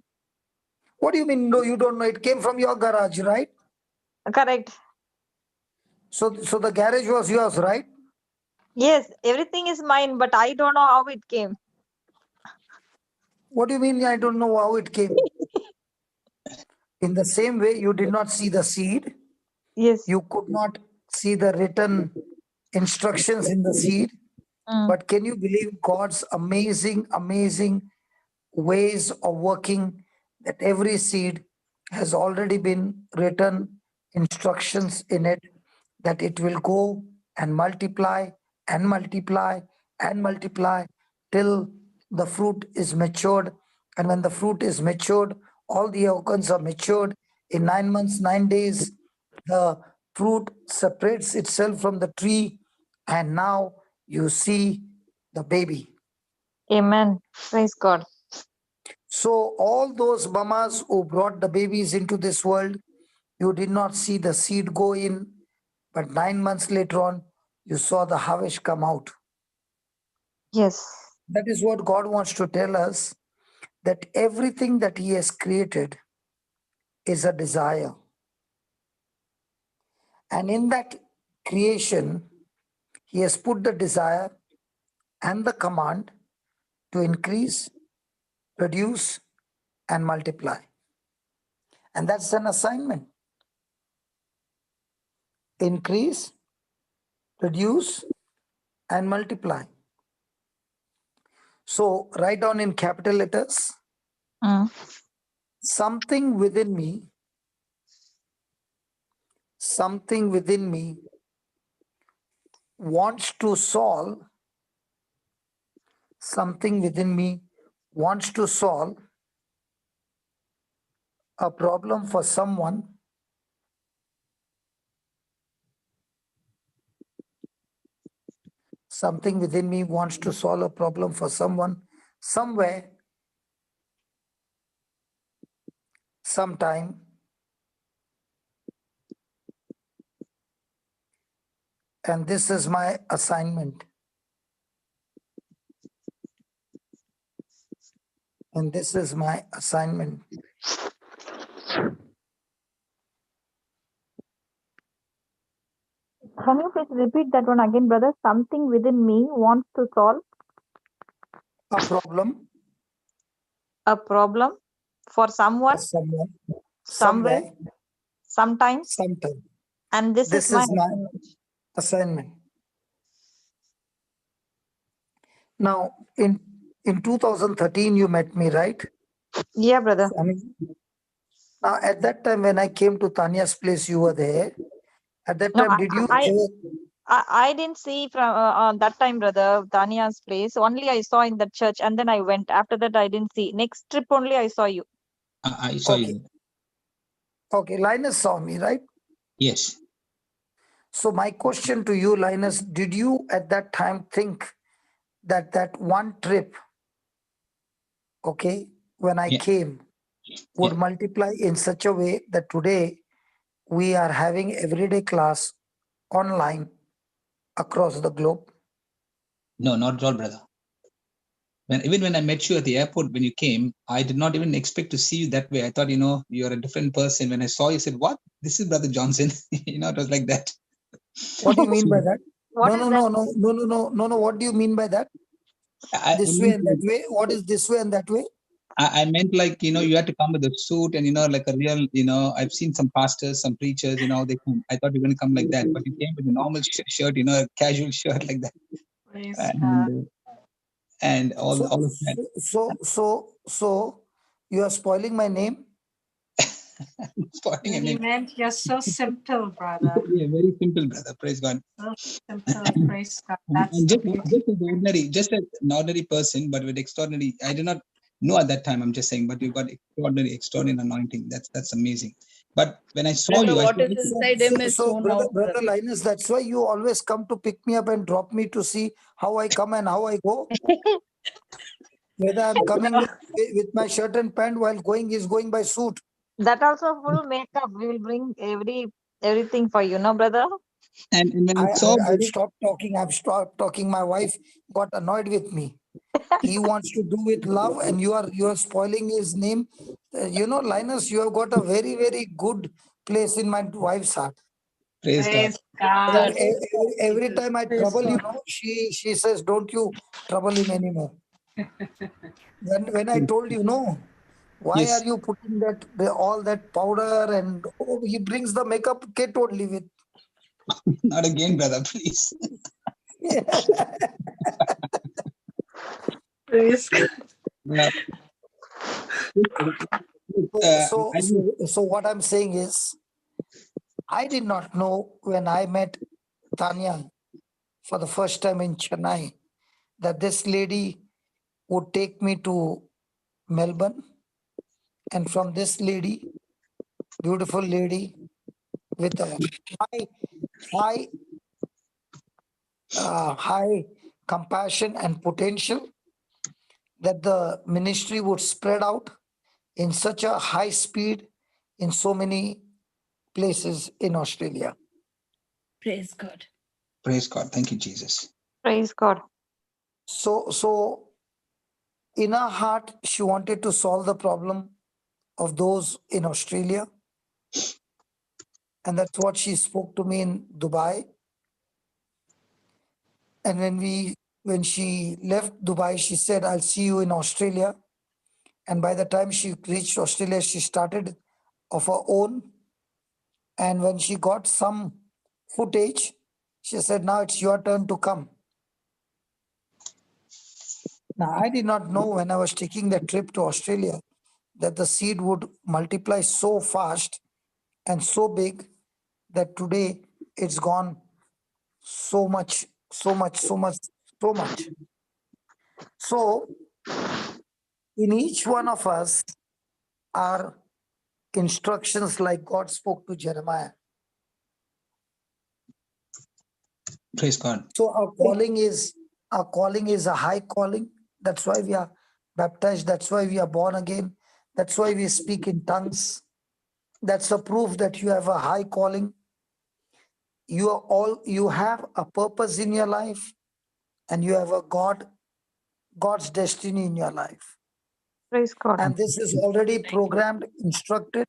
What do you mean? No, you don't know. It came from your garage, right? Correct. So the garage was yours, right? Yes, everything is mine, but I don't know how it came. What do you mean? I don't know how it came. In the same way, you did not see the seed. Yes. You could not see the written instructions in the seed. But can you believe God's amazing ways of working, that every seed has already been written instructions in it, that it will go and multiply and multiply and multiply till the fruit is matured. And when the fruit is matured, all the organs are matured. In 9 months, 9 days, the fruit separates itself from the tree, and now you see the baby. Amen. Praise God. So all those mamas who brought the babies into this world, you did not see the seed go in, but 9 months later on, you saw the harvest come out. Yes. That is what God wants to tell us, that everything that He has created is a desire. And in that creation, He has put the desire and the command to increase, produce, and multiply. And that's an assignment. Increase, produce, and multiply. So write down in capital letters, something within me wants to solve a problem for someone somewhere, sometime, and this is my assignment. And this is my assignment. Can you please repeat that one again, brother? Something within me wants to solve a problem for someone, somewhere, sometime. Sometime. And this is my assignment. Now, in 2013, you met me, right? Yeah, brother. Now, at that time, when I came to Tanya's place, you were there. At that No, time, did you I didn't see from that time, brother, Tanya's place. Only I saw in the church, and then I went. After that, I didn't see. Next trip only I saw you. I saw you. Okay, Linus saw me, right? Yes. So my question to you, Linus, did you at that time think that that one trip, okay, when I came, would multiply in such a way that today we are having everyday class online across the globe? No, not at all, brother. Even when I met you at the airport, when you came, I did not even expect to see you that way. I thought, you're a different person. When I saw you, I said, what? This is Brother Johnson. It was like that. What do you mean by that? What No. What do you mean by that? This way and that way? What is this way and that way? I meant like, you had to come with a suit and, like a real, I've seen some pastors, some preachers, they come. I thought you were going to come like that, but you came with a normal shirt, a casual shirt like that. And all of that. So you are spoiling my name? Spoiling your He name. meant you're so simple, brother. Yeah, very simple, brother. Praise God. So simple, praise God. That's just an ordinary person, but with extraordinary. I did not know at that time. I'm just saying, but you've got extraordinary anointing. That's amazing. But when I saw you, what is inside him is so brother brother. Linus, that's why you always come to pick me up and drop me to see how I come and how I go. Whether I'm coming with my shirt and pant while is going by suit. That also full makeup. We will bring everything for you, no, brother? And when I saw I've stopped talking. I've stopped talking. My wife got annoyed with me. He wants to do with love, and you are spoiling his name. Linus, you have got a very, very good place in my wife's heart. Praise God. Every time I trouble you, she says, "Don't you trouble him anymore." When I told you, no, why are you putting all that powder and he brings the makeup kit only with. Not again, brother, please. Praise God. So what I'm saying is, I did not know when I met Tanya for the first time in Chennai that this lady would take me to Melbourne, and from this lady, beautiful lady with a high compassion and potential, that the ministry would spread out in such a high speed in so many places in Australia. Praise God. Praise God. Thank you, Jesus. Praise God. So in her heart, she wanted to solve the problem of those in Australia. And that's what she spoke to me in Dubai. And when she left Dubai, she said, "I'll see you in Australia." And by the time she reached Australia, she started of her own. And when she got some footage, she said, "Now it's your turn to come." Now, I did not know when I was taking the trip to Australia that the seed would multiply so fast and so big that today it's gone so much. So, in each one of us are instructions like God spoke to Jeremiah. Praise God. So our calling is a high calling. That's why we are baptized. That's why we are born again. That's why we speak in tongues. That's a proof that you have a high calling. You have a purpose in your life, and you have a God's destiny in your life. Praise God. And this is already programmed, instructed,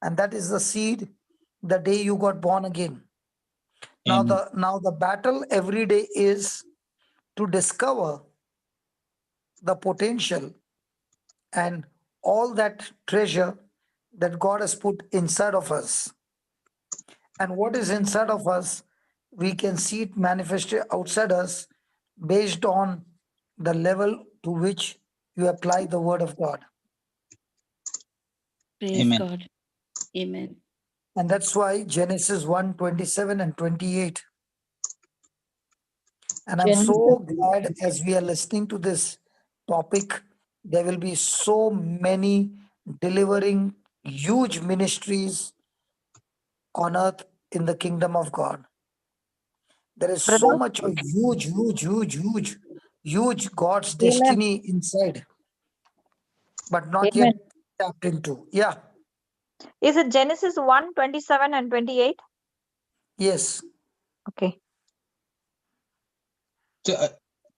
and that is the seed the day you got born again. Now the battle every day is to discover the potential and all that treasure that God has put inside of us. And what is inside of us, we can see it manifested outside us based on the level to which you apply the word of God. Praise Amen. God. Amen. And that's why Genesis 1:27 and 28. And I'm so glad as we are listening to this topic, there will be so many delivering huge ministries on earth in the kingdom of God. There is so Brother? much of huge God's destiny inside, but not yet Amen. tapped into. Yeah, Is it Genesis 1:27 and 28? yes. Okay. So,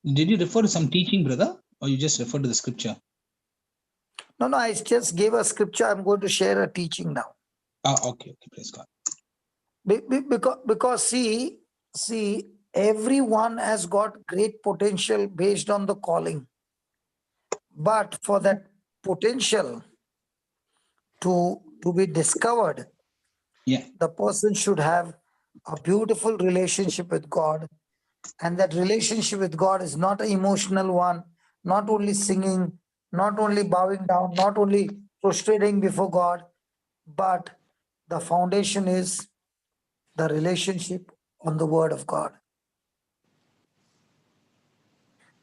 did you refer to some teaching, brother, or you just refer to the scripture? No, I just gave a scripture. I'm going to share a teaching now. Okay, praise God. Because see, everyone has got great potential based on the calling. But for that potential to be discovered, Yeah. the person should have a beautiful relationship with God. And that relationship with God is not an emotional one, not only singing, not only bowing down, not only prostrating before God, but the foundation is the relationship on the word of God.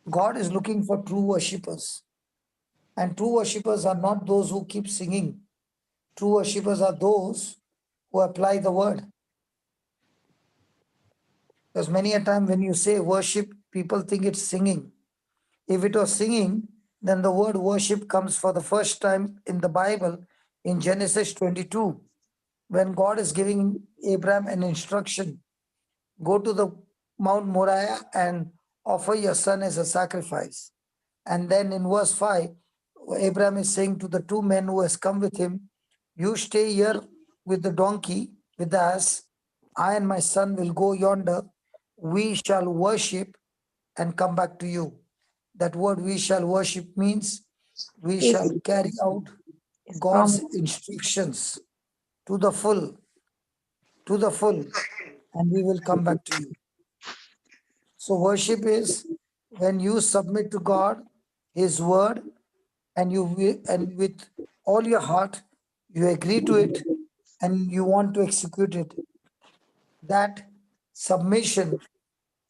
God is looking for true worshippers. And true worshippers are not those who keep singing. True worshippers are those who apply the word. Because many a time when you say worship, people think it's singing. If it was singing, then the word worship comes for the first time in the Bible in Genesis 22, when God is giving Abraham an instruction, go to the Mount Moriah and offer your son as a sacrifice. And then in verse 5, Abraham is saying to the two men who has come with him, you stay here with the donkey, with the ass. I and my son will go yonder. We shall worship and come back to you. That word we shall worship means we shall carry out God's instructions to the full, and we will come back to you. So worship is when you submit to God, His word, and and with all your heart, you agree to it and you want to execute it. That submission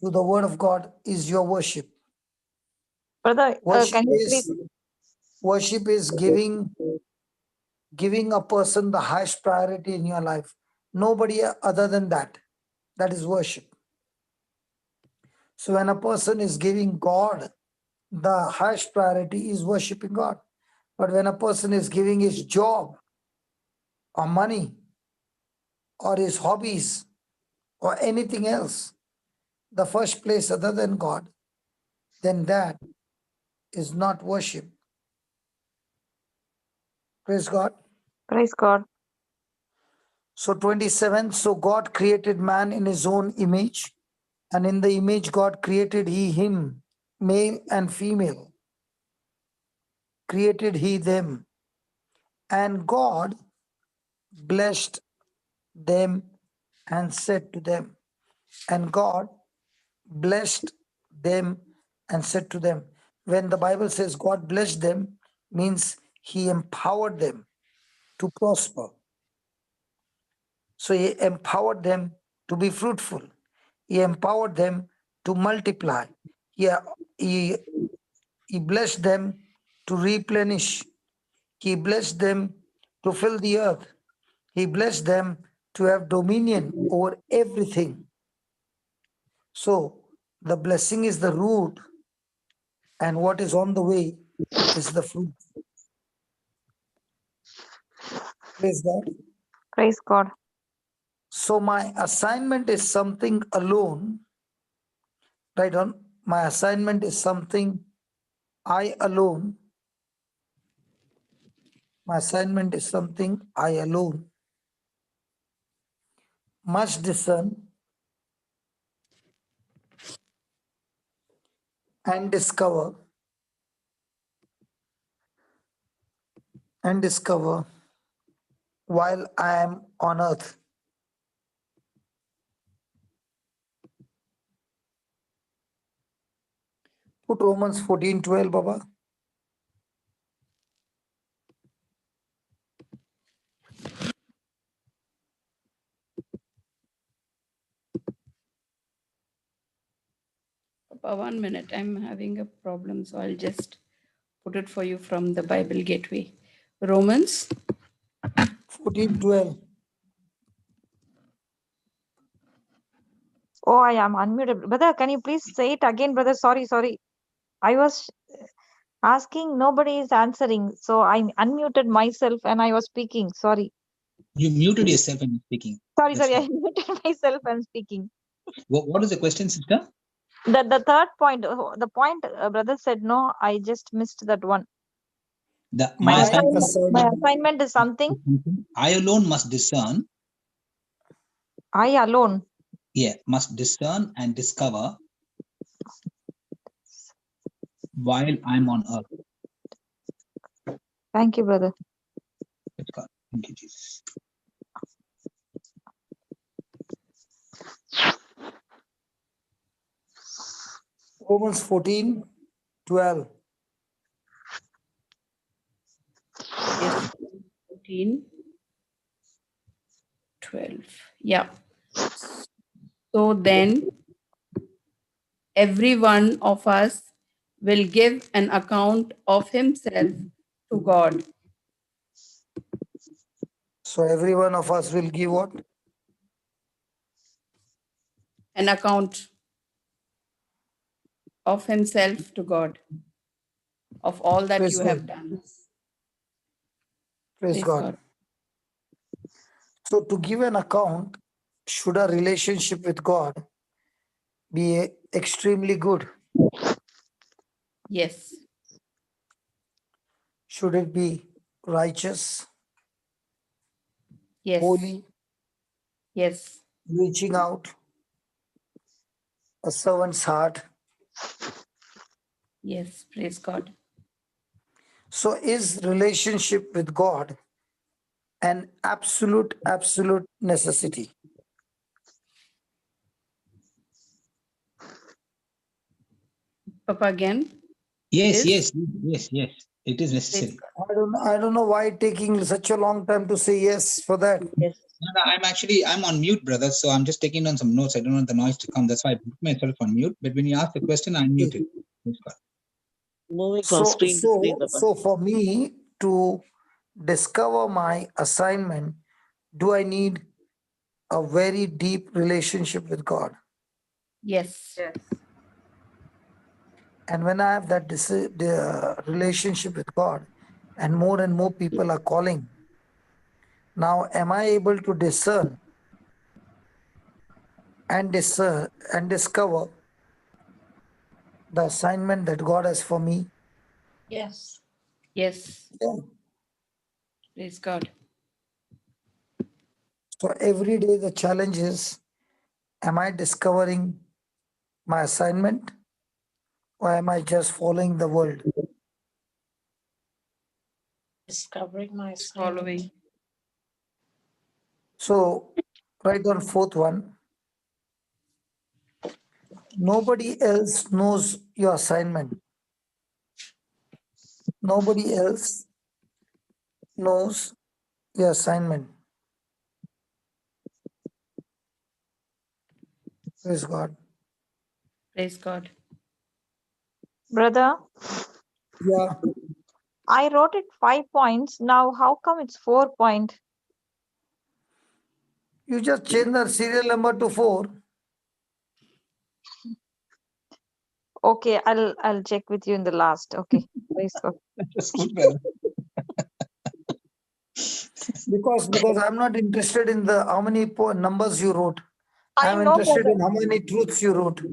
to the word of God is your worship. Brother, Worship can you please? is giving a person the highest priority in your life. Nobody other than that. That is worship. So when a person is giving God the highest priority is worshiping God. But when a person is giving his job or money or his hobbies or anything else the first place other than God, then that is not worship. Praise God. Praise God. So 27, so God created man in his own image, and in the image God created he him, male and female, created he them. And God blessed them and said to them, and God blessed them and said to them. When the Bible says God blessed them, means he empowered them to prosper. So he empowered them to be fruitful. He empowered them to multiply. He blessed them to replenish. He blessed them to fill the earth. He blessed them to have dominion over everything. So the blessing is the root, and what is on the way is the fruit. Praise God. Praise God. So my assignment is something alone. Right on. My assignment is something I alone. My assignment is something I alone must discern and discover while I am on earth. Put Romans 14:12, Baba. Papa, 1 minute. I'm having a problem, so I'll just put it for you from the Bible Gateway. Romans 14:12. Oh, I am unmuted. Brother, can you please say it again, brother? Sorry. I was asking, nobody is answering. So I unmuted myself and I was speaking. Sorry. You muted yourself when you're speaking. Sorry. That's I why. muted myself and speaking. What is the question, sister? The third point, the point brother said no, I just missed that one. My assignment is something. I alone must discern. I alone. Yeah, must discern and discover while I'm on earth. Thank you, brother. Praise God. Thank you, Jesus. Romans 14:12. Yes, 14:12. Yeah. So then, every one of us will give an account of himself to God. So every one of us will give what? An account of himself to God, of all that Praise you God. have done. Praise God. So to give an account, should a relationship with God be extremely good? Yes. Should it be righteous? Yes. Holy? Yes. Reaching out? A servant's heart? Yes. Praise God. So is relationship with God an absolute necessity? Papa, again? Yes. It is necessary. I don't know why taking such a long time to say yes for that. Yes. No, I'm on mute, brother. So I'm just taking down some notes. I don't want the noise to come. That's why I put myself on mute. But when you ask the question, I'm muted. Praise God. Moving from screen to screen, Papa. So for me to discover my assignment, do I need a very deep relationship with God? Yes. And when I have that the relationship with God, and more people are calling, now am I able to discern and discover the assignment that God has for me? Yes. Yes. Yeah. Praise God. So every day the challenge is, am I discovering my assignment, or am I just following the world? Discovering my assignment. Following. So write on fourth one. Nobody else knows your assignment. Nobody else knows your assignment. Praise God. Praise God. Brother, Yeah. I wrote it 5 points. Now, how come it's 4 point? You just change the serial number to 4. Okay, I'll check with you in the last. Okay, praise God. That's good, brother. Because I'm not interested in the how many numbers you wrote. I'm know, interested brother. in how many truths you wrote.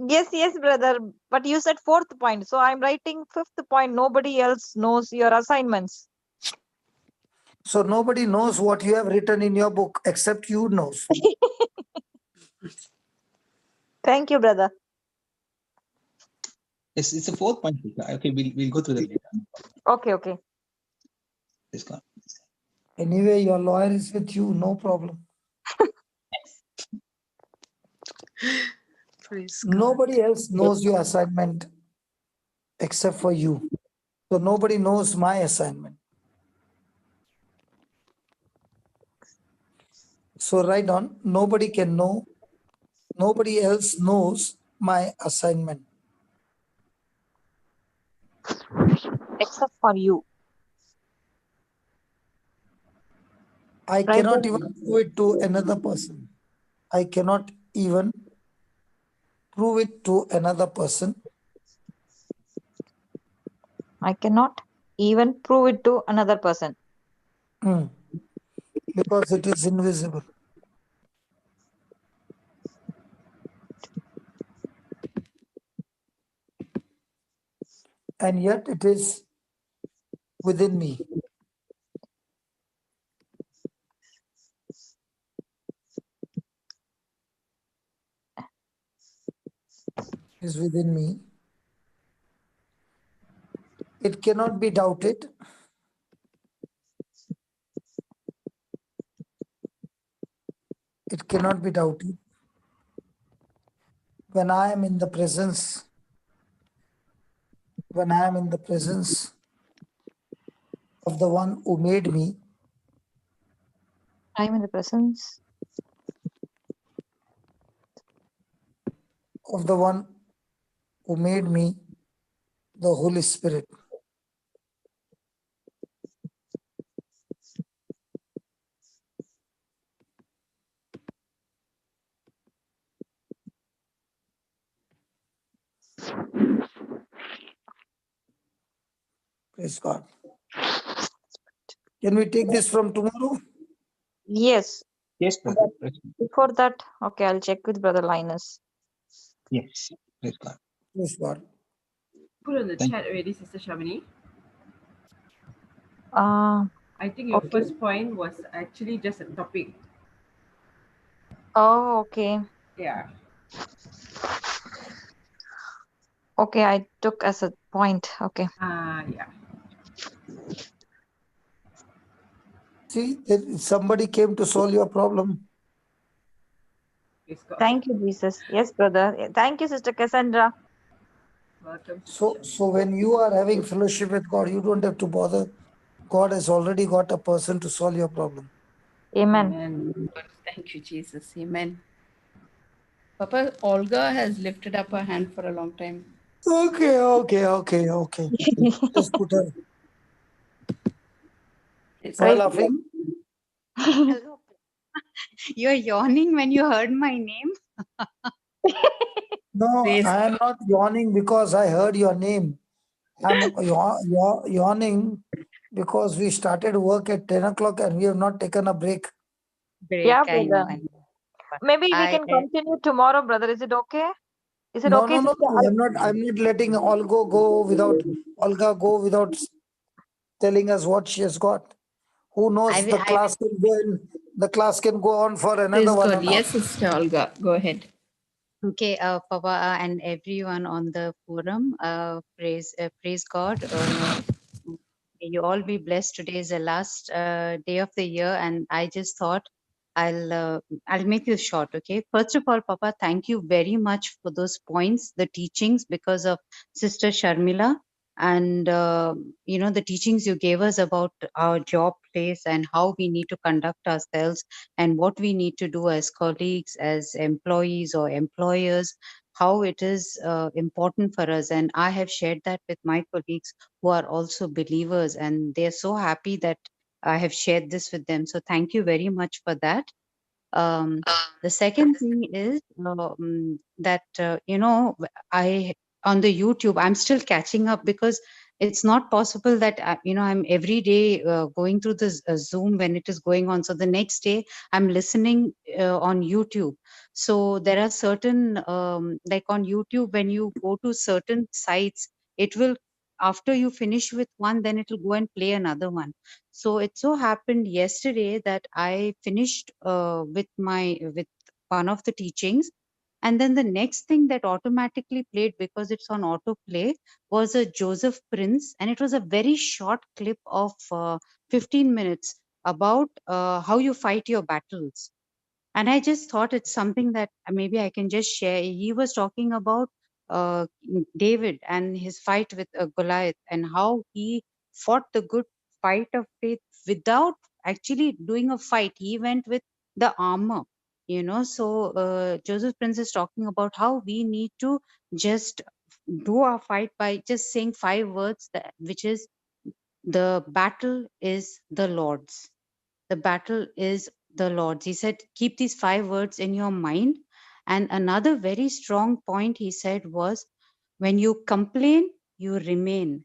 Yes, brother. But you said 4th point, so I'm writing 5th point. Nobody else knows your assignments. So nobody knows what you have written in your book except you knows. Thank you, brother. It's a 4th point. Okay, we'll go through that later. Okay. Praise God. Anyway, your lawyer is with you, no problem. Praise God. Nobody else knows your assignment except for you. So nobody knows my assignment. So write on, nobody can know, nobody else knows my assignment. Except for you. I cannot even prove it to another person. I cannot even prove it to another person. I cannot even prove it to another person. Because it is invisible. And yet it is within me. Is within me. It cannot be doubted. It cannot be doubted. When I am in the presence, of the one who made me, I am in the presence of the one who made me, the Holy Spirit. Praise God. Can we take this from tomorrow? Yes, Yes. brother. Before that, okay, I'll check with Brother Linus. Yes, praise God. Praise God. Put on the Thank chat already, Sister Shamini. I think your Okay. first point was actually just a topic. Oh, okay. Yeah. Okay, I took as a point. Okay. Yeah. See, somebody came to solve your problem. Thank you, Jesus. Yes, brother. Thank you, Sister Cassandra. Welcome. So when you are having fellowship with God, you don't have to bother. God has already got a person to solve your problem. Amen. Amen. Thank you, Jesus. Amen. Papa, Olga has lifted up her hand for a long time. Okay. Just put her. Why laughing? Hello. You're yawning when you heard my name? No, I am not yawning because I heard your name. I'm yawning because we started work at 10 o'clock and we have not taken a break. Yeah, I know. brother. Maybe we can continue tomorrow, brother. Is it okay? Is it No, okay? no. Sister I'm not letting Olga go without telling us what she has got. Who knows? The class can go on for another Praise 1 God. and a half. Yes, Sister Olga. Go ahead. Okay, Papa and everyone on the forum, praise God. May you all be blessed. Today is the last day of the year, and I just thought I'll make this short. Okay. First of all, Papa, thank you very much for those points, the teachings, because of Sister Sharmila, and the teachings you gave us about our job place and how we need to conduct ourselves and what we need to do as colleagues, as employees or employers, how it is important for us. And I have shared that with my colleagues who are also believers, and they're so happy that I have shared this with them. So thank you very much for that. The second thing is that I on the YouTube I'm still catching up, because it's not possible that I'm every day going through this Zoom when it is going on. So the next day I'm listening on YouTube. So there are certain like on YouTube, when you go to certain sites, it will, after you finish with one, then it will go and play another one. So it so happened yesterday that I finished with one of the teachings, and then the next thing that automatically played, because it's on autoplay, was a Joseph Prince, and it was a very short clip of 15 minutes about how you fight your battles. And I just thought it's something that maybe I can just share. He was talking about David and his fight with Goliath, and how he fought the good fight of faith without actually doing a fight. He went with the armor, So Joseph Prince is talking about how we need to just do our fight by just saying 5 words, which is, the battle is the Lord's. The battle is the Lord's. He said, keep these 5 words in your mind. And another very strong point he said was, when you complain, you remain.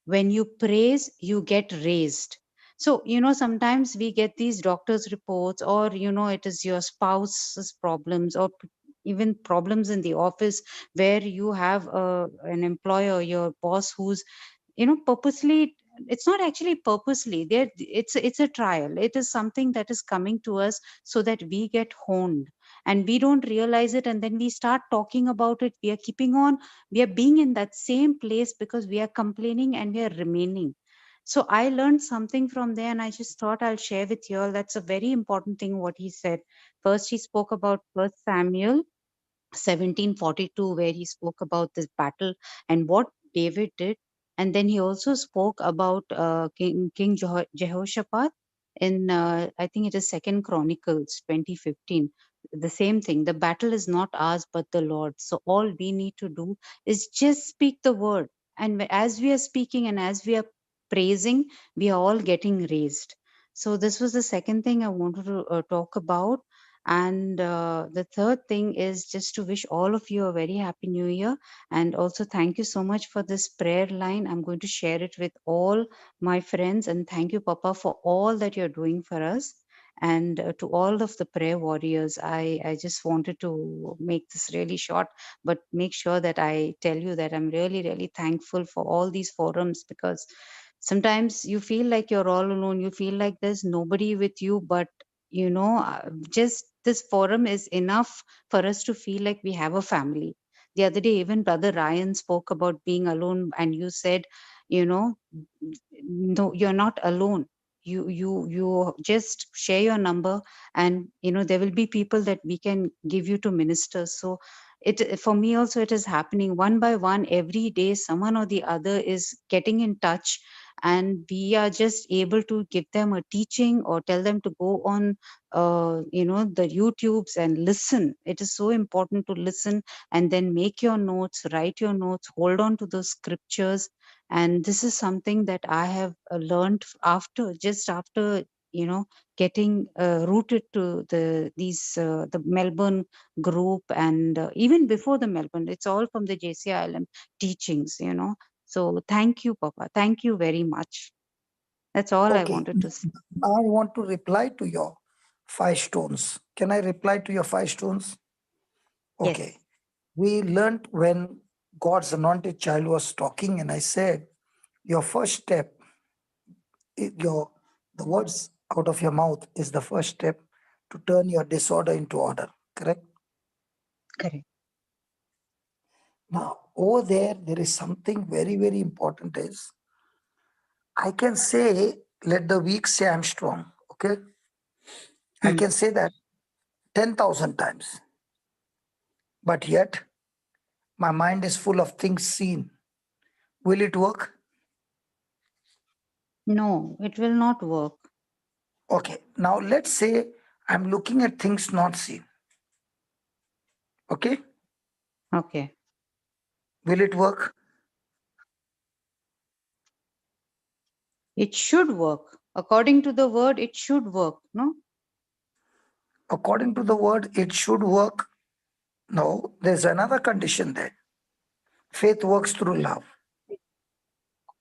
When you praise, you get raised. So, sometimes we get these doctor's reports, or, it is your spouse's problems, or even problems in the office, where you have an employer, your boss, who's purposely, it's not actually purposely there, it's a trial, it is something that is coming to us so that we get honed, and we don't realize it, and then we start talking about it. We are keeping on, we are being in that same place because we are complaining and we are remaining. So I learned something from there, and I just thought I'll share with you all. That's a very important thing what he said. First, he spoke about First Samuel 17:42, where he spoke about this battle and what David did. And then he also spoke about King Jehoshaphat in, I think it is Second Chronicles 20:15. The same thing. The battle is not ours, but the Lord. So all we need to do is just speak the word. And as we are speaking and as we are praising, we are all getting raised. So this was the second thing I wanted to talk about. And the third thing is just to wish all of you a very happy new year. And also thank you so much for this prayer line. I'm going to share it with all my friends. And thank you, Papa, for all that you're doing for us. And to all of the prayer warriors, I just wanted to make this really short, but make sure that I tell you that I'm really, really thankful for all these forums, because sometimes you feel like you're all alone. You feel like there's nobody with you, but just this forum is enough for us to feel like we have a family. The other day, even Brother Ryan spoke about being alone, and you said, no, you're not alone. You just share your number, and there will be people that we can give you to ministers. So it, for me also, it is happening one by one. Every day someone or the other is getting in touch, and we are just able to give them a teaching or tell them to go on the YouTubes and listen. It is so important to listen, and then make your notes, write your notes, hold on to those scriptures. And this is something that I have learned after getting rooted to the Melbourne group, and even before the Melbourne, it's all from the JCILM teachings. So thank you, Papa. Thank you very much. That's all I wanted to say. Now I want to reply to your 5 stones. Can I reply to your 5 stones? Okay. Yes. We learned when God's anointed child was talking, and I said, your first step, the words out of your mouth is the first step to turn your disorder into order. Correct? Correct. Now, over there is something very, very important is, I can say, let the weak say I'm strong. Okay? I can say that 10,000 times. But yet, my mind is full of things seen. Will it work? No, it will not work. Okay. Now, let's say I'm looking at things not seen. Okay? Okay. Will it work? It should work. According to the word, it should work, no? According to the word, it should work. No, there's another condition there. Faith works through love.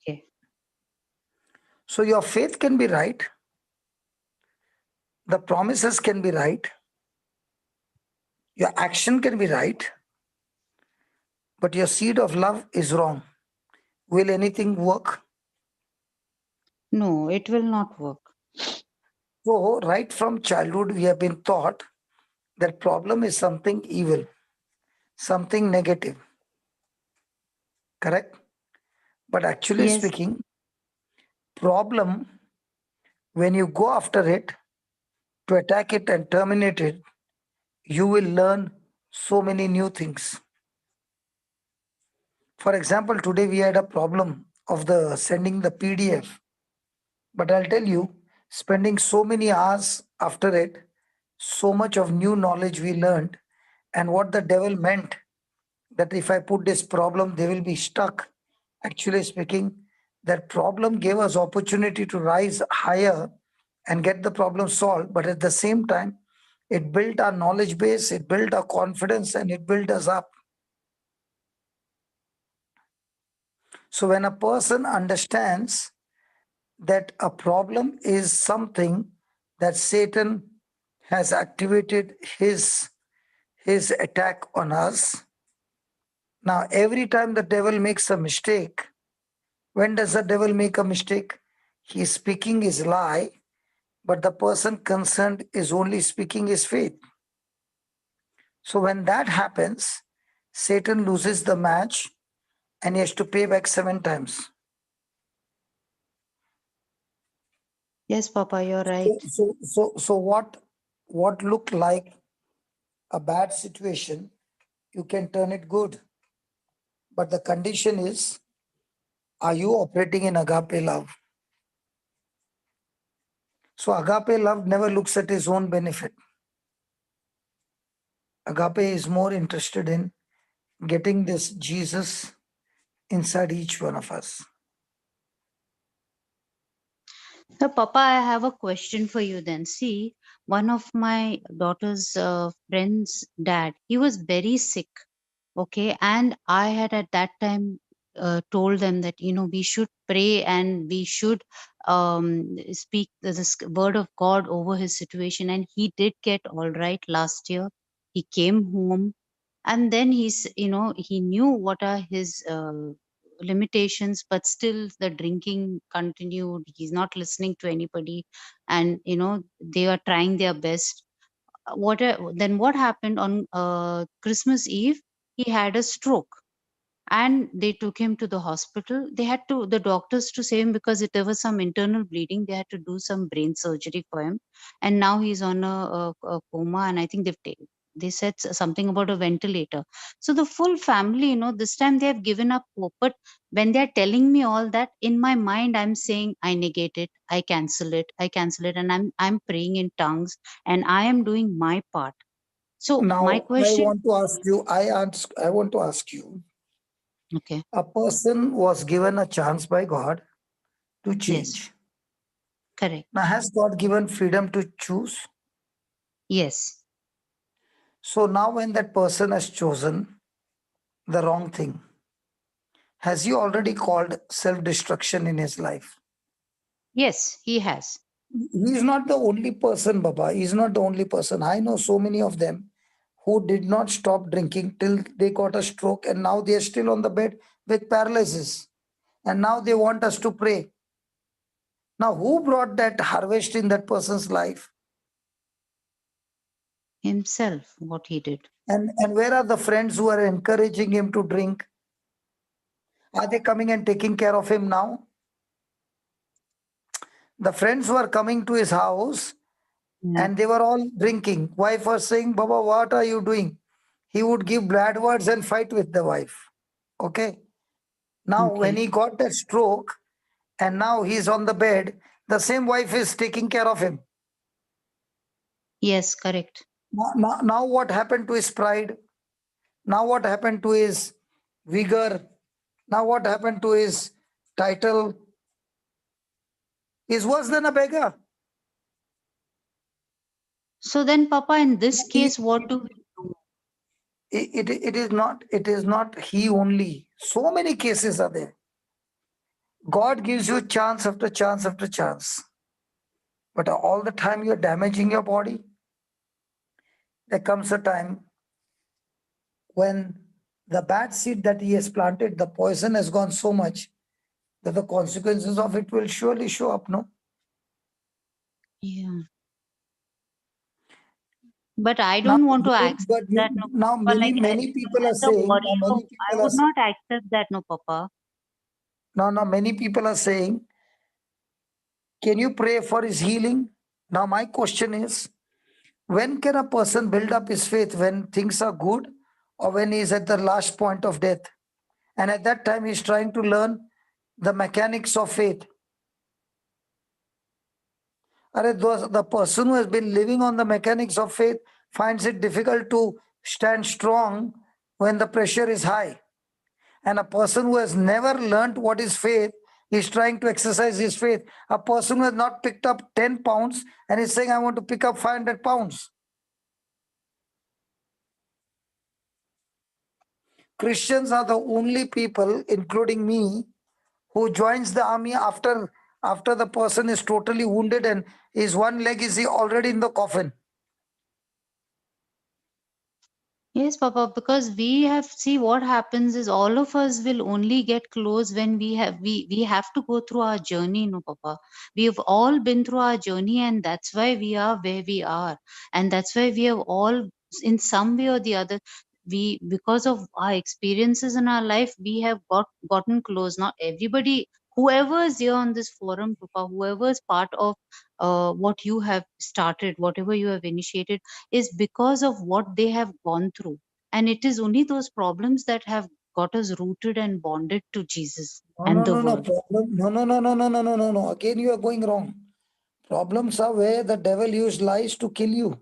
Okay. So your faith can be right. The promises can be right. Your action can be right. But your seed of love is wrong. Will anything work? No, it will not work. So right from childhood, we have been taught that problem is something evil, something negative. Correct? But actually speaking, problem, when you go after it, to attack it and terminate it, you will learn so many new things. For example, today we had a problem of the sending the PDF. But I'll tell you, spending so many hours after it, so much of new knowledge we learned, and what the devil meant that if I put this problem, they will be stuck. Actually speaking, that problem gave us opportunity to rise higher and get the problem solved. But at the same time, it built our knowledge base, it built our confidence, and it built us up. So when a person understands that a problem is something that Satan has activated his attack on us. Now, every time the devil makes a mistake, when does the devil make a mistake? He is speaking his lie, but the person concerned is only speaking his faith. So when that happens, Satan loses the match and he has to pay back 7 times. Yes, Papa, you're right. So what looked like a bad situation, you can turn it good. But the condition is, are you operating in agape love? So agape love never looks at his own benefit. Agape is more interested in getting this Jesus inside each one of us. So, Papa, I have a question for you then. See, one of my daughter's friend's dad, he was very sick. Okay. And I had at that time told them that, we should pray and we should speak this word of God over his situation. And he did get all right last year. He came home and then he knew what are his limitations, but still the drinking continued. He's not listening to anybody. And, they are trying their best. Then what happened on Christmas Eve? He had a stroke and they took him to the hospital. They had the doctors to save him because there was some internal bleeding. They had to do some brain surgery for him. And now he's on a coma. And I think they said something about a ventilator. So the full family, this time they have given up hope. But when they're telling me all that, in my mind, I'm saying, I negate it. I cancel it. And I'm praying in tongues and I am doing my part. So now, my question. I want to ask you. Okay. A person was given a chance by God to change. Yes. Correct. Now, has God given freedom to choose? Yes. So now when that person has chosen the wrong thing, has he already called self-destruction in his life? Yes, he has. He's not the only person, Baba. He's not the only person. I know so many of them who did not stop drinking till they got a stroke, and now they are still on the bed with paralysis. And now they want us to pray. Now, who brought that harvest in that person's life? Himself, what he did. And where are the friends who are encouraging him to drink? Are they coming and taking care of him now? The friends were coming to his house and they were all drinking. Wife was saying, Baba, what are you doing? He would give bad words and fight with the wife. Okay. Now, when he got that stroke and now he's on the bed, the same wife is taking care of him. Yes, correct. Now what happened to his pride? Now what happened to his vigor? Now what happened to his title? He's worse than a beggar. So then, Papa, in this case, what do we do? It is not he only. So many cases are there. God gives you chance after chance after chance. But all the time you're damaging your body. There comes a time when the bad seed that he has planted, the poison has gone so much that the consequences of it will surely show up, no? Yeah. But I don't want to accept that. No, now Papa, many people are as a saying, warrior, I would not accept that, no, Papa. Now many people are saying, can you pray for his healing? Now my question is, when can a person build up his faith? When things are good or when he is at the last point of death? And at that time, he's trying to learn the mechanics of faith. The person who has been living on the mechanics of faith finds it difficult to stand strong when the pressure is high. And a person who has never learned what is faith is trying to exercise his faith. A person who has not picked up 10 pounds and is saying, I want to pick up 500 pounds. Christians are the only people, including me, who joins the army after the person is totally wounded and his one leg is already in the coffin. Yes, Papa, because we have, see, what happens is all of us will only get close when we have to go through our journey, no, Papa. We have all been through our journey, and that's why we are where we are. And that's why we have all, in some way or the other, because of our experiences in our life, we have gotten close. Not everybody, whoever is here on this forum, Papa, whoever is part of what you have started, whatever you have initiated, is because of what they have gone through. And it is only those problems that have got us rooted and bonded to Jesus and the No. word. No. Again, you are going wrong. Problems are where the devil used lies to kill you.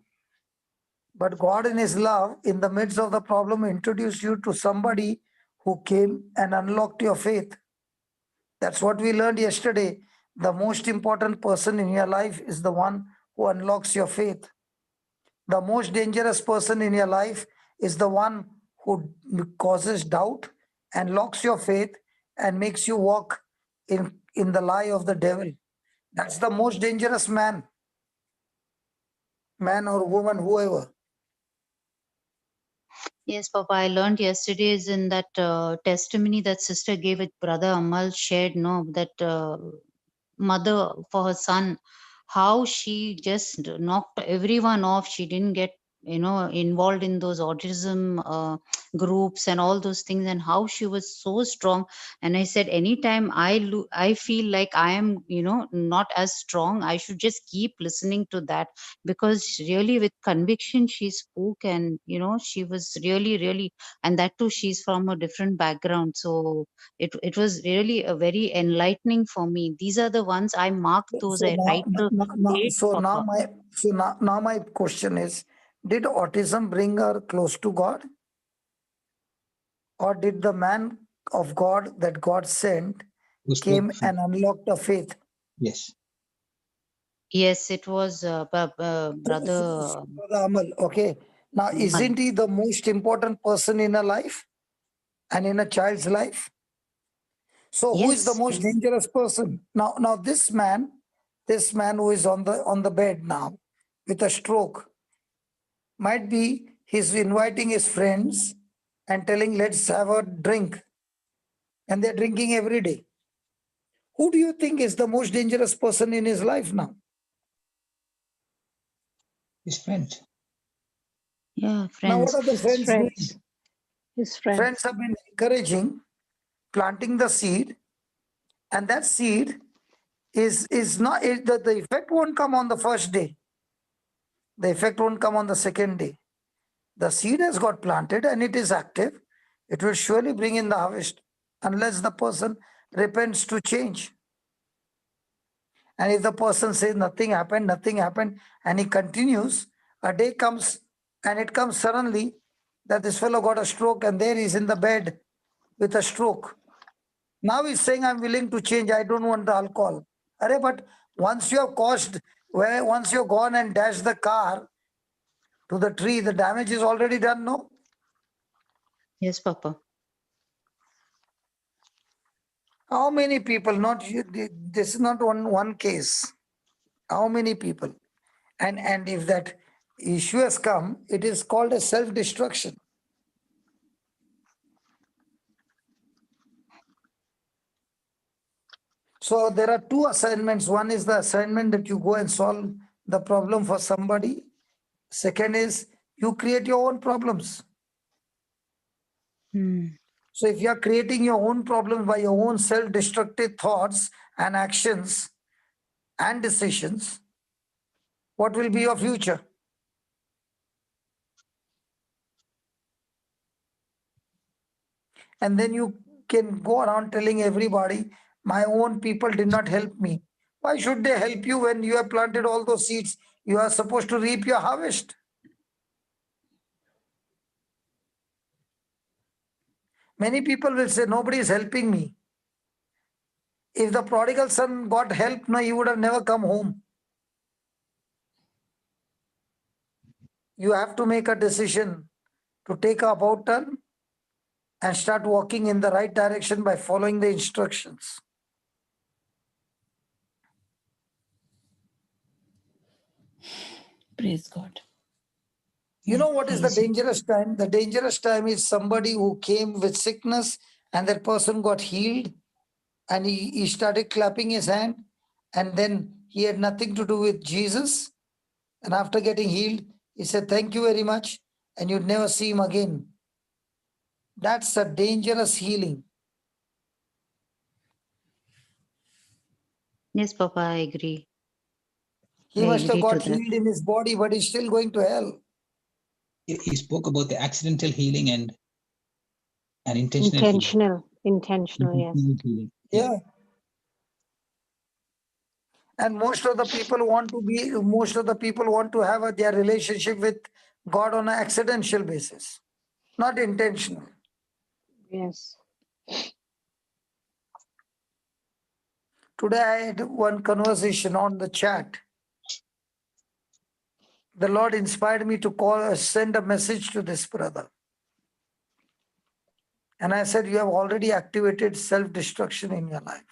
But God, in His love, in the midst of the problem, introduced you to somebody who came and unlocked your faith. That's what we learned yesterday. The most important person in your life is the one who unlocks your faith. The most dangerous person in your life is the one who causes doubt and locks your faith and makes you walk in the lie of the devil. That's the most dangerous man or woman, whoever. Yes, Papa, I learned yesterday is in that testimony that sister gave it, Brother Amal shared, no, that mother for her son, how she just knocked everyone off. She didn't get, involved in those autism groups and all those things, and how she was so strong. And I said, anytime I feel like I am, not as strong, I should just keep listening to that, because really with conviction she spoke, and she was really, really, and that too, she's from a different background. So it was really a very enlightening for me. These are the ones I mark, those So I write the dates, Papa. now my question is, did autism bring her close to God? Or did the man of God that God sent Who came spoke? and unlocked the faith? Yes. Yes, it was brother Brother Amal, okay. Now, Amal. isn't he the most important person in a life and in a child's life? So who is the Yes, most yes. dangerous person? Now this man who is on the bed now with a stroke, might be he's inviting his friends and telling, let's have a drink. And they're drinking every day. Who do you think is the most dangerous person in his life now? His friends. Yeah, Now, what friends. are the friends doing? His friends. Friends have been encouraging, planting the seed, and that seed is not, the effect won't come on the first day. The effect won't come on the second day. The seed has got planted and it is active. It will surely bring in the harvest unless the person repents to change. And if the person says nothing happened, and he continues, a day comes and it comes suddenly that this fellow got a stroke and there he's in the bed with a stroke. Now he's saying, I'm willing to change. I don't want the alcohol. But once you have once you've gone and dashed the car to the tree, the damage is already done, no? Yes, Papa. How many people, not you, this is not one case. How many people? And if that issue has come, it is called a self-destruction. So there are two assignments. One is the assignment that you go and solve the problem for somebody. Second is you create your own problems. So if you are creating your own problems by your own self-destructive thoughts and actions and decisions, what will be your future? And then you can go around telling everybody, my own people did not help me. Why should they help you when you have planted all those seeds? You are supposed to reap your harvest. Many people will say, nobody is helping me. If the prodigal son got help, no, he would have never come home. You have to make a decision to take a about turn and start walking in the right direction by following the instructions. Praise God. You know what is the dangerous time? The dangerous time is somebody who came with sickness and that person got healed and he started clapping his hand and then he had nothing to do with Jesus. And after getting healed, he said, thank you very much. And you'd never see him again. That's a dangerous healing. Yes, Papa, I agree. He I must have agree got to that. healed in his body, but he's still going to hell. He spoke about the accidental healing and intentional healing. Intentional, yes. Healing. Yeah. And most of the people want to have their relationship with God on an accidental basis, not intentional. Yes. Today I had one conversation on the chat. The Lord inspired me to send a message to this brother. And I said, you have already activated self-destruction in your life.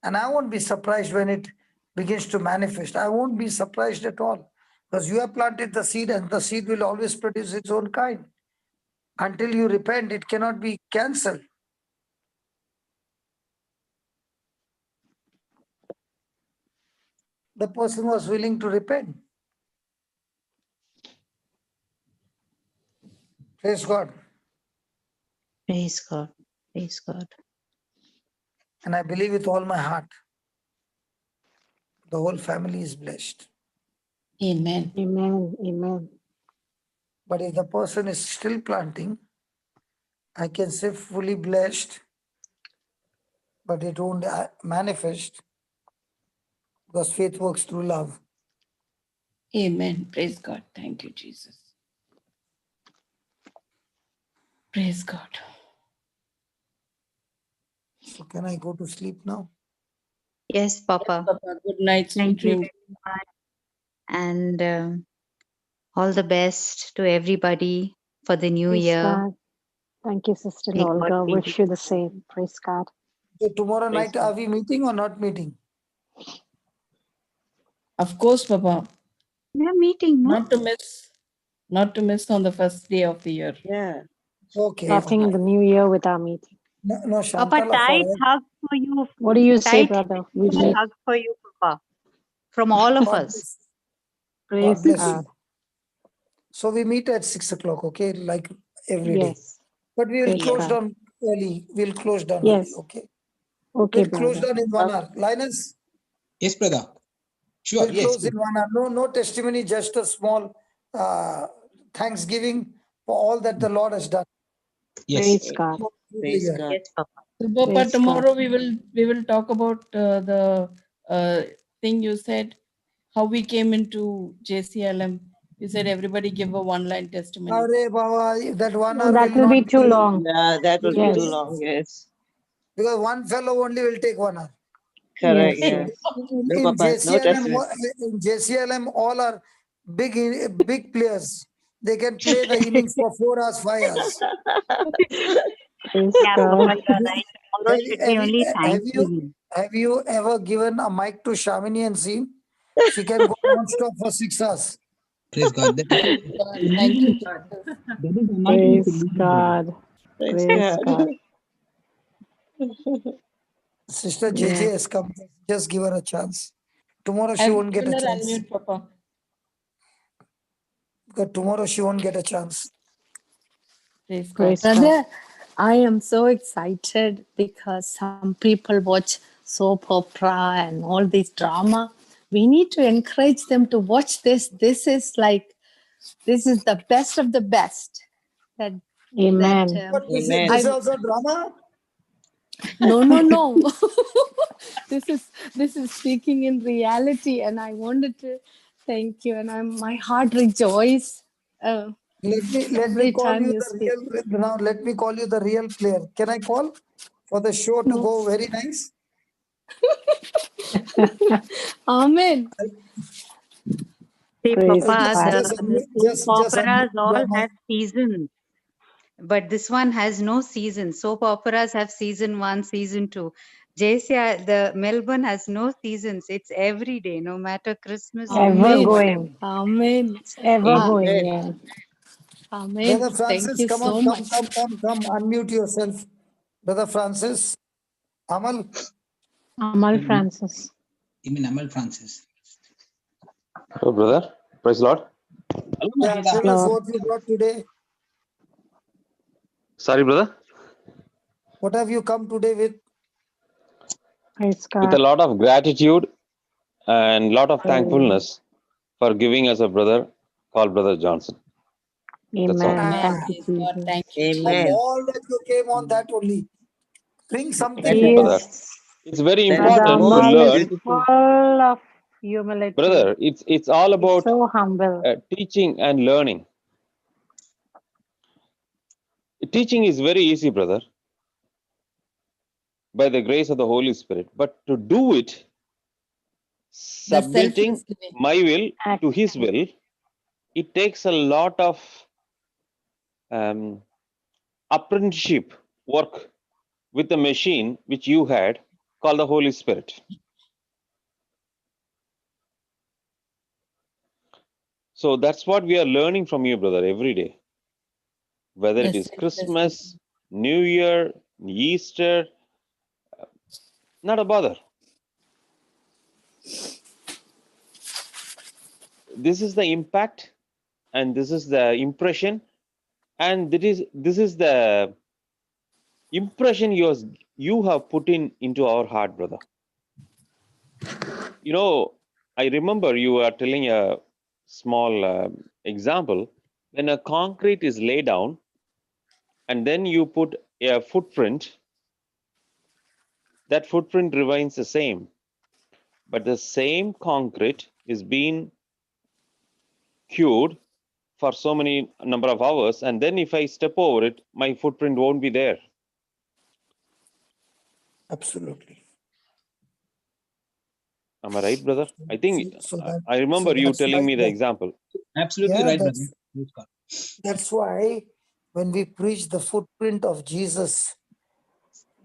And I won't be surprised when it begins to manifest. I won't be surprised at all. Because you have planted the seed and the seed will always produce its own kind. Until you repent, it cannot be cancelled. The person was willing to repent. Praise God. Praise God. Praise God. And I believe with all my heart, the whole family is blessed. Amen. Amen. Amen. But if the person is still planting, I can say fully blessed, but it won't manifest because faith works through love. Amen. Praise God. Thank you, Jesus. Praise God. So can I go to sleep now? Yes, Papa. Yes, Papa. Good night. Sweet Thank you dreams. very much. And all the best to everybody for the new Praise year. God. Thank you, Sister May God Olga. be Wish you the same. Praise God. So tomorrow Praise night, God. are we meeting or not meeting? Of course, Papa. We are meeting, no? Not to miss on the first day of the year. Yeah. Okay. Starting the new year with our meeting. No, Papa, Shanthala tight for hug for you. What do you say, Tight brother? We meet. hug for you, Papa. From all of God us. bless. Praise God bless God. you. So we meet at 6 o'clock, okay? Like every day. Yes. But we will Praise close God. down early. We'll close down Yes. early, okay? Okay, We'll close brother. down in 1 hour. Linus, Yes, brother. Sure. we'll Yes. close in 1 hour. No testimony, just a small thanksgiving for all that the Lord has done. Yes. Praise God. through the Praise year. God. Yes, Papa. So, Papa, Praise God. tomorrow we will talk about the thing you said, how we came into JCILM. You said everybody give a one-line testimony. Arey Baba, that 1 hour That will will not be too long. Yeah, that will be Yes. too long. Yes. Because one fellow only will take 1 hour. Correct. Yes. Yes. No, In Papa. No testimony. JCILM, all are big players. They can play the innings for 4 hours, 5 hours. Praise Yeah, God. Papa, you're right. Tomorrow should be only Thanksgiving. Have you ever given a mic to Shamini and seen? She can go non-stop for 6 hours. Praise God. Thank you. Praise God. Praise Praise God. God. Sister JJ Yeah. has come. Just give her a chance. Tomorrow she I've won't get a given her chance. unmute, Papa. Because tomorrow she won't get a chance. Praise God. Praise God. Brother, I am so excited because some people watch soap opera and all this drama. We need to encourage them to watch this. This is the best of the best. Amen. But this Amen. is also drama. No. This is speaking in reality, and I wanted to thank you, and my heart rejoices Let me every call time you you the speak. real. Now let me call you the real player. Can I call for the show to go very nice? Amen. See, Praise Papa, God. the soap operas all have seasons, but this one has no season. Soap operas have season 1, season 2. JCI, the Melbourne has no seasons. It's every day, no matter Christmas or Amen. Ever New Year. going. Amen. Ever Ah, going, yeah. Amen. Brother Thank Francis, you come so on, much. come, unmute yourself. Brother Francis, Amal. Amal Francis. You mean Amal Francis? Hello, brother. Praise the Lord. Hello, Yeah, brother. tell us what you brought today. Sorry, brother. What have you come today with? Praise With a God. lot of gratitude and lot of thankfulness for giving us a brother called Brother Johnson. That's all. Amen. Ah, Thank you, God, Jesus. thank you. Of amen. all that you came on that only. Bring something That He is, more. Brother, is, it's very that is Brother the important to most Amal is learn. beautiful. full of humility. Brother, it's all He's about so humble. teaching and learning. Teaching is very easy, brother, by the grace of the Holy Spirit. But to do it, The submitting selfless living. my will to His Action. will, it takes a lot of apprenticeship work with the machine which you had called the Holy Spirit. So that's what we are learning from you, brother, every day. Whether The it is selfless Christmas, New Year, Easter, not a bother. This is the impact and this is the impression, and this is the impression you have put into our heart, brother. You know, I remember you are telling a small example. When a concrete is laid down and then you put a footprint, that footprint remains the same, but the same concrete is being cured for so many number of hours, and then if I step over it, my footprint won't be there. Absolutely. Am I right, brother? I think So I remember you that's telling why me the example. Absolutely yeah, right, brother. Praise God. that's why when we preach the footprint of Jesus,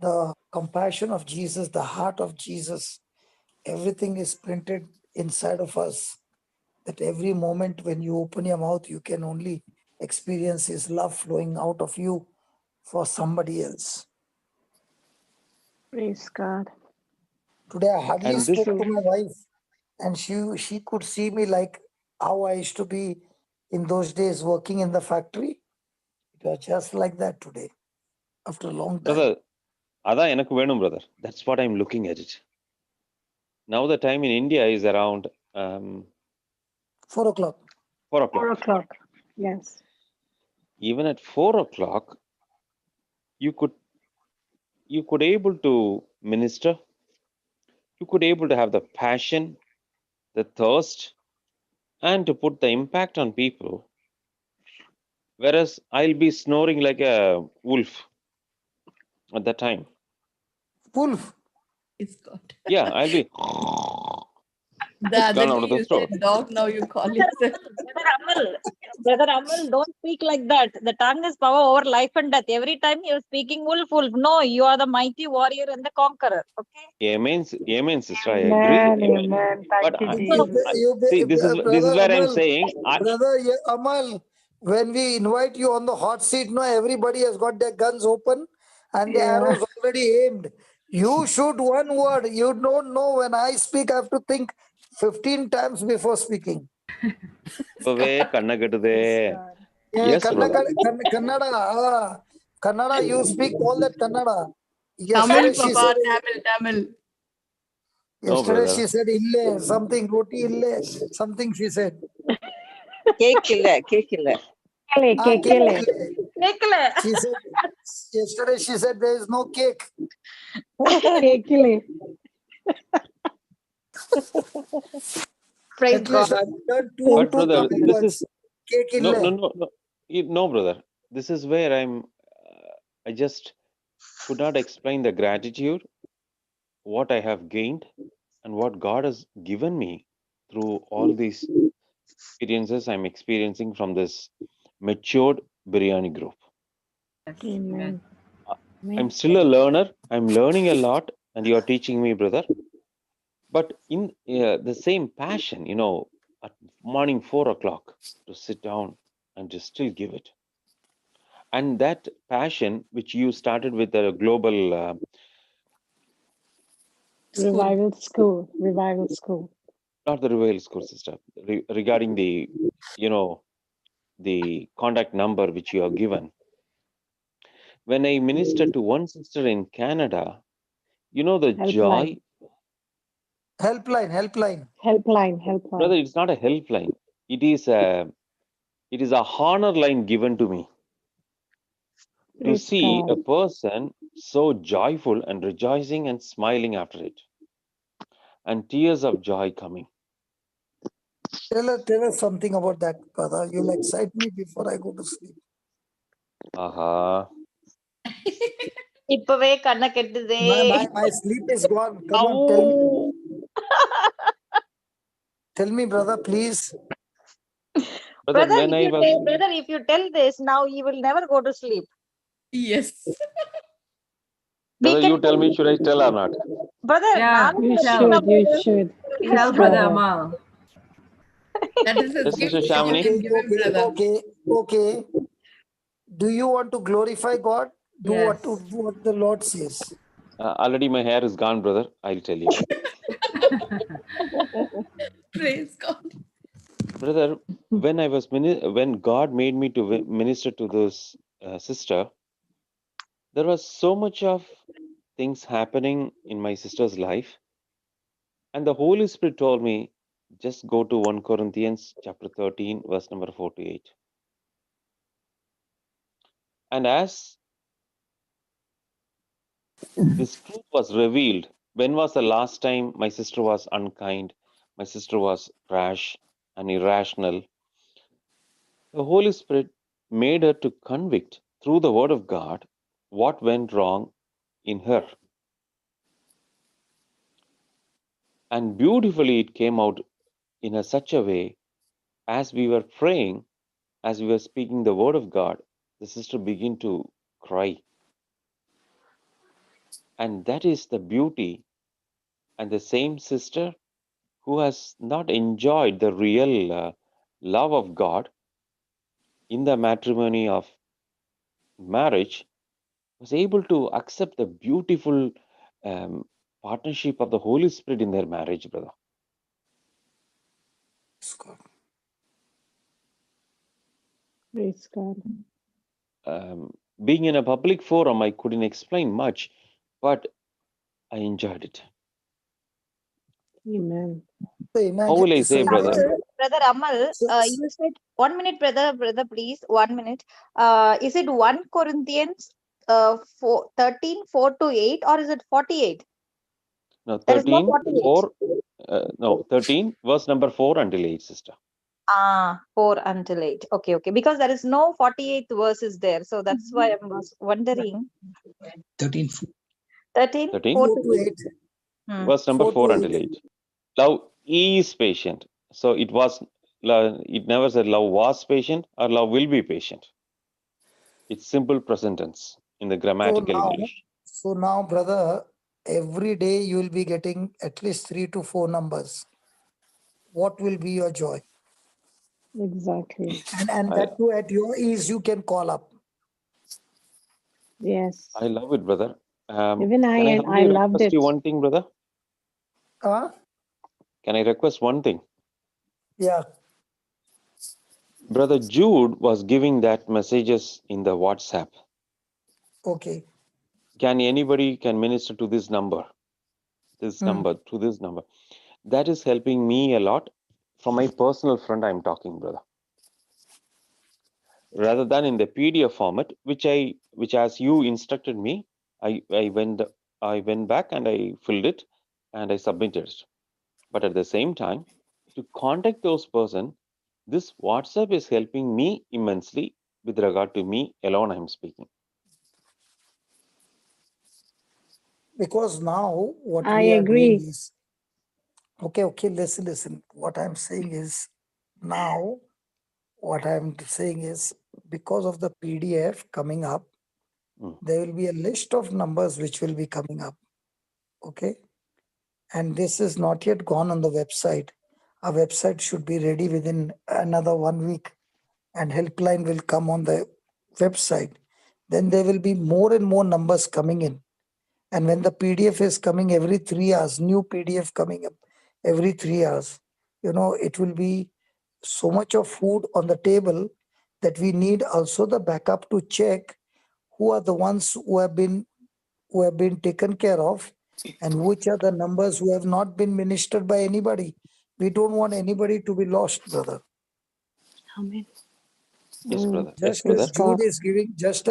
the compassion of Jesus, the heart of Jesus, everything is printed inside of us. That every moment when you open your mouth, you can only experience His love flowing out of you for somebody else. Praise God. Today, I hardly And this spoke is to my wife, and she could see me like how I used to be in those days working in the factory. It was just like that today, after a long time. brother. Adha enakku venum, brother. That's what I'm looking at it. Now the time in India is around 4 o'clock. 4 4 o'clock. o'clock. Yes. Even at 4 o'clock, you could able to minister. You could able to have the passion, the thirst, and to put the impact on people. Whereas I'll be snoring like a wolf at that time. Wolf. It's God. Yeah, I'll be The other gone out day of the you throat. said dog, now you call yourself. Brother Amal, don't speak like that. The tongue is power over life and death. Every time you're speaking wolf, wolf. No, you are the mighty warrior and the conqueror. Okay? Amen, sister. I agree. Amen. Amen. Amen. But Thank you, Jesus. see, this is Brother where I'm Amal, saying. brother Amal, when we invite you on the hot seat, no, everybody has got their guns open and the Yeah. arrows already aimed. You shoot one word. You don't know when I speak, I have to think 15 times before speaking. Kannagatude. Yeah, Yes, brother. Kannada. Kannada, you speak all that Kannada. Tamil, Yesterday she Papa, said, Tamil. No, brother. ille, something, roti ille, something she said. Cake illa. Kele, Ah, kele. She said, Yesterday she said there is no cake. Cakely. Praise At least God. I've done But two brother, Tamil this words. is Cake no, ille. no. No, brother. This is where I just could not explain the gratitude, what I have gained, and what God has given me through all these experiences I'm experiencing from this matured biryani group. Yes. Amen. I'm still a learner. I'm learning a lot, and you are teaching me, brother. But in the same passion, at morning 4 o'clock to sit down and to still give it. And that passion, which you started with the global Revival school. not the revival school, sister, regarding the, the contact number which you have given. When I ministered to one sister in Canada, the joy. Helpline. Brother, it's not a helpline. It is a honor line given to me to Praise see a God. person so joyful and rejoicing and smiling after it, and tears of joy coming. Tell us something about that, brother. You'll excite me before I go to sleep. Aha. இப்பவே கண்ண கெட்டுதே. My sleep is gone. Come on, tell me. Tell me, brother, please. Brother, when I was Brother, if you tell this now, you will never go to sleep. Yes. brother, you tell me, should I tell or not? Brother, Yeah, You tell. should. Tell Brother Amal. That is his Yes, gift. Sister Shamini. You can give him, brother. Okay. Do you want to glorify God? Do Yes. what the Lord says. Already my hair is gone, brother. I'll tell you. Praise God. Brother, when God made me to minister to this sister, there was so much of things happening in my sister's life, and the Holy Spirit told me, just go to 1 Corinthians chapter 13, verse number 4 to 8. And as this truth was revealed, when was the last time my sister was unkind, my sister was rash and irrational? The Holy Spirit made her to convict through the word of God what went wrong in her. And beautifully it came out in such a way, as we were praying, as we were speaking the word of God, the sister began to cry. And that is the beauty. And the same sister who has not enjoyed the real love of God in the matrimony of marriage was able to accept the beautiful partnership of the Holy Spirit in their marriage, brother. Praise God. Being in a public forum, I couldn't explain much, but I enjoyed it. Amen. How will I say, brother? Brother Amal, you said 1 minute, brother, please, 1 minute. Is it 1 Corinthians 13, 4 to 8, or is it 48? No, There is no 13, 48. 13, verse number 4 until 8, sister. 4 until 8. Okay. Because there is no 48th verses there. So that's why I was wondering. 13. 13, 13, 4 to 8. verse number 4 until 8. Love is patient. So it never said love was patient or love will be patient. It's simple present tense in the grammatical English. So now, brother, every day you will be getting at least 3 to 4 numbers. What will be your joy? Exactly. And that too at your ease, you can call up. Yes. I love it, brother. Even I loved request it. you one thing, brother? Can I request one thing? Yeah. Brother Jude was giving that messages in the WhatsApp. Okay. Can anybody minister to this number? To this number. That is helping me a lot. From my personal friend, I'm talking, brother. rather than in the PDF format, which as you instructed me, I went back and I filled it and I submitted it. But at the same time, to contact those person, this WhatsApp is helping me immensely with regard to me alone. I'm speaking. Because now what I we are doing agree. is, okay, listen. What I'm saying is, now what I'm saying is, because of the PDF coming up, there will be a list of numbers which will be coming up. Okay. And this is not yet gone on the website. Our website should be ready within another 1 week, and helpline will come on the website. Then there will be more and more numbers coming in. And when the PDF is coming every 3 hours, new PDF coming up every 3 hours, it will be so much of food on the table that we need also the backup to check who are the ones who have been taken care of, and which are the numbers who have not been ministered by anybody. We don't want anybody to be lost, brother. Amen. Yes, brother. Yes, Just brother.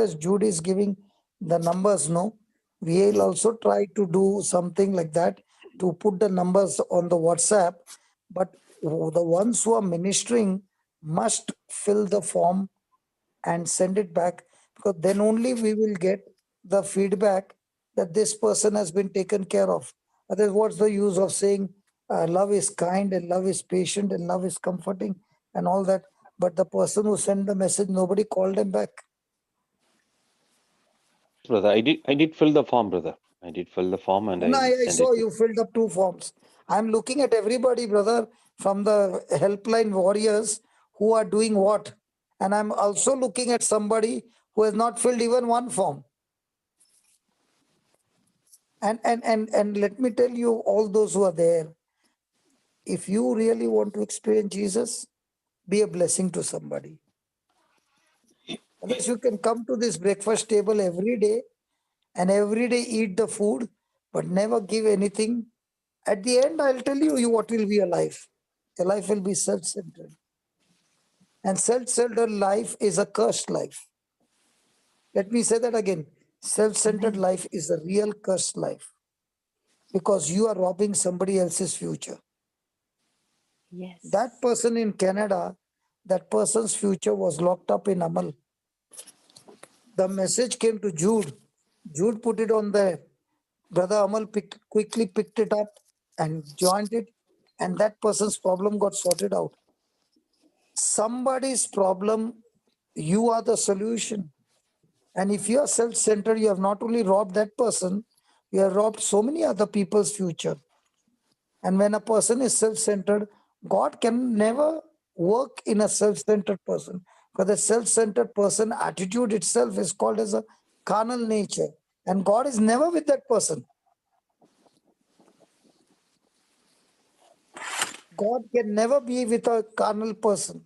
as Jude is giving the numbers, no, we'll also try to do something like that to put the numbers on the WhatsApp. But the ones who are ministering must fill the form and send it back, because then only we will get the feedback that this person has been taken care of. Otherwise, what's the use of saying love is kind and love is patient and love is comforting and all that, but the person who sent the message, nobody called them back. Brother, I did fill the form, brother. I did fill the form and No, I I sent saw it. you filled up 2 forms. I'm looking at everybody, brother, from the helpline warriors who are doing what. And I'm also looking at somebody who has not filled even 1 form. And let me tell you, all those who are there, if you really want to experience Jesus, be a blessing to somebody. Otherwise, you can come to this breakfast table every day and every day eat the food, but never give anything. At the end, I'll tell you what will be your life. Your life will be self-centered. And self-centered life is a cursed life. Let me say that again. Self-centered life is a real cursed life, because you are robbing somebody else's future. Yes. That person in Canada, that person's future was locked up in Amal. The message came to Jude. Jude put it on there. Brother Amal quickly picked it up and joined it, and that person's problem got sorted out. Somebody's problem, you are the solution. And if you are self-centered, you have not only robbed that person, you have robbed so many other people's future. And when a person is self-centered, God can never work in a self-centered person, because the self-centered person attitude itself is called as a carnal nature, and God is never with that person. God can never be with a carnal person.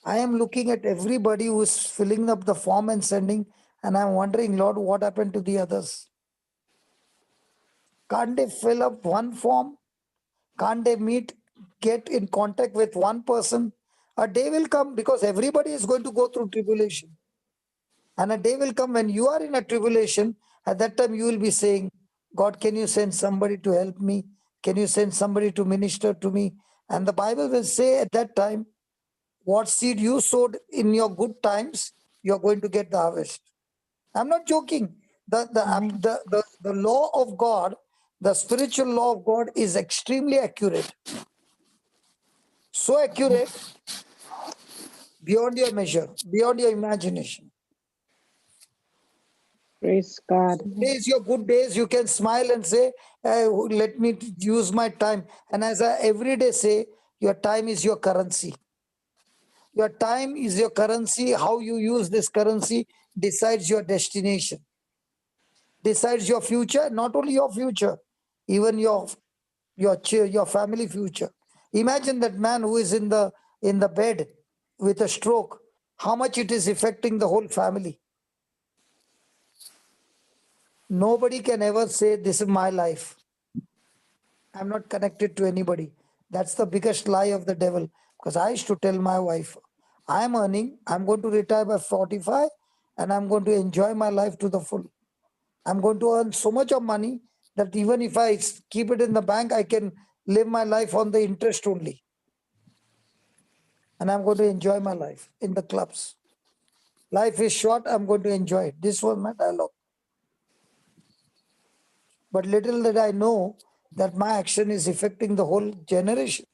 I am looking at everybody who is filling up the form and sending, and I'm wondering, Lord, what happened to the others? Can't they fill up 1 form? Can't they get in contact with 1 person? A day will come, because everybody is going to go through tribulation. And a day will come when you are in a tribulation. At that time, you will be saying, God, can you send somebody to help me? Can you send somebody to minister to me? And the Bible will say at that time, what seed you sowed in your good times, you're going to get the harvest. I'm not joking. The law of God, the spiritual law of God is extremely accurate. So accurate, beyond your measure, beyond your imagination. Praise God. Days, your good days, you can smile and say, let me use my time. And as I every day say, your time is your currency. Your time is your currency. How you use this currency decides your destination, decides your future. Not only your future, even your family future. Imagine that man who is in the bed with a stroke, how much it is affecting the whole family. Nobody can ever say, this is my life. I'm not connected to anybody. That's the biggest lie of the devil. Because I used to tell my wife, I'm earning, I'm going to retire by 45 and I'm going to enjoy my life to the full. I'm going to earn so much of money that even if I keep it in the bank, I can live my life on the interest only. And I'm going to enjoy my life in the clubs. Life is short, I'm going to enjoy it. This was my dialogue. But little did I know that my action is affecting the whole generation.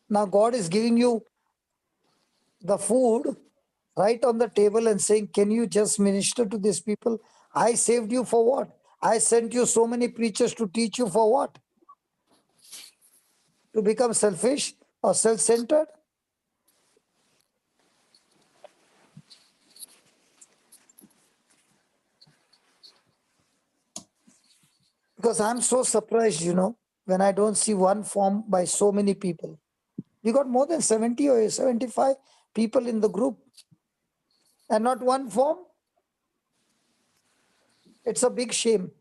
Now God is giving you the food right on the table and saying, can you just minister to these people? I saved you for what? I sent you so many preachers to teach you for what? To become selfish or self-centered? Because I'm so surprised, when I don't see one form by so many people. We got more than 70 or 75 people in the group and not one form. It's a big shame.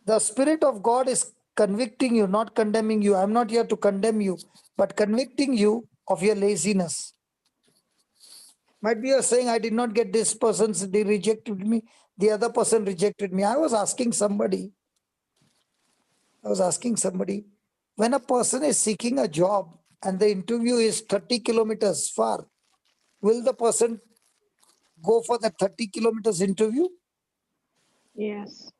The Spirit of God is convicting you, not condemning you. I'm not here to condemn you, but convicting you of your laziness. Might be you're saying, I did not get this person, they rejected me, the other person rejected me. I was asking somebody, when a person is seeking a job and the interview is 30 kilometers far, will the person go for the 30 kilometers interview? Yes.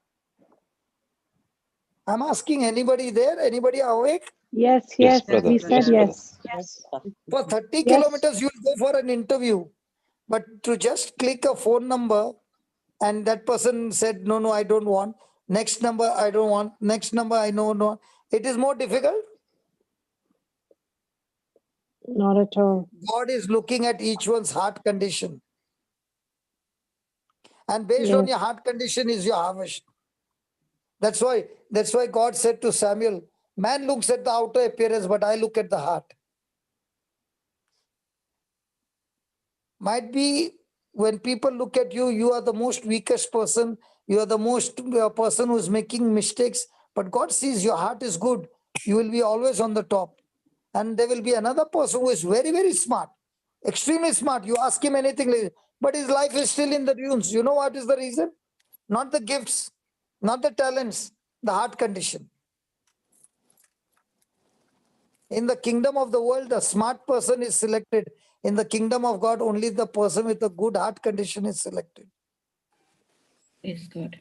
I'm asking anybody there, anybody awake? Yes, Yes, yes. brother. We Yes, said brother. yes. Yes. For 30 Yes. kilometers, you'll go for an interview. But to just click a phone number and that person said, no, I don't want. Next number, I don't want. Next number, I know, no. It is more difficult. Not at all. God is looking at each one's heart condition. And based on your heart condition is your harvest. That's why God said to Samuel, man looks at the outer appearance, but I look at the heart. Might be when people look at you, you are the most weakest person. You are the most person who is making mistakes. But God sees your heart is good. You will be always on the top. And there will be another person who is very, very smart, extremely smart. You ask him anything, but his life is still in the ruins. You know what is the reason? Not the gifts, not the talents, the heart condition. In the kingdom of the world, the smart person is selected. In the kingdom of God, only the person with a good heart condition is selected. Praise God.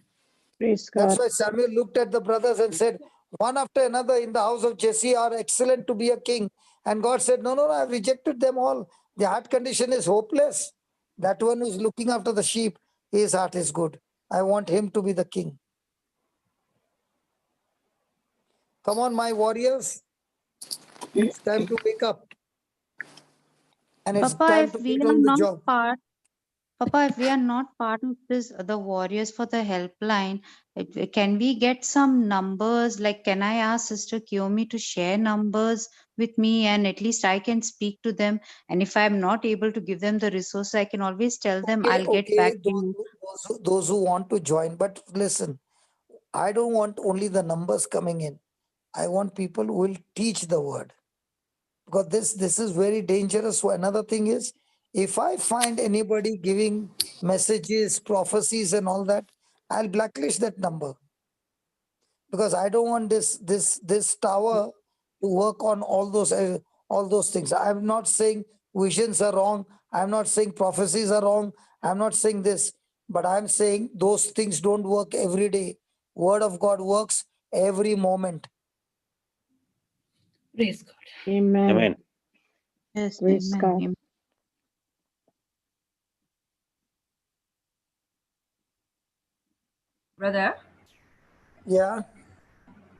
Praise God. That's why Samuel looked at the brothers and said, one after another in the house of Jesse are excellent to be a king. And God said, no, I've rejected them all. The heart condition is hopeless. That one who's looking after the sheep, his heart is good. I want him to be the king. Come on, my warriors. It's time to wake up. And it's Papa, time if to we get are on the not job. Papa, if we are not part of this, the warriors for the helpline, can we get some numbers? Like, can I ask Sister Kiyomi to share numbers with me, and at least I can speak to them? And if I'm not able to give them the resources, I can always tell them I'll get back to you. Those who want to join, but listen, I don't want only the numbers coming in. I want people who will teach the word. Because this is very dangerous. So another thing is, if I find anybody giving messages, prophecies and all that, I'll blacklist that number. Because I don't want this tower to work on all those things. I'm not saying visions are wrong. I'm not saying prophecies are wrong. I'm not saying this. But I'm saying those things don't work every day. Word of God works every moment. Praise God. Amen. Amen. Yes, Praise amen. God. Amen. Brother, Yeah.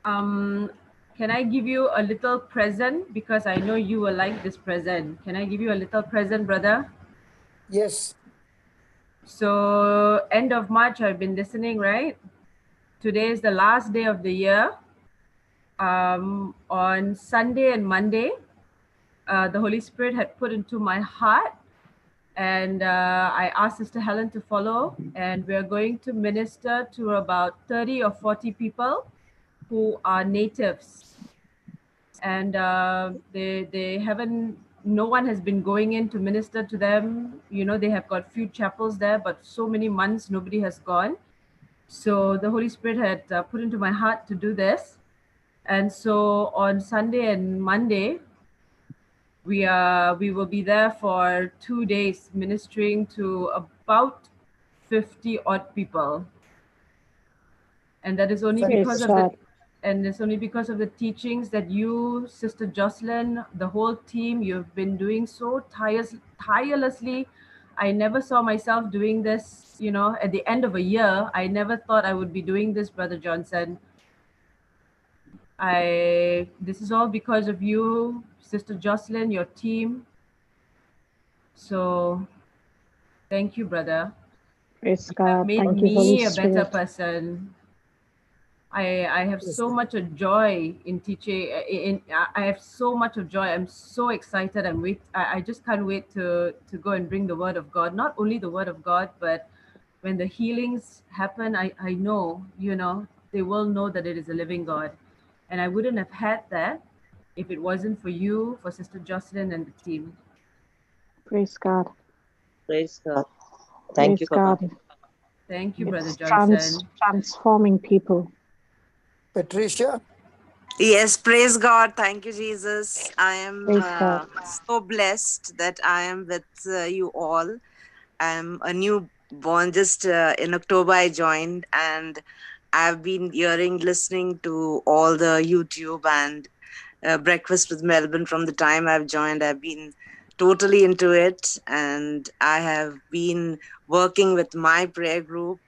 can I give you a little present? Because I know you will like this present. Can I give you a little present, brother? Yes. So end of March, I've been listening, right? Today is the last day of the year. On Sunday and Monday, the Holy Spirit had put into my heart And I asked Sister Helen to follow, and we're going to minister to about 30 or 40 people who are natives. And they haven't, no one has been going in to minister to them. You know, they have got few chapels there, but so many months nobody has gone. So the Holy Spirit had put into my heart to do this. And so on Sunday and Monday, we will be there for 2 days ministering to about 50 odd people. And that is only because of the it's only because of the teachings that you, Sister Jocelyn, the whole team, you've been doing so tirelessly. I never saw myself doing this, you know, at the end of a year. I never thought I would be doing this, Brother Johnson. This is all because of you, Sister Jocelyn, your team. So thank you, brother. Praise You God. have made Thank you, Holy me a better Spirit. person. I have so much of joy in teaching. I have so much of joy. I'm so excited. I just can't wait to go and bring the word of God. Not only the word of God, but when the healings happen, I know, you know, they will know that it is a living God. And I wouldn't have had that if it wasn't for you, for Sister Jocelyn and the team. Praise God. Praise God. Thank you, Papa. God. Thank you, Brother It's Johnson. transforming people. Patricia? Yes, praise God. Thank you, Jesus. I am Praise God. so blessed that I am with you all. I'm a newborn. Just in October, I joined, and I've been listening to all the YouTube and Breakfast with Melbourne from the time I've joined. I've been totally into it, and I have been working with my prayer group,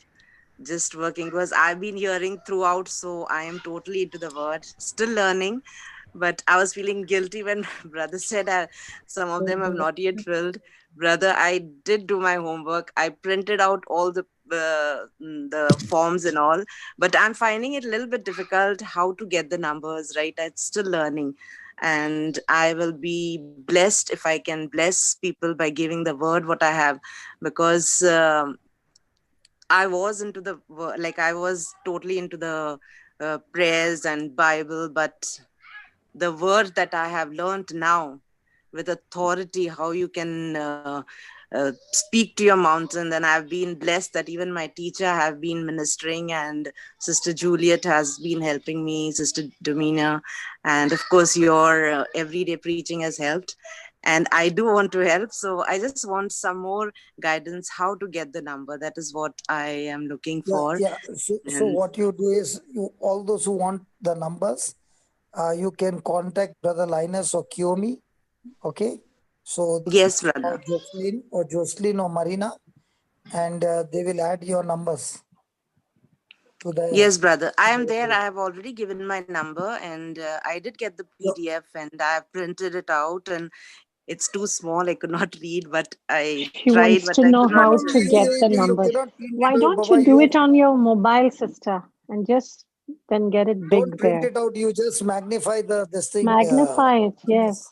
just working because I've been hearing throughout, so I am totally into the word, still learning. But I was feeling guilty when brother said some of them have not yet filled. Brother, I did do my homework. I printed out all the forms and all, but I'm finding it a little bit difficult how to get the numbers right. I'm still learning, and I will be blessed if I can bless people by giving the word what I have, because I was into I was totally into the prayers and Bible, but the word that I have learned now with authority, how you can speak to your mountain. And I've been blessed that even my teacher have been ministering, and Sister Juliet has been helping me, Sister Domina, and of course your everyday preaching has helped. And I do want to help, so I just want some more guidance how to get the number. That is what I am looking for. So what you do is, all those who want the numbers, you can contact Brother Linus or Kiomi. Okay, so yes, brother, or Jocelyn or Marina, and they will add your numbers to the. Yes, brother, I am there. I have already given my number, and I did get the PDF, and I have printed it out, and it's too small. I could not read, but I She tried, wants but to I know could not. how to get the numbers. Why don't you do it on your mobile, sister, and just then get it big Don't print there? it out. You just magnify this thing. Magnify it, yes.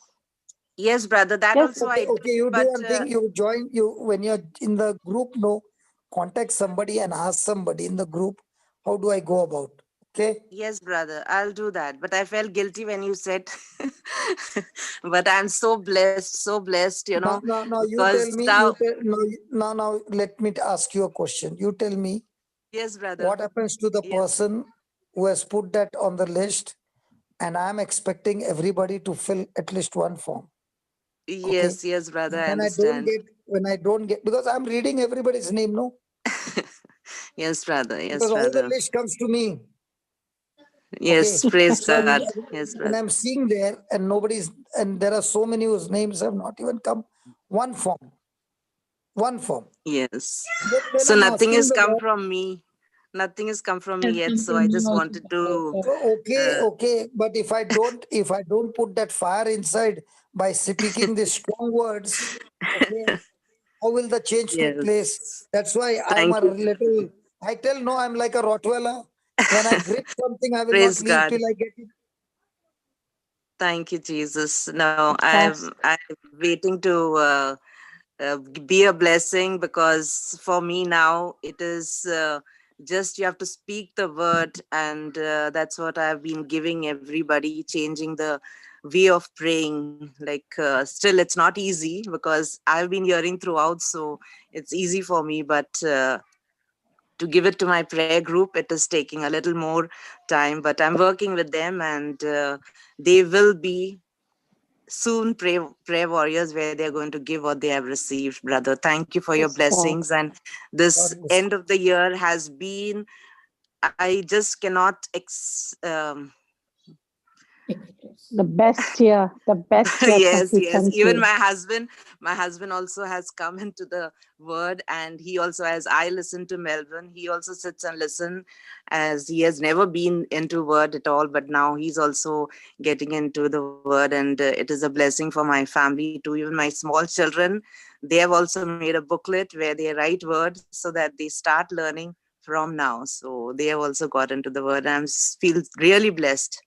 Yes, brother. That Yes. also I did. Okay, you do But one thing. You join when you're in the group. No, contact somebody and ask somebody in the group. How do I go about? Okay. yes, brother, I'll do that. But I felt guilty when you said. But I'm so blessed, you know. Now you Because tell me. now, Now let me ask you a question. You tell me. yes, brother. What happens to the person who has put that on the list, and I'm expecting everybody to fill at least one form. Yes, okay? yes, brother, I When I don't get, because I'm reading everybody's name, no? Yes, brother. Yes, Because all the brother. list comes to me. Yes, praise God. Yes, When brother. I'm seeing there and and there are so many whose names have not even come, one form. Yes. Then So I'm nothing asking has the come Lord. from me. Nothing has come from me yet. So I just wanted to. Okay, but if I don't put that fire inside by speaking the strong words, okay, how will the change take place? Yes. That's why I'm Thank a you. little. I tell no, I'm like a Rottweiler. When I grip something, I will not Praise leave God. till I get it. Thank you, Jesus. No, Fast. I'm waiting to be a blessing, because for me now it is just you have to speak the word, and that's what I've been giving everybody, changing the way of praying. Like still it's not easy because I've been hearing throughout, so it's easy for me, but to give it to my prayer group, it is taking a little more time, but I'm working with them, and they will be soon prayer warriors, where they're going to give what they have received. Brother, thank you for your Praise God. blessings. And this end of the year has been, I just cannot The best year yes, yes. Even 2020. my husband also has come into the word, and he also, as I listen to Melbourne, he also sits and listen, as he has never been into word at all, but now he's also getting into the word, and it is a blessing for my family too. Even my small children, they have also made a booklet where they write words so that they start learning from now. So they have also got into the word, and I feel really blessed.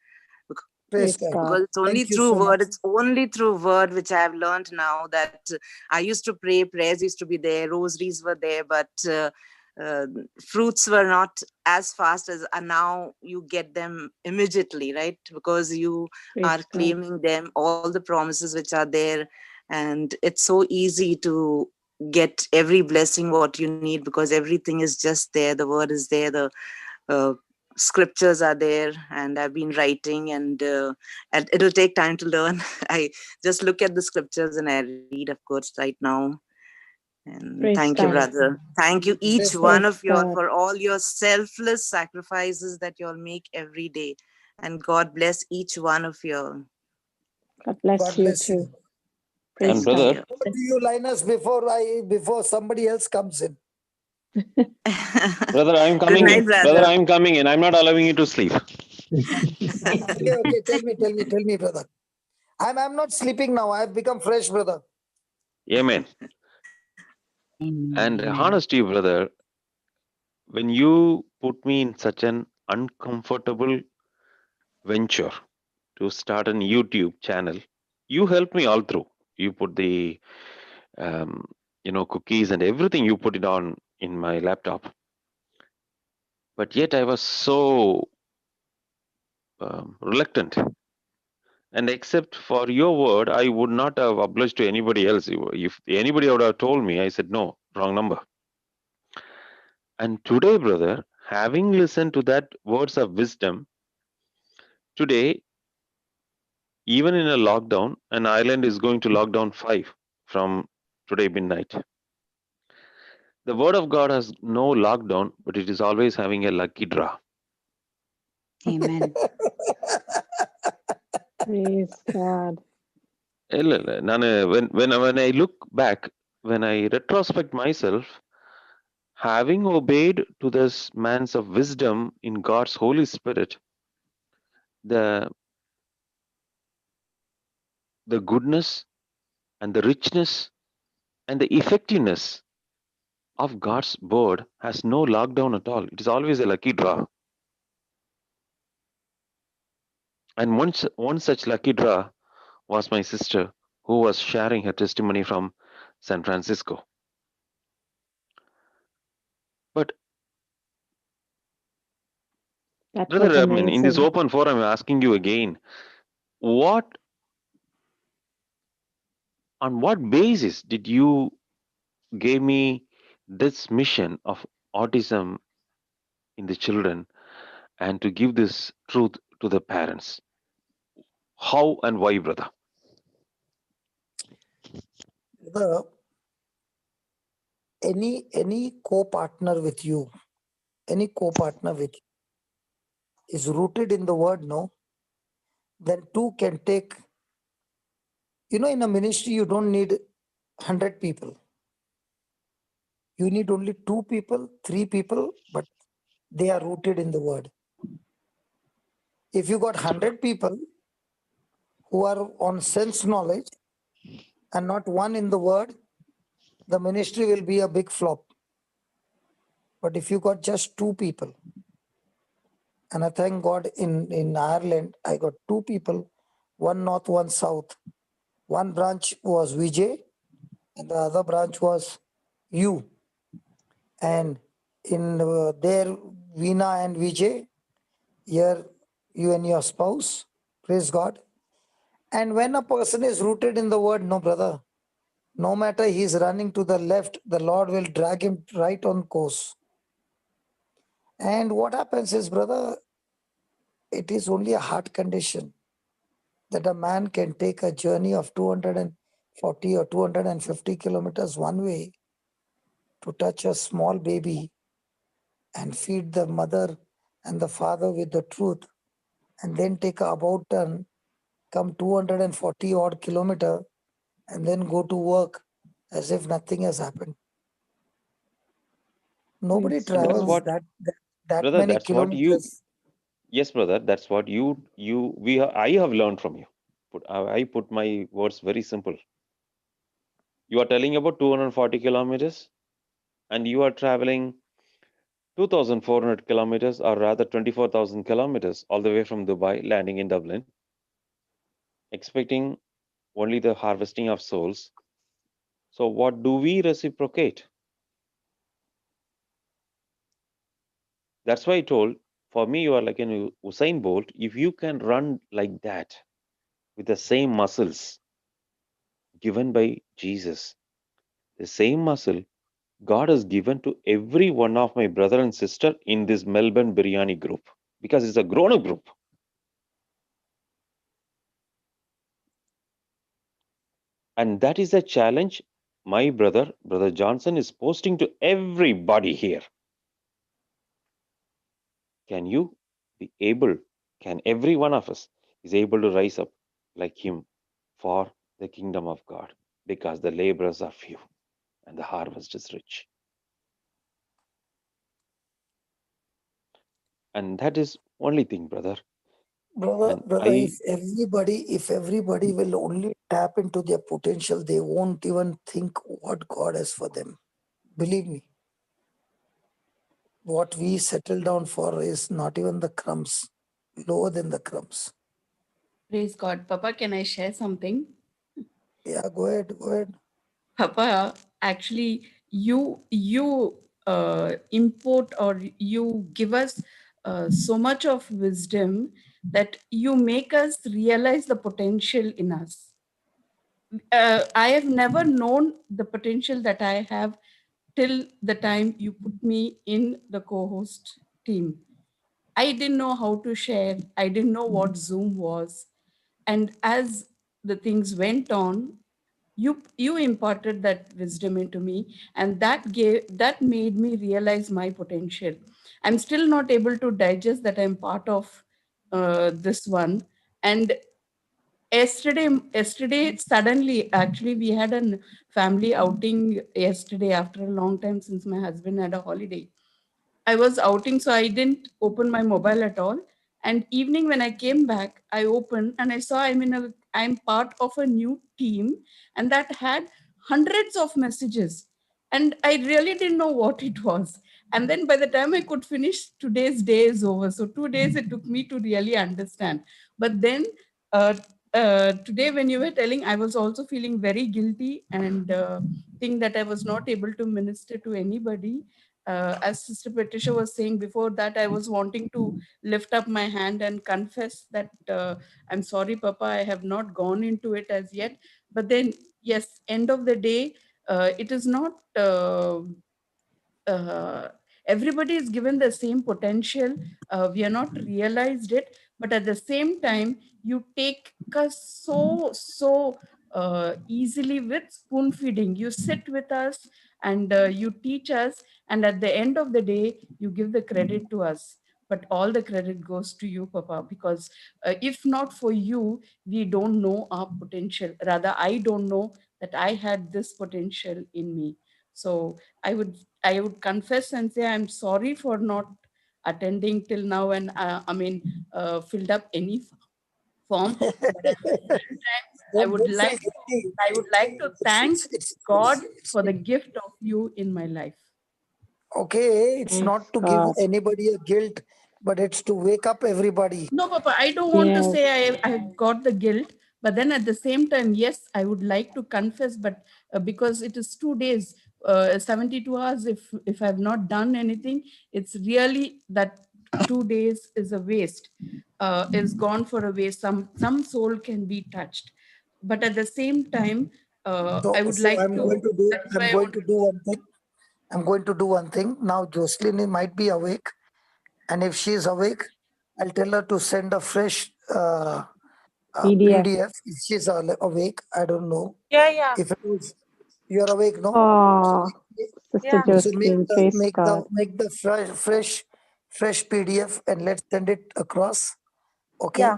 Praise Praise God. God. Because it's only Thank you through so word, much. it's only through word which I have learned now, that I used to pray, prayers used to be there, rosaries were there, but fruits were not as fast as, and now you get them immediately, right? Because you Praise are God. claiming them, all the promises which are there, and it's so easy to get every blessing what you need, because everything is just there. The word is there, the uh, scriptures are there, and I've been writing, and it'll take time to learn. I just look at the scriptures and I read, of course, right now. And Praise thank you, God. brother. Thank you, each Praise one God. of you all, God. for all your selfless sacrifices that you all make every day. And God bless each one of you all. God bless God you bless too. you. Praise And God. brother, What do you, Linus, before somebody else comes in? brother, I'm Good coming night, in. Brother, brother. I'm coming in. I'm not allowing you to sleep. Okay, tell me, brother. I'm not sleeping now. I've become fresh, brother. Amen. And honest to you, brother, when you put me in such an uncomfortable venture to start an YouTube channel, you helped me all through. You put the cookies and everything, you put it on in my laptop. But yet I was so reluctant. And except for your word, I would not have obliged to anybody else. If anybody would have told me, I said, no, wrong number. And today, brother, having listened to that words of wisdom, today, even in a lockdown, an island is going to lockdown 5 from today midnight. The word of God has no lockdown, but it is always having a lucky draw. Amen. Praise God. When I look back, when I retrospect myself, having obeyed to this man's of wisdom in God's Holy Spirit, the goodness and the richness and the effectiveness of God's word has no lockdown at all. It is always a lucky draw. And one such lucky draw was my sister, who was sharing her testimony from San Francisco. But That was brother, in this amazing. open forum, I'm asking you again, on what basis did you give me this mission of autism in the children and to give this truth to the parents? How and why, brother? Brother, any co-partner with you is rooted in the word, no? Then two can take, in a ministry, you don't need 100 people. You need only 2 people, 3 people, but they are rooted in the word. If you got 100 people who are on sense knowledge and not one in the word, the ministry will be a big flop. But if you got just 2 people, and I thank God in Ireland, I got 2 people, one north, one south. One branch was Vijay, and the other branch was you. And in there, Veena and Vijay, here you and your spouse, praise God. And when a person is rooted in the word, no brother, no matter he's running to the left, the Lord will drag him right on course. And what happens is, brother, it is only a heart condition that a man can take a journey of 240 or 250 kilometers one way to touch a small baby and feed the mother and the father with the truth, and then take a about turn, come 240 odd kilometer, and then go to work as if nothing has happened. Nobody Praise God. That's travels what, that brother, many that's what you, kilometers. yes, brother, that's what I have learned from you. I put my words very simple. You are telling about 240 kilometers and you are traveling 2,400 kilometers, or rather 24,000 kilometers, all the way from Dubai, landing in Dublin, expecting only the harvesting of souls. So, what do we reciprocate? That's why I told, for me, you are like an Usain Bolt. If you can run like that with the same muscles given by Jesus, the same muscle God has given to every one of my brother and sister in this Melbourne Biryani group, because it's a grown up group. And that is a challenge my brother Johnson, is posting to everybody here. Can you be able, can every one of us is able to rise up like him for the kingdom of God? Because the laborers are few and the harvest is rich. And that is only thing, brother. Brother, And if everybody will only tap into their potential, they won't even think what God has for them. Believe me, what we settle down for is not even the crumbs, lower than the crumbs. Praise God. Papa, can I share something? Yeah, go ahead. Papa, actually, you import, or you give us so much of wisdom that you make us realize the potential in us. I have never known the potential that I have till the time you put me in the co-host team. I didn't know how to share. I didn't know what Zoom was. And as the things went on, you imparted that wisdom into me, and that made me realize my potential. I'm still not able to digest that I'm part of this one. And yesterday suddenly, actually, we had a family outing yesterday after a long time, since my husband had a holiday. I was outing, so I didn't open my mobile at all. And evening when I came back, I opened and I saw I'm part of a new team, and that had hundreds of messages. And I really didn't know what it was. And then by the time I could finish, today's day is over. So 2 days it took me to really understand. But then uh, today when you were telling, I was also feeling very guilty, and think that I was not able to minister to anybody. As Sister Patricia was saying before that, I was wanting to lift up my hand and confess that I'm sorry, Papa, I have not gone into it as yet. But then, yes, end of the day, it is not. Uh, Everybody is given the same potential. We are not realized it, but at the same time, you take us so easily with spoon feeding. You sit with us and you teach us, and at the end of the day, you give the credit to us. But all the credit goes to you, Papa, because if not for you, we don't know our potential. Rather, I don't know that I had this potential in me. So I would confess and say I'm sorry for not attending till now, and filled up any form. But at the same time, Don't feel guilty. I would like to thank God for the gift of you in my life. Okay, it's Praise not to give God. anybody a guilt, but it's to wake up everybody. No, Papa, I don't want to say I got the guilt, But then at the same time, yes, I would like to confess, but because it is 2 days, 72 hours, if I've not done anything, it's really that 2 days is a waste, is gone for a waste. Some soul can be touched. But at the same time, I would like I'm to, going to do. that's I'm why I going want to do one thing. I'm going to do one thing. Now Jocelyn might be awake, and if she is awake, I'll tell her to send a fresh PDF. PDF. If she's awake, I don't know. Yeah. If it is, you're awake, no? Oh, Sister Yeah. So Josephine, praise God. make the fresh PDF and let's send it across. Okay. Yeah.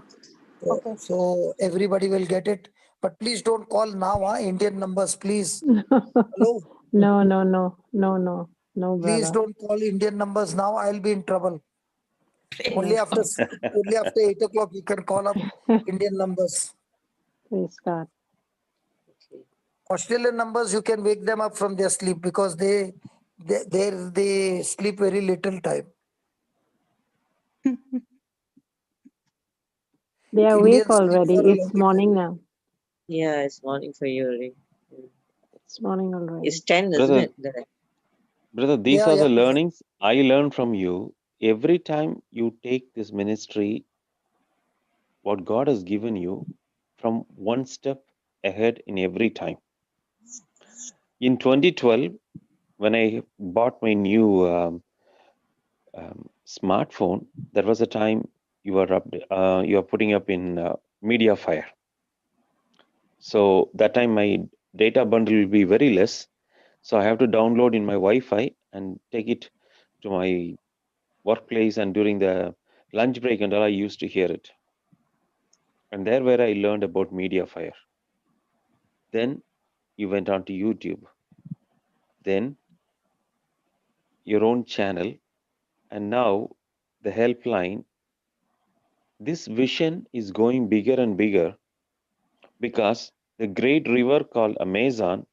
Okay. So everybody will get it. But please don't call now, Indian numbers, please. Hello? No, Please brother. don't call Indian numbers now. I'll be in trouble. Only after 8 o'clock you can call up Indian numbers. Praise God. Australian numbers you can wake them up from their sleep because they sleep very little time. They are Indians awake sleep already. for a It's longer morning time. now. Yeah, it's morning for you already. It's morning already. It's 10, isn't Brother, it? There. brother, these Yeah, are yeah. the learnings I learned from you. Every time you take this ministry, what God has given you, from one step ahead in every time. In 2012, when I bought my new smartphone, that was the time you are putting up in MediaFire. So that time my data bundle will be very less. So I have to download in my Wi-Fi and take it to my workplace, and during the lunch break and all, I used to hear it. And there where I learned about MediaFire. Then you went on to YouTube. Then your own channel, and now the helpline. This vision is going bigger and bigger because the great river called Amazon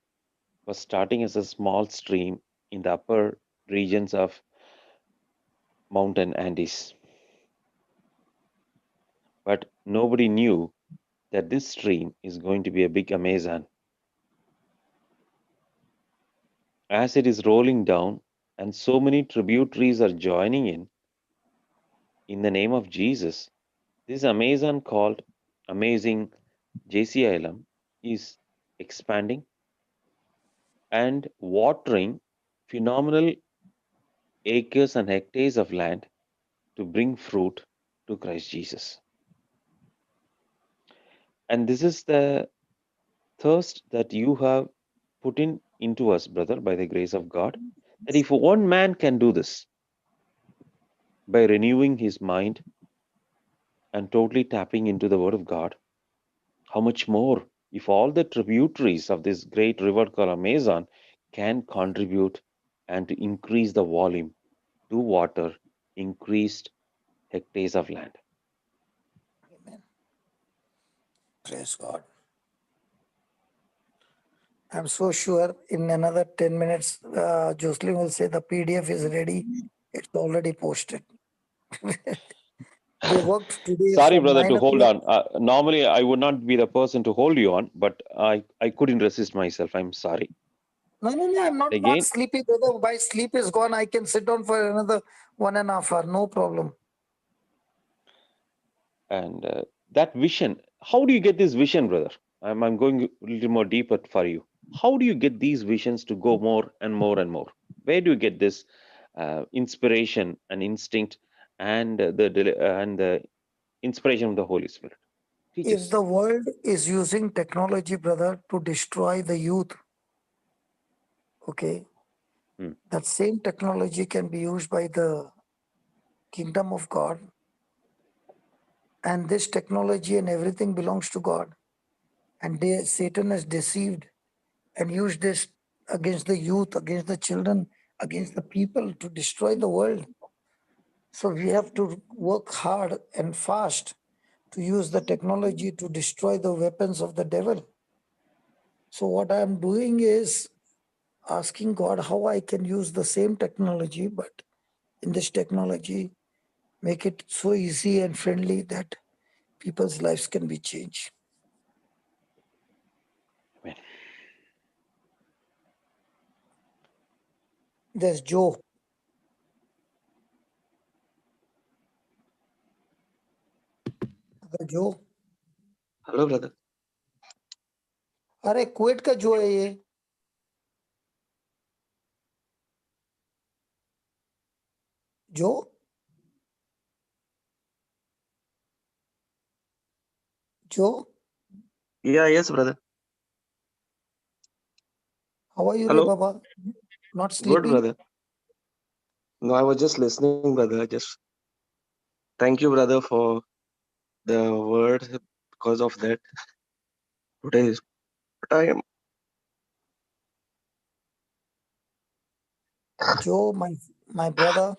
was starting as a small stream in the upper regions of mountain Andes. But nobody knew that this stream is going to be a big Amazon. As it is rolling down and so many tributaries are joining in the name of Jesus, this Amazon called Amazing JCILM is expanding and watering phenomenal acres and hectares of land to bring fruit to Christ Jesus. And this is the thirst that you have put into us, brother, by the grace of God, that if one man can do this by renewing his mind and totally tapping into the Word of God, how much more if all the tributaries of this great river called Amazon can contribute and to increase the volume to water increased hectares of land. Amen. Praise God. I'm so sure in another 10 minutes, Jocelyn will say the PDF is ready. It's already posted. They worked today Sorry, from brother, 9 to hold o'clock. on. Normally, I would not be the person to hold you on, but I couldn't resist myself. I'm sorry. No, I'm not Again, sleepy, brother. My sleep is gone. I can sit down for another 1.5 hours. No problem. and that vision, how do you get this vision, brother? I'm going a little more deeper for you. How do you get these visions to go more and more and more? Where do you get this inspiration and instinct and the inspiration of the Holy Spirit? Teach If us. the world is using technology, brother, to destroy the youth, okay, that same technology can be used by the kingdom of God. And this technology and everything belongs to God. And Satan has deceived and used this against the youth, against the children, against the people to destroy the world. So we have to work hard and fast to use the technology to destroy the weapons of the devil. So what I'm doing is asking God how I can use the same technology, but in this technology, make it so easy and friendly that people's lives can be changed. There's Joe. Joe. Hello brother. अरे Kuwait का जो है ये. जो. Joe. Yeah, yes, brother. How are you, Hello. Baba? Not Good, sleeping? brother. No, I was just listening, brother. Just thank you, brother, for the word. Because of that, today is what I am. Joe, my brother.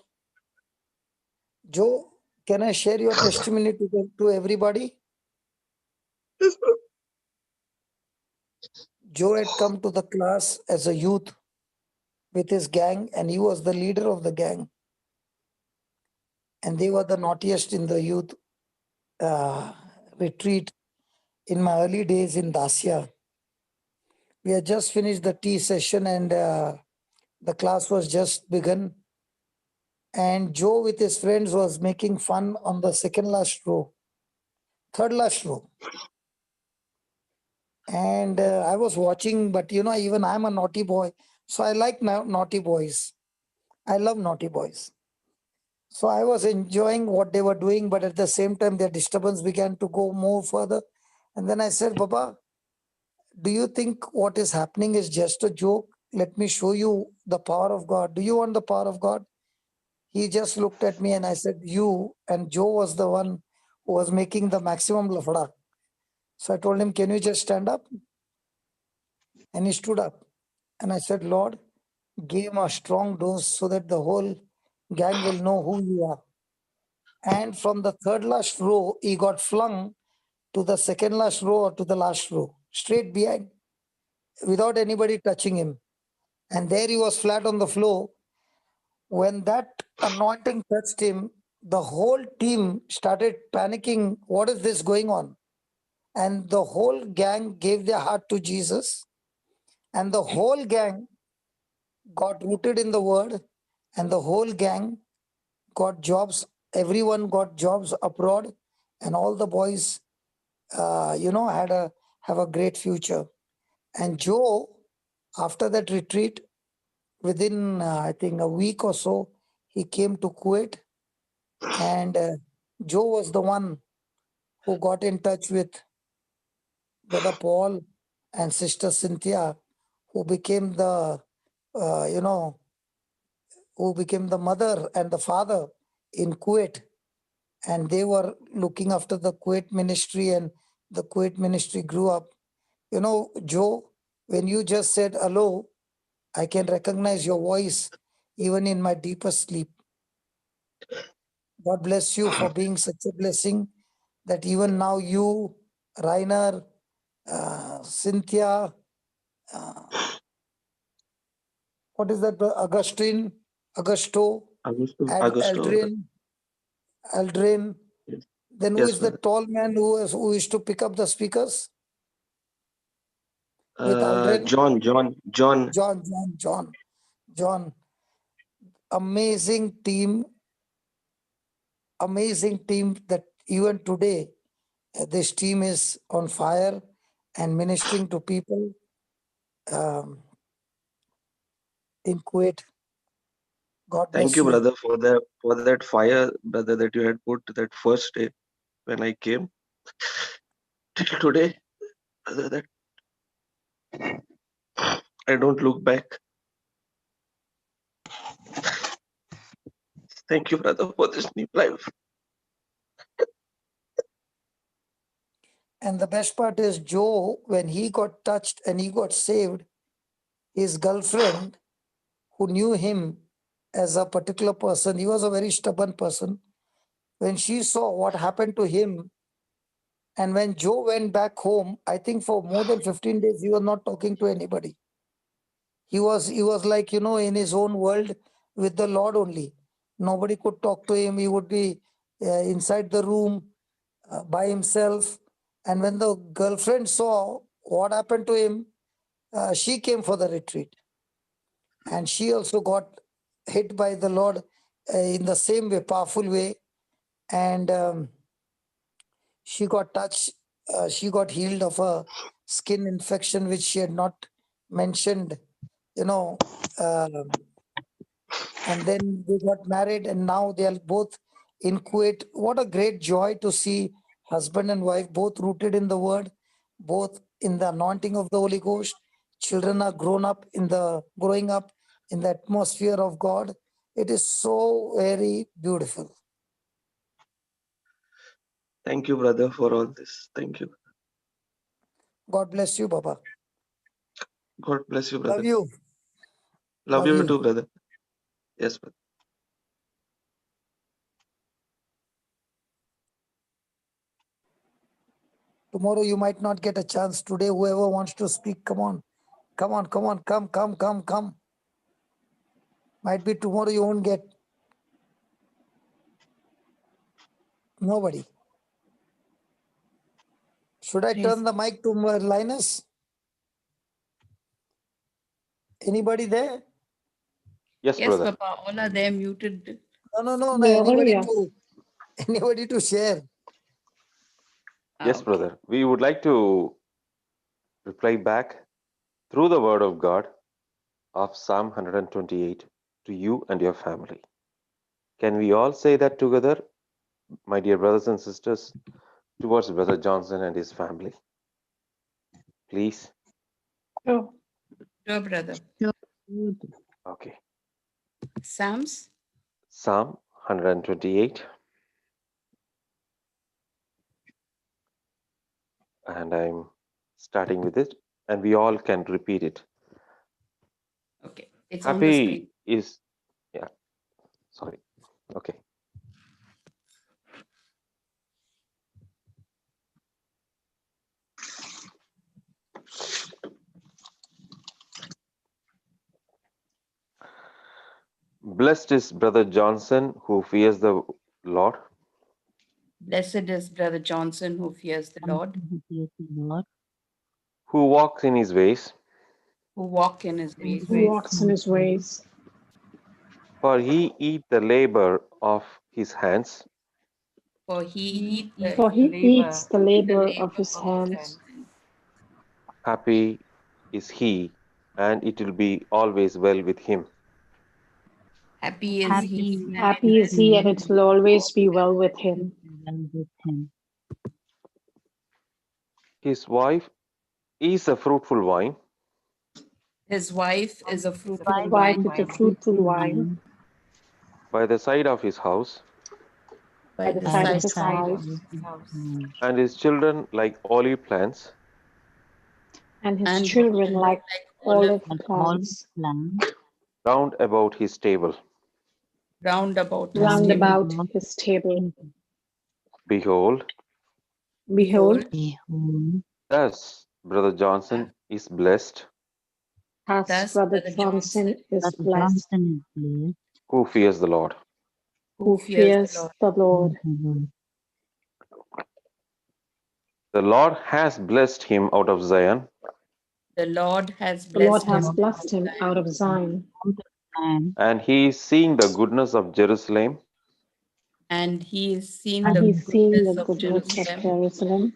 Joe, can I share your testimony to everybody? Joe had come to the class as a youth with his gang, and he was the leader of the gang. And they were the naughtiest in the youth retreat in my early days in Dacia. We had just finished the tea session, and the class was just begun. And Joe with his friends was making fun on the second last row, third last row. And I was watching, but even I'm a naughty boy. So I like naughty boys. I love naughty boys. So I was enjoying what they were doing, but at the same time, their disturbance began to go more further. And then I said, Baba, do you think what is happening is just a joke? Let me show you the power of God. Do you want the power of God? He just looked at me and I said, you. And Joe was the one who was making the maximum lafada. So I told him, can you just stand up? And he stood up. And I said, Lord, give him a strong dose so that the whole gang will know who you are. And from the third last row, he got flung to the second last row or to the last row, straight behind, without anybody touching him. And there he was flat on the floor. When that anointing touched him, the whole team started panicking. What is this going on? And the whole gang gave their heart to Jesus. And the whole gang got rooted in the word. And the whole gang got jobs. Everyone got jobs abroad. And all the boys, have a great future. And Joe, after that retreat, within, I think, a week or so, he came to Kuwait. And Joe was the one who got in touch with Brother Paul and Sister Cynthia, who became the, who became the mother and the father in Kuwait. And they were looking after the Kuwait ministry, and the Kuwait ministry grew up. Joe, when you just said hello, I can recognize your voice even in my deepest sleep. God bless you for being such a blessing that even now you, Rainer, Cynthia, what is that, Augustine, Augusto, Augusto. Aldrin. Yes. Then who Yes, is the brother. tall man who is to pick up the speakers? With Aldrin? John. Amazing team that even today, this team is on fire and ministering to people in Kuwait. God bless Thank you, brother, for that fire, brother, that you had put that first day when I came. Till today, brother, that I don't look back. Thank you, brother, for this new life. And the best part is Joe, when he got touched and he got saved, his girlfriend, who knew him as a particular person, he was a very stubborn person. When she saw what happened to him, and when Joe went back home, I think for more than 15 days, he was not talking to anybody. He was like, in his own world with the Lord only. Nobody could talk to him. He would be inside the room by himself. And when the girlfriend saw what happened to him, she came for the retreat. And she also got hit by the Lord in the same way, powerful way. And she got touched, she got healed of a skin infection, which she had not mentioned, and then they got married, and now they are both in Kuwait. What a great joy to see husband and wife both rooted in the word, both in the anointing of the Holy Ghost. Children are growing up in the atmosphere of God. It is so very beautiful. Thank you, brother, for all this. Thank you. God bless you, Baba. God bless you, brother. Love you. Love you too, brother. Yes, brother. Tomorrow you might not get a chance. Today, whoever wants to speak, come on. Come. Might be tomorrow you won't get nobody. Should I turn the mic to Linus? Anybody there? Yes, Yes, brother. Papa. All are there muted. No. Yeah, Anybody to share? Yes, brother. We would like to reply back through the word of God of Psalm 128 to you and your family. Can we all say that together, my dear brothers and sisters, towards Brother Johnson and his family? Please. Sure. Sure, brother. Okay. Psalms? Psalm 128. And I'm starting with it, and we all can repeat it. Okay. It's on the screen. Happy is, yeah, sorry. Okay. Blessed is Brother Johnson who fears the Lord. Blessed is Brother Johnson who fears the Lord, who walks in his ways. who walk in his ways. Who walks in his ways. For he eat the labor of his hands. For he eats the labor of his hands. Happy is he, and it will be always well with him. Happy is he. Happy is he, and it will always be well with him. His wife is a fruitful vine. His wife is a fruitful His wife vine. is a fruitful vine. By the side of his house. By the side of his house. And his children like olive plants. And his children like olive plants. Round about his table. Round about his table. Behold. Thus, Brother Johnson is blessed. Thus, Brother Johnson is blessed. Who fears the Lord. Who fears the Lord. The Lord has blessed him out of Zion. The Lord has blessed him out of Zion. And he is seeing the goodness of Jerusalem. And he is seeing the goodness of Jerusalem.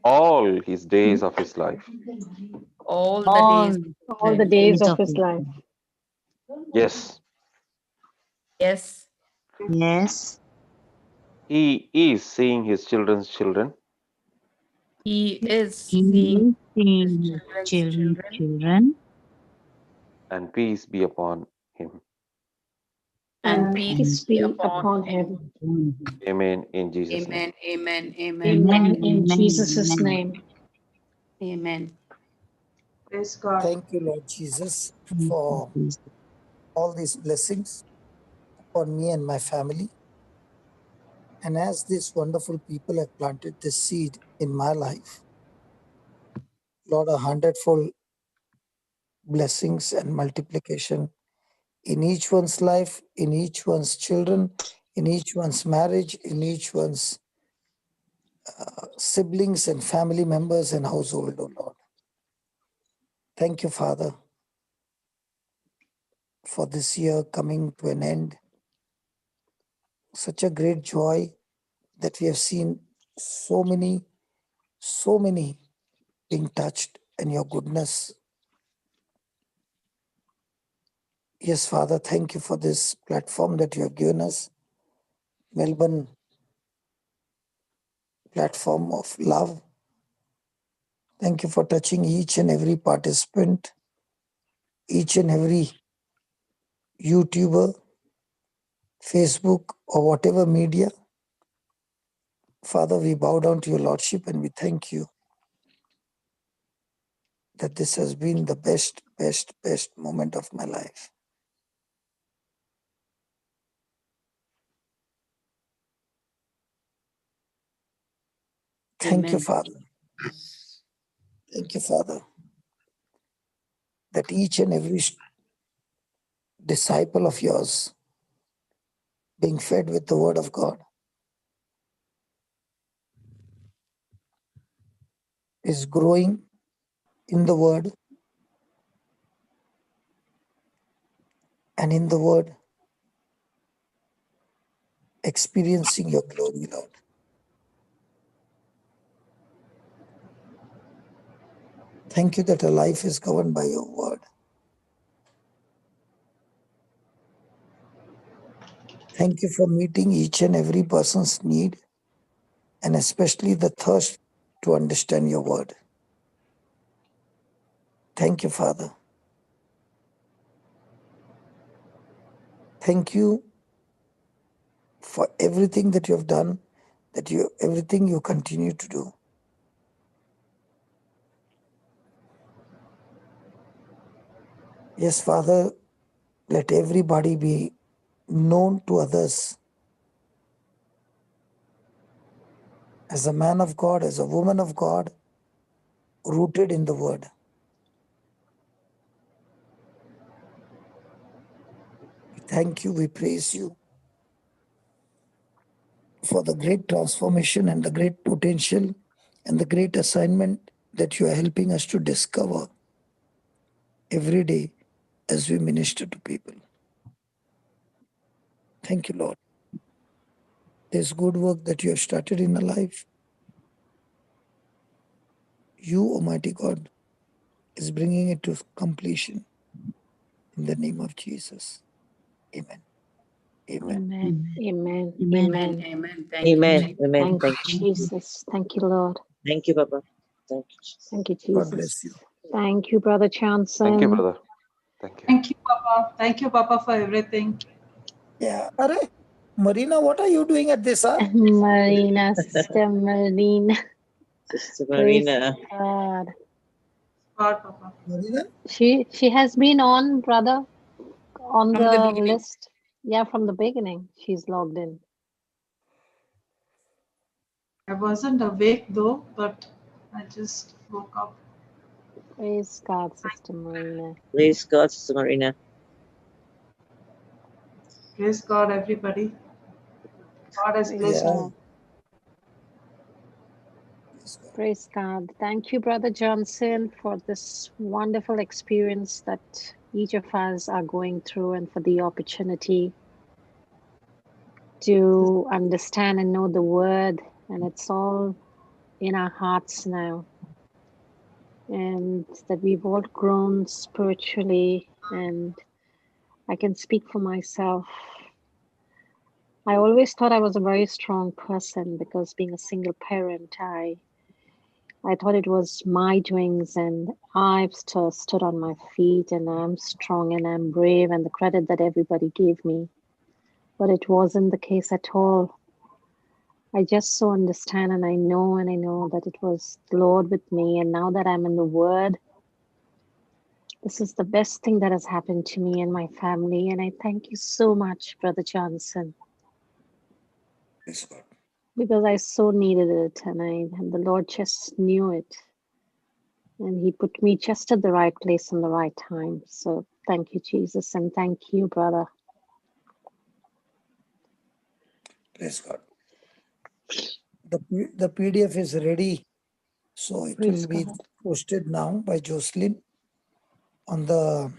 All his days of his life. All the days of his life. Yes. Yes. Yes. He is seeing his children's children. He is seeing his children. And peace be upon him. And peace be upon him. Amen in Jesus' name. Amen. Amen in Jesus' name. Amen. Praise God. Thank you, Lord Jesus, for all these blessings upon me and my family. And as these wonderful people have planted this seed in my life, Lord, 100-fold blessings and multiplication in each one's life, in each one's children, in each one's marriage, in each one's siblings and family members and household, oh Lord. Thank you, Father. for this year coming to an end. Such a great joy that we have seen so many being touched, and your goodness. Yes, Father, thank you for this platform that you have given us. Melbourne platform of love. Thank you for touching each and every participant, each and every YouTuber, Facebook, or whatever media. Father, we bow down to your Lordship and we thank you that this has been the best moment of my life. Thank you, Father. Thank you, Father, that each and every disciple of yours being fed with the word of God is growing in the word, and in the word experiencing your glory, Lord. Thank you that our life is governed by your word. Thank you for meeting each and every person's need, and especially the thirst to understand your word. Thank you, Father. Thank you for everything that you have done, everything you continue to do. Yes, Father, let everybody be known to others as a man of God, as a woman of God, rooted in the word. We thank you, we praise you for the great transformation and the great potential and the great assignment that you are helping us to discover every day as we minister to people. Thank you, Lord. This good work that you have started in our life, you, Almighty God, is bringing it to completion. In the name of Jesus. Amen. Amen. Amen. Amen. Amen. Amen. Amen. Thank you. Amen. Amen. Thank you, Jesus. Thank you, Lord. Thank you, Papa. Thank you, Jesus. Thank you, God bless you. Jesus. Thank you, Brother Johnson. Thank you, brother. Thank you. Thank you, Papa. Thank you, Papa, for everything. Yeah. Are, Marina, what are you doing at this hour? Marina, Sister Marina. Sister Praise Marina. God. God, Papa. Marina? She has been on, brother, on From the the beginning. list. Yeah, from the beginning. She's logged in. I wasn't awake though, but I just woke up. Praise God, Sister Marina. Praise God, Sister Marina. Praise God, everybody. God has Praise blessed Yeah. me. God. Praise God. Thank you, Brother Johnson, for this wonderful experience that each of us are going through and for the opportunity to understand and know the word. And it's all in our hearts now. And that we've all grown spiritually. And I can speak for myself. I always thought I was a very strong person because being a single parent, I thought it was my doings, and I've stood on my feet, and I'm strong and I'm brave, and the credit that everybody gave me. But it wasn't the case at all. I just so understand, and I know that it was the Lord with me. And now that I'm in the Word, this is the best thing that has happened to me and my family. And I thank you so much, Brother Johnson. Praise God. Because I so needed it, and the Lord just knew it. And he put me just at the right place in the right time. So thank you, Jesus, and thank you, brother. Praise God. The PDF is ready, so it Praise will be God. posted now by Jocelyn on the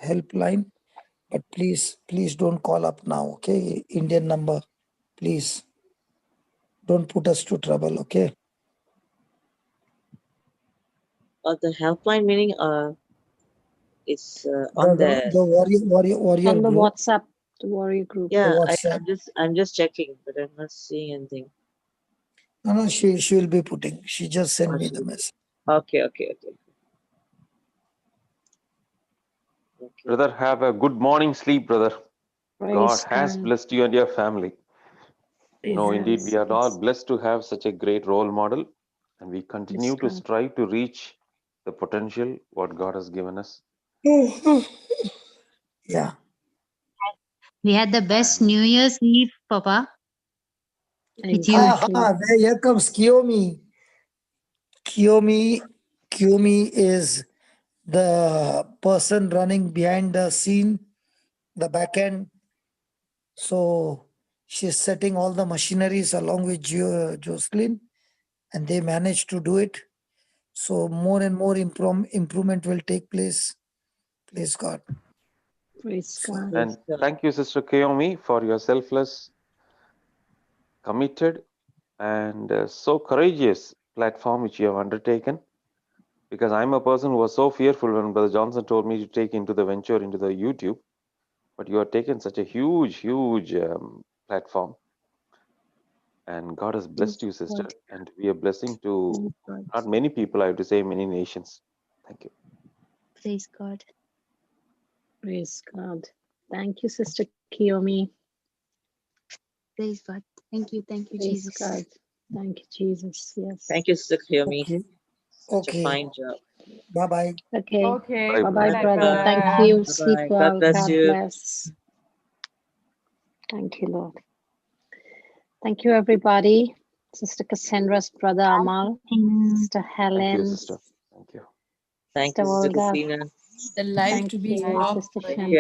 helpline. But please don't call up now, okay? Indian number, please. Don't put us to trouble, okay? The helpline meaning it's on The warrior On the group. WhatsApp, the warrior group. Yeah, WhatsApp. I'm just checking, but I'm not seeing anything. No, she will be putting. She just sent me the message. Okay. Brother, have a good morning sleep, brother. God Praise has God. blessed you and your family. No, indeed, Yes, we are all yes. blessed to have such a great role model, and we continue Yes, to God. strive to reach the potential what God has given us. Yeah. We had the best New Year's Eve, Papa. With you. Here comes Kiyomi. Kiyomi is the person running behind the scene, the back end. So she's setting all the machineries along with Jocelyn, and they managed to do it. So more and more improvement will take place. Praise God. Praise God. And thank you, Sister Kiyomi, for your selfless, committed, and so courageous platform which you have undertaken. Because I'm a person who was so fearful when Brother Johnson told me to take into the venture into the YouTube, but you have taken such a huge platform, and God has blessed you, sister, and be a blessing to not many people, I have to say, many nations. Thank you. Praise God. Praise God. Thank you, Sister Kiyomi. Praise God. Thank you, Praise Jesus. God. Thank you, Jesus. Yes. Thank you, Sister Kiyomi. Okay. Such a fine job. Bye-bye. Okay. Okay. Bye-bye, Good night, brother. Thank you. Sleep Bye-bye. well. God bless you. Bless. Thank you, Lord. Thank you, everybody. Sister Cassandra's brother Amal, Sister Helen, Thank you, sister. Thank you. Thank Sister you, Sister Olga. Christina. The life Thank to be you, stopped Sister by Shanthala.